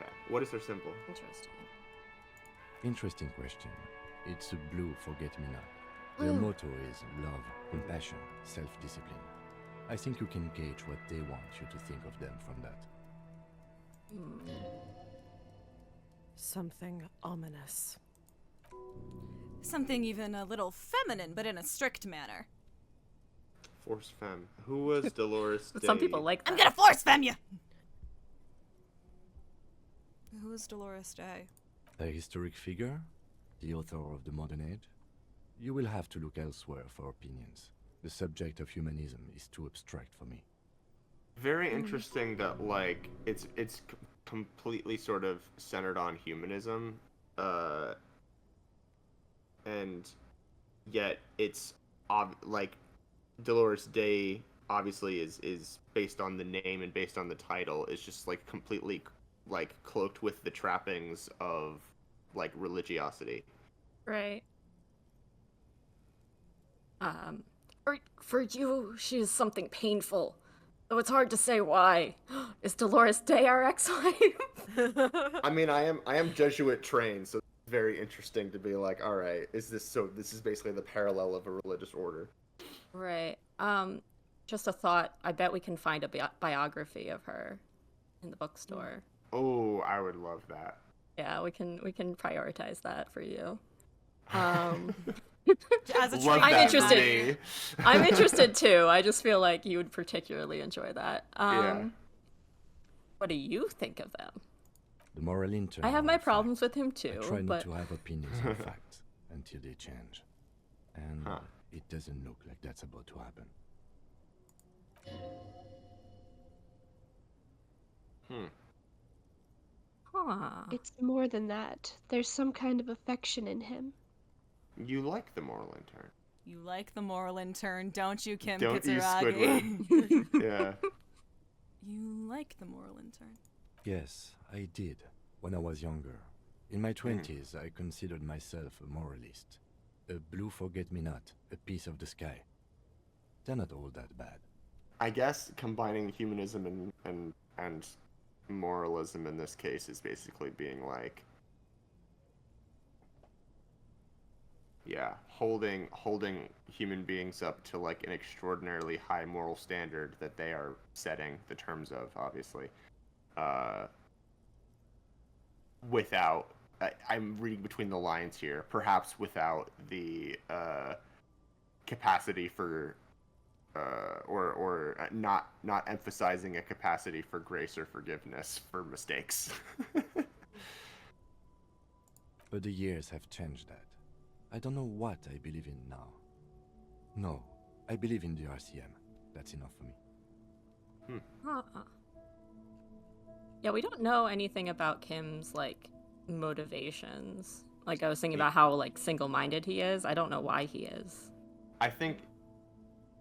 Okay. What is their symbol? Interesting. Interesting question. It's a blue forget-me-not. Their motto is love, compassion, self-discipline. I think you can gauge what they want you to think of them from that. Something ominous. Something even a little feminine, but in a strict manner. Force Femme. Who was Dolores Day? Some people like that. I'm gonna force femme you! Who is Dolores Day? A historic figure? The author of the modern age? You will have to look elsewhere for opinions. The subject of humanism is too abstract for me. Very interesting that it's completely sort of centered on humanism, and yet it's Dolores Day obviously is based on the name and based on the title is just completely cloaked with the trappings of religiosity. Right. For you, she is something painful. Though it's hard to say why. Is Dolores Day our ex-wife? I mean, I am Jesuit trained, so it's very interesting to be like, all right, this is basically the parallel of a religious order. Right. Just a thought. I bet we can find a biography of her in the bookstore. Oh, I would love that. Yeah, we can prioritize that for you. Um, As a Love treat, I'm that interested. for me. I'm interested too. I just feel like you would particularly enjoy that. Yeah. What do you think of them? The moral intern. I have are my a fact. problems with him too, I try not but to have opinions on facts until they change. And it doesn't look like that's about to happen. huh. It's more than that. There's some kind of affection in him. You like the moral intern. You like the moral intern, don't you, Kim Don't you, Kitsuragi? Squidward? Yeah. You like the moral intern. Yes, I did, when I was younger. In my 20s, I considered myself a moralist. A blue forget-me-not, a piece of the sky. They're not all that bad. I guess combining humanism and moralism in this case is basically being like, yeah, holding human beings up to like an extraordinarily high moral standard that they are setting the terms of, obviously. Without, I'm reading between the lines here, perhaps without the capacity for, or not emphasizing a capacity for grace or forgiveness for mistakes. But the years have changed that. I don't know what I believe in now. No, I believe in the RCM. That's enough for me. Yeah, we don't know anything about Kim's like motivations. Like I was thinking about how like single-minded he is. I don't know why he is. I think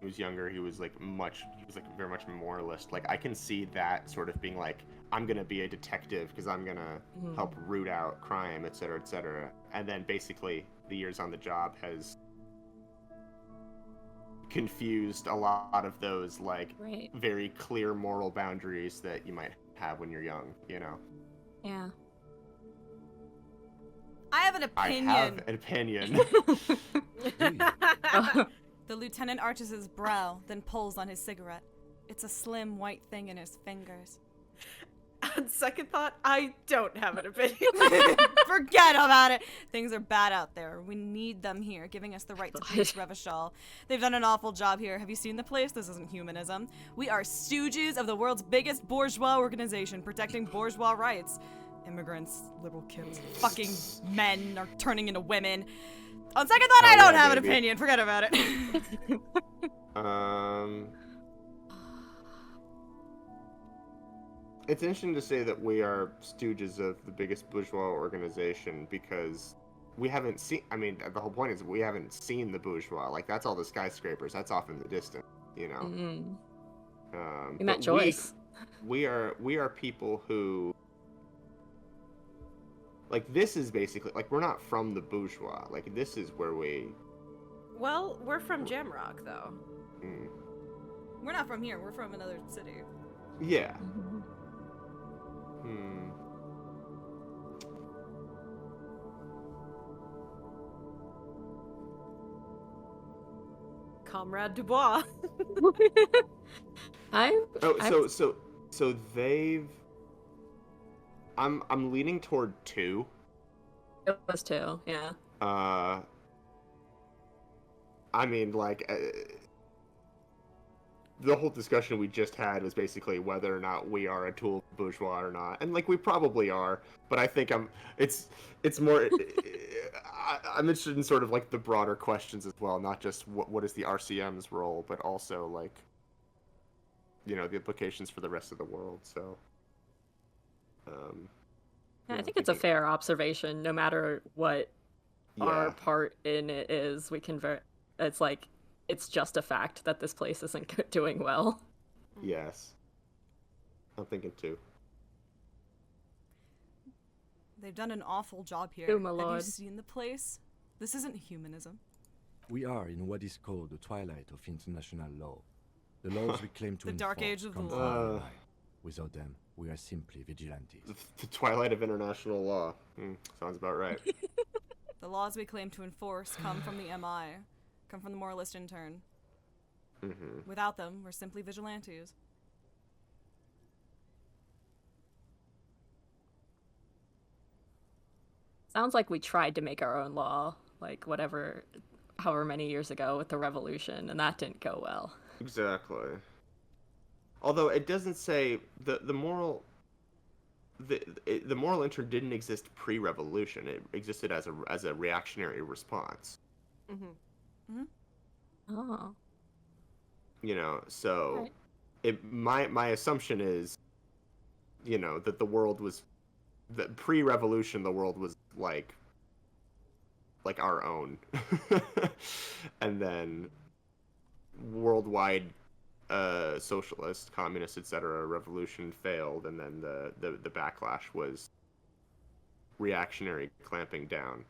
when he was younger, he was very much moralist. Like I can see that sort of being like, I'm gonna be a detective because I'm gonna help root out crime, etc., etc. And then basically the years on the job has confused a lot of those like very clear moral boundaries that you might have when you're young, you know? Yeah. I have an opinion. I have an opinion. The lieutenant arches his brow, then pulls on his cigarette. It's a slim white thing in his fingers. On second thought, I don't have an opinion. Forget about it. Things are bad out there. We need them here, giving us the right to police Revachol. They've done an awful job here. Have you seen the place? This isn't humanism. We are stooges of the world's biggest bourgeois organization, protecting bourgeois rights. Immigrants, liberal kids, fucking men are turning into women. On second thought, I don't have an opinion. Forget about it. It's interesting to say that we are stooges of the biggest bourgeois organization because we haven't seen. I mean, the whole point is we haven't seen the bourgeois. Like that's all the skyscrapers. That's off in the distance, you know. In that choice, we are people who. Like this is basically like we're not from the bourgeois. Like this is where we. Well, we're from Jamrock, though. We're not from here. We're from another city. Yeah. Comrade Dubois. So they've. I'm leaning toward 2. It was 2, yeah. I mean, like, the whole discussion we just had was basically whether or not we are a tool of bourgeois or not, and like we probably are. But I think it's more. I'm interested in sort of like the broader questions as well, not just what is the RCM's role, but also like, you know, the implications for the rest of the world. So. Yeah, I think it's a fair observation. No matter what our part in it is, we can. It's like it's just a fact that this place isn't doing well. Yes, I'm thinking too. They've done an awful job here. Oh, my Have lord. you seen the place? This isn't humanism. We are in what is called the twilight of international law. The laws we claim to The dark enforce age of the come law. from our ally. Without them, we are simply vigilantes. The twilight of international law. Sounds about right. The laws we claim to enforce come from the MI, come from the moralist intern. Without them, we're simply vigilantes. Sounds like we tried to make our own law, like however many years ago with the revolution, and that didn't go well. Exactly. Although it doesn't say the moral intern didn't exist pre-revolution. It existed as a reactionary response. Oh. You know, so Right. my assumption is, you know, that the world was pre-revolution. The world was like our own, and then worldwide socialist, communist, etc. revolution failed, and then the backlash was reactionary clamping down.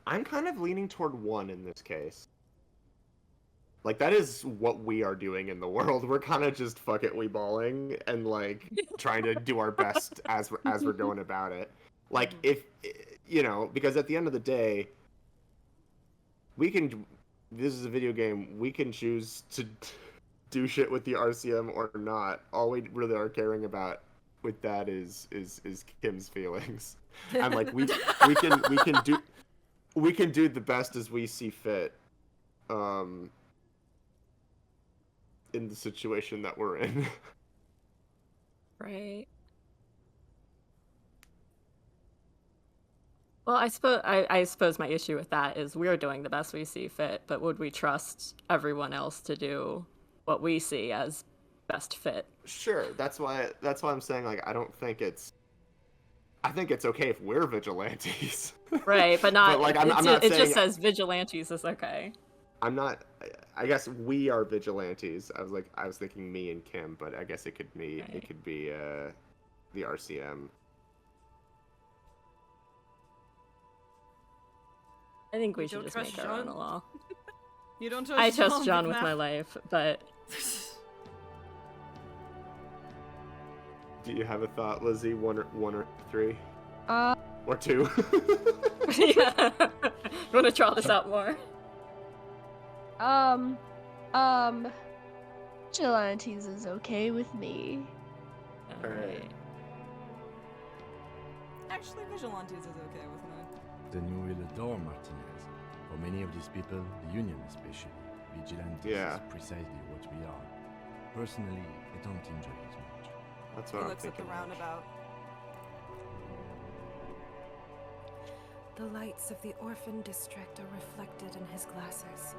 I'm kind of leaning toward one in this case. Like, that is what we are doing in the world. We're kind of just fuck it, we balling, and like trying to do our best as we're going about it. Like, if you know, because at the end of the day, this is a video game. We can choose to do shit with the RCM or not. All we really are caring about with that is Kim's feelings, and like we can do the best as we see fit, in the situation that we're in. Right. Well, I suppose my issue with that is we're doing the best we see fit, but would we trust everyone else to do what we see as best fit? Sure, that's why I'm saying, like, I think it's okay if we're vigilantes. Right, but not. But, like, I'm not it saying, just says vigilantes is okay. I'm not. I guess we are vigilantes. I was thinking me and Kim, but I guess it could be Right. it could be the RCM. I think we You should don't just trust make our own Jean? law. You don't trust I trust John John with with math? my life, but Do you have a thought, Lizzie? One or three? Uh, Or two? yeah. You want to draw this out more? Vigilantes is okay with me. Alright. Actually, Vigilantes is okay with me. Then you will adore Martinez. For many of these people, the Union especially, vigilantes Yeah. is precisely what we are. Personally, I don't enjoy it much. That's He what I'm looks at the thinking. roundabout. The lights of the orphan district are reflected in his glasses.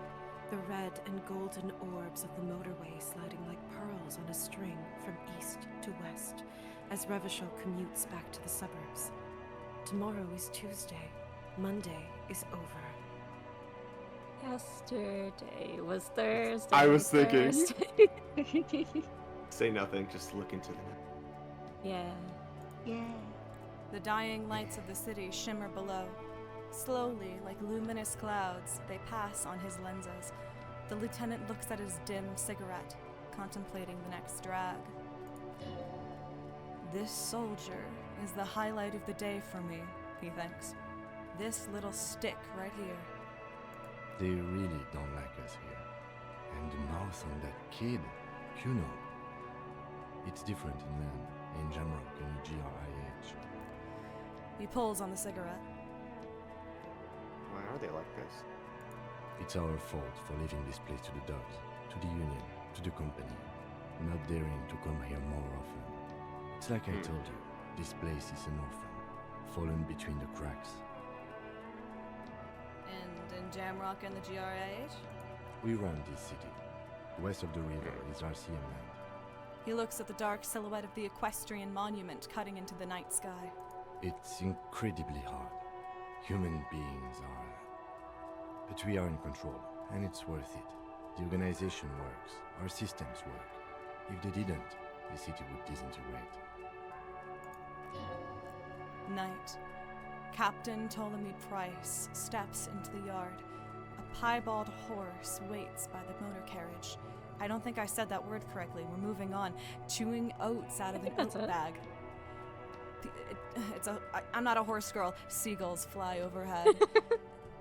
The red and golden orbs of the motorway sliding like pearls on a string from east to west as Revachol commutes back to the suburbs. Tomorrow is Tuesday. Monday is over. Yesterday was Thursday. I was thinking. Thursday. Say nothing, just look into the night. Yeah. Yeah. The dying lights of the city shimmer below. Slowly, like luminous clouds, they pass on his lenses. The lieutenant looks at his dim cigarette, contemplating the next drag. This soldier is the highlight of the day for me, he thinks. This little stick right here. They really don't like us here. And the mouth on that kid, Kuno. It's different inland, in Jamrock and GRIH. He pulls on the cigarette. Why are they like this? It's our fault for leaving this place to the dogs, to the Union, to the company, not daring to come here more often. It's like I told you, this place is an orphan, fallen between the cracks. And in Jamrock and the GRIH? We run this city. West of the river is RCM land. He looks at the dark silhouette of the equestrian monument cutting into the night sky. It's incredibly hard. Human beings are. But we are in control, and it's worth it. The organization works, our systems work. If they didn't, the city would disintegrate. Night. Captain Ptolemy Price steps into the yard. A piebald horse waits by the motor carriage. I don't think I said that word correctly. We're moving on. Chewing oats out of an oat that's it. bag. I'm not a horse girl. Seagulls fly overhead.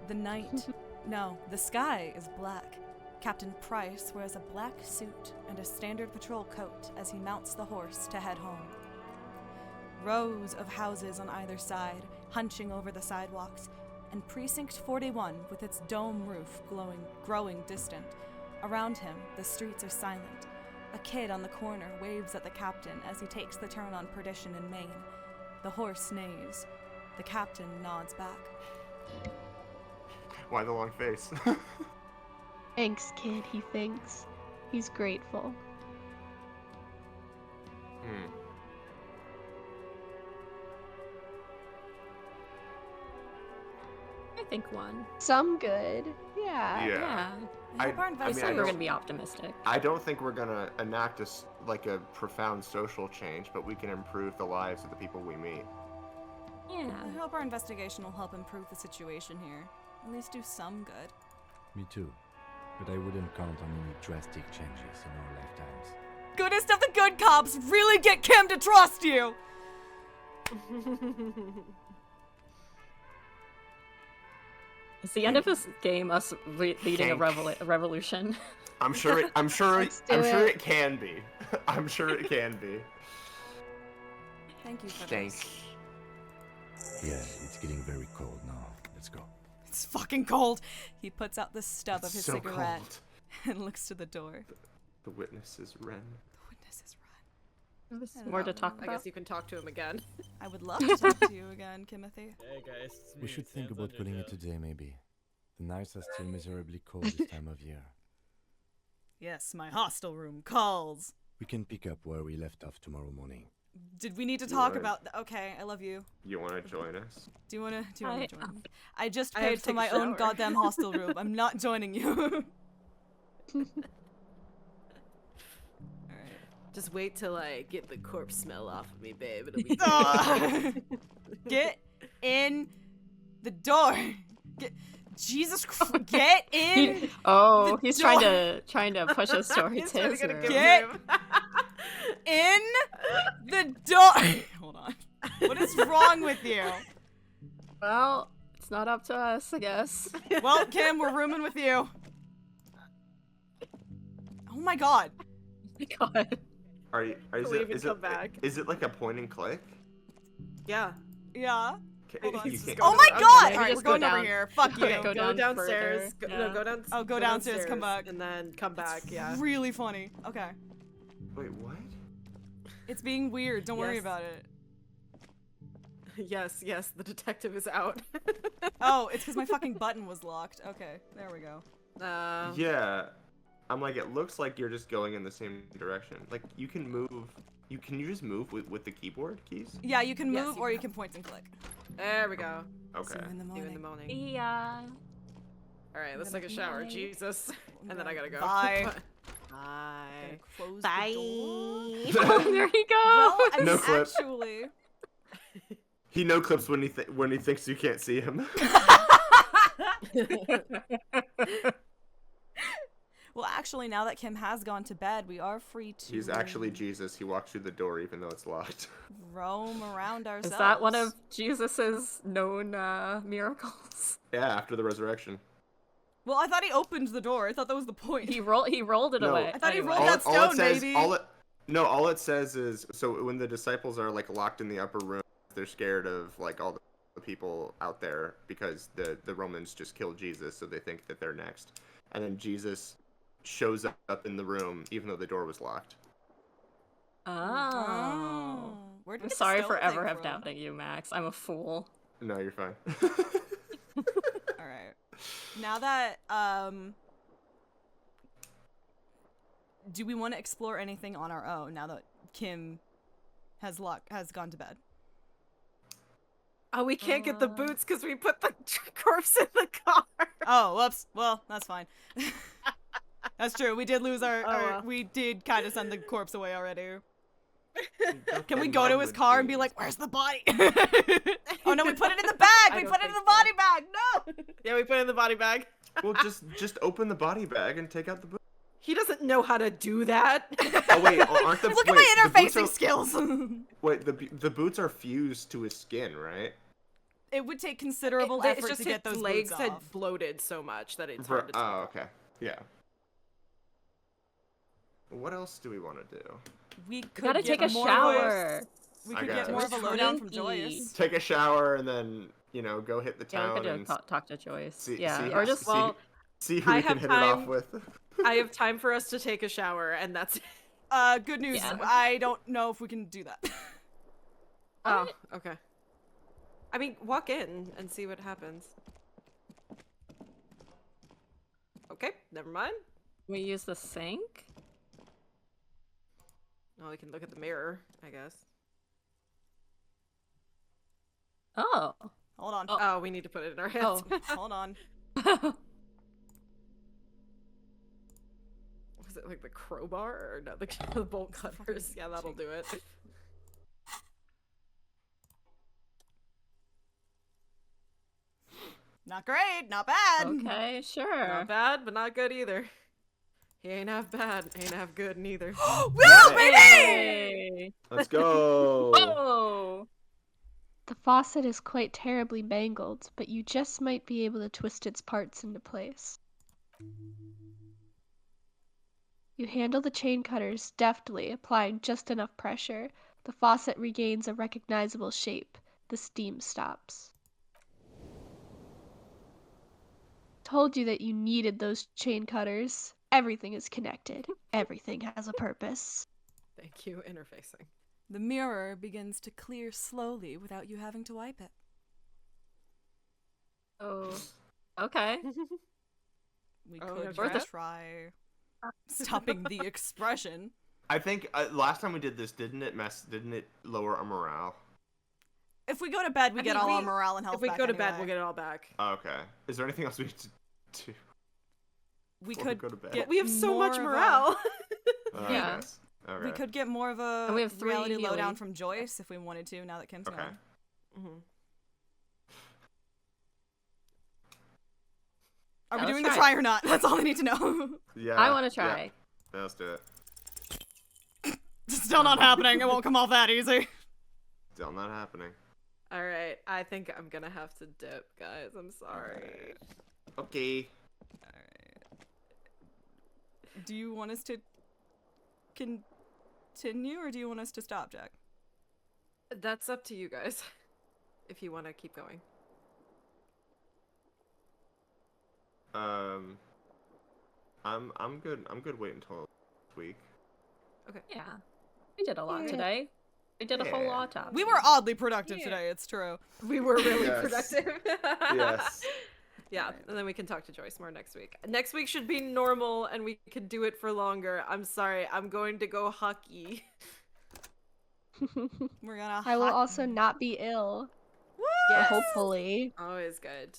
The night. No, the sky is black. Captain Price wears a black suit and a standard patrol coat as he mounts the horse to head home. Rows of houses on either side, hunching over the sidewalks. and Precinct 41 with its dome roof growing distant. Around him, the streets are silent. A kid on the corner waves at the captain as he takes the turn on Perdition in Maine. The horse neighs. The captain nods back. Why the long face? Thanks, kid, he thinks. He's grateful. I think one. Some good. Yeah. Yeah. I think we're gonna be optimistic. I don't think we're gonna enact a profound social change, but we can improve the lives of the people we meet. Yeah. I hope our investigation will help improve the situation here. At least do some good. Me too. But I wouldn't count on any drastic changes in our lifetimes. Goodest of the good cops, really get Kim to trust you! It's the end of this game, us leading a revolution. I'm sure it can be. I'm sure it can be. Thank you for Thanks. this. Yeah, it's getting very cold now. Let's go. It's fucking cold. He puts out the stub It's of his so cigarette cold. and looks to the door. The witness is Ren. The witness is Ren. There's more to talk I about. guess you can talk to him again. I would love to talk to you again, Timothy. Hey guys, it's We me, should think Sans about on calling your it couch. today, maybe. The nights are still miserably cold this time of year. Yes, my hostel room calls. We can pick up where we left off tomorrow morning. Did we need to You talk would. about? Okay, I love you. You want to join us? Do you wanna join? I just I have paid to for take a my own shower. goddamn hostel room. I'm not joining you. Just wait till I get the corpse smell off of me, babe. It'll be Get in the door. Jesus Christ, get in. He's door. trying to push us towards He's trying to his get a room. good Get room. in the door. Hold on. What is wrong with you? Well, it's not up to us, I guess. Well, Kim, we're rooming with you. Oh my god. God. Is it like a point and click? Yeah. Yeah. Okay, Hold on, you just can't- go Oh to my the- god! okay, Alright, just we're go going over down. here. Fuck you. Go Go down downstairs. further. No, go down. Oh, go downstairs, come downstairs, back. and then come back. Yeah. Really funny. Okay. Wait, what? It's being weird. Don't worry Yes. about it. Yes, the detective is out. Oh, it's because my fucking button was locked. Okay, there we go. Yeah. I'm like, it looks like you're just going in the same direction. Like, you can move. Can you just move with the keyboard keys? Yeah, you can move Yes, you or you can. can point and click. There we go. Okay. See you in the See you in the morning. morning. Yeah. All right, let's gonna take a shower. bye. Jesus. And then I gotta go. Bye. Bye. Close Bye. the door. Oh, there you go. Well, I mean, No clip. actually. He no clips when he thinks you can't see him. Well, actually, now that Kim has gone to bed, we are free to He's actually Jesus. He walks through the door even though it's locked. roam around ourselves. Is that one of Jesus's known miracles? Yeah, after the resurrection. Well, I thought he opened the door. I thought that was the point. He rolled it No. away. I thought he anyway. rolled that all it stone, says, baby. all it says is, so when the disciples are like locked in the upper room, they're scared of like all the people out there because the Romans just killed Jesus, so they think that they're next. And then Jesus shows up in the room even though the door was locked. Oh. Where did I'm the sorry stone for ever thing have from? doubted you, Max. I'm a fool. No, you're fine. All right. Now that do we want to explore anything on our own now that Kim has gone to bed? Oh, we can't get the boots because we put the corpse in the car. Oh, whoops. Well, that's fine. That's true. We did lose our well. we did kind of send the corpse away already. Can we go to his car and be like, "Where's the body?" Oh no, we put it in the bag. We don't put it in think the body bag. No. Yeah, we put it in the body bag. Well, just open the body bag and take out the boot. He doesn't know how to do that. Oh wait, aren't the Look wait, at the my boots interfacing are- skills. Wait, the boots are fused to his skin, right? It would take considerable It's effort just to get his those legs boots had off. bloated so much that it's hard to tell. Oh, okay. Yeah. What else do we want to do? We could Gotta get take a more shower. We I could got get it. more of a lowdown from Twinkie. Joyous. Take a shower and then go hit the Yeah, we town could and talk to Joyce. see, Yeah, or just see who I we can have hit it off time. with. I have time for us to take a shower, and that's it. Good news. Yeah. I don't know if we can do that. Oh, okay. I mean, walk in and see what happens. Okay, never mind. We use the sink. Well, we can look at the mirror, I guess. Oh. Hold on. Oh, we need to put it in our hands. Oh, hold on. Was it like the crowbar or no? The bolt cutters? Yeah, that'll do it. Not great, not bad. Okay, sure. Not bad, but not good either. He ain't half bad, ain't half good neither. Woo, baby! Hey. Let's go. Whoa. The faucet is quite terribly mangled, but you just might be able to twist its parts into place. You handle the chain cutters deftly, applying just enough pressure. The faucet regains a recognizable shape. The steam stops. Told you that you needed those chain cutters. Everything is connected. Everything has a purpose. Thank you, interfacing. The mirror begins to clear slowly without you having to wipe it. Oh. Okay. We Oh, could worth it. try stopping the expression. I think last time we did this, didn't it lower our morale? If we go to bed, we I get mean, all our morale and health If we back go to bed, anyway. we'll get it all back. Oh, okay. Is there anything else we need to do? We before could go to bed? get We have so more much of a- morale. Yeah. Yes. Okay. We could get more of a And we have 3 reality healing. lowdown from Joyce if we wanted to, now that Kim's Okay. gone. Mm-hmm. Are Yeah, we let's doing the try try or not? That's all I need to know. Yeah. I want to try. Yeah, let's do it. It's still not happening. It won't come off that easy. Still not happening. All right, I think I'm gonna have to dip, guys. I'm sorry. Okay. Do you want us to continue or do you want us to stop, Jack? That's up to you guys. If you want to keep going. I'm good. I'm good. Wait until next week. Okay. Yeah. We did a lot Yeah. today. We did a whole Yeah. autopsy. We were oddly productive Yeah. today, it's true. We were really Yes. productive. Yes. Yeah, and then we can talk to Joyce more next week. Next week should be normal, and we can do it for longer. I'm sorry, I'm going to go hockey. We're gonna I will also not be ill. Yes. Hopefully. Always good.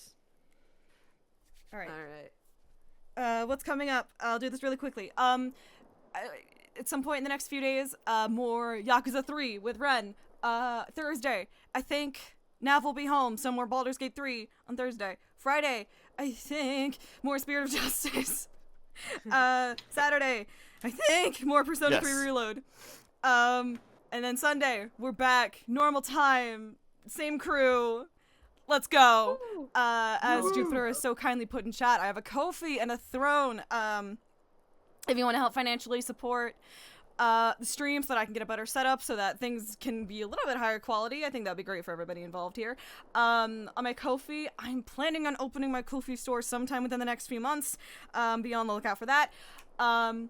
All right. All right. What's coming up? I'll do this really quickly. At some point in the next few days, more Yakuza 3 with Ren. Thursday, I think Nav will be home. Some more Baldur's Gate 3 on Thursday. Friday, I think more Spirit of Justice. Saturday, I think more Persona 3 Yes. Reload. And then Sunday, we're back. Normal time. Same crew. Let's go. As Jupiter is so kindly put in chat, I have a Ko-fi and a throne. If you want to help financially support the stream so that I can get a better setup so that things can be a little bit higher quality, I think that'd be great for everybody involved here. On my Ko-fi, I'm planning on opening my Ko-fi store sometime within the next few months. Be on the lookout for that. You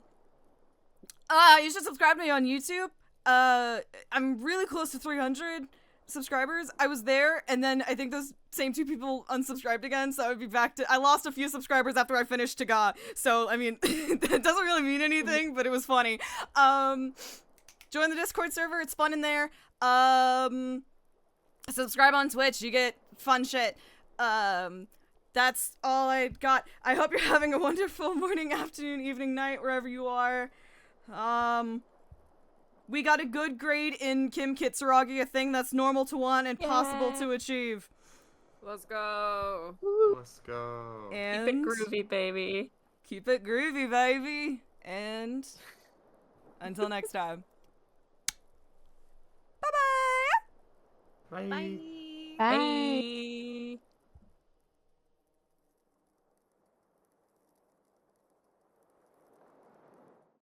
should subscribe to me on YouTube. I'm really close to 300 subscribers. I was there, and then I think those same 2 people unsubscribed again, so I would be back to— I lost a few subscribers after I finished Taga, so, I mean, that doesn't really mean anything, but it was funny. Join the Discord server, it's fun in there. Subscribe on Twitch, you get fun shit. That's all I got. I hope you're having a wonderful morning, afternoon, evening, night, wherever you are. We got a good grade in Kim Kitsuragi, a thing that's normal to want and possible to achieve. Let's go. Let's go. And Keep it groovy, baby. Keep it groovy, baby. And until next time. Bye-bye. Bye. Bye. Bye.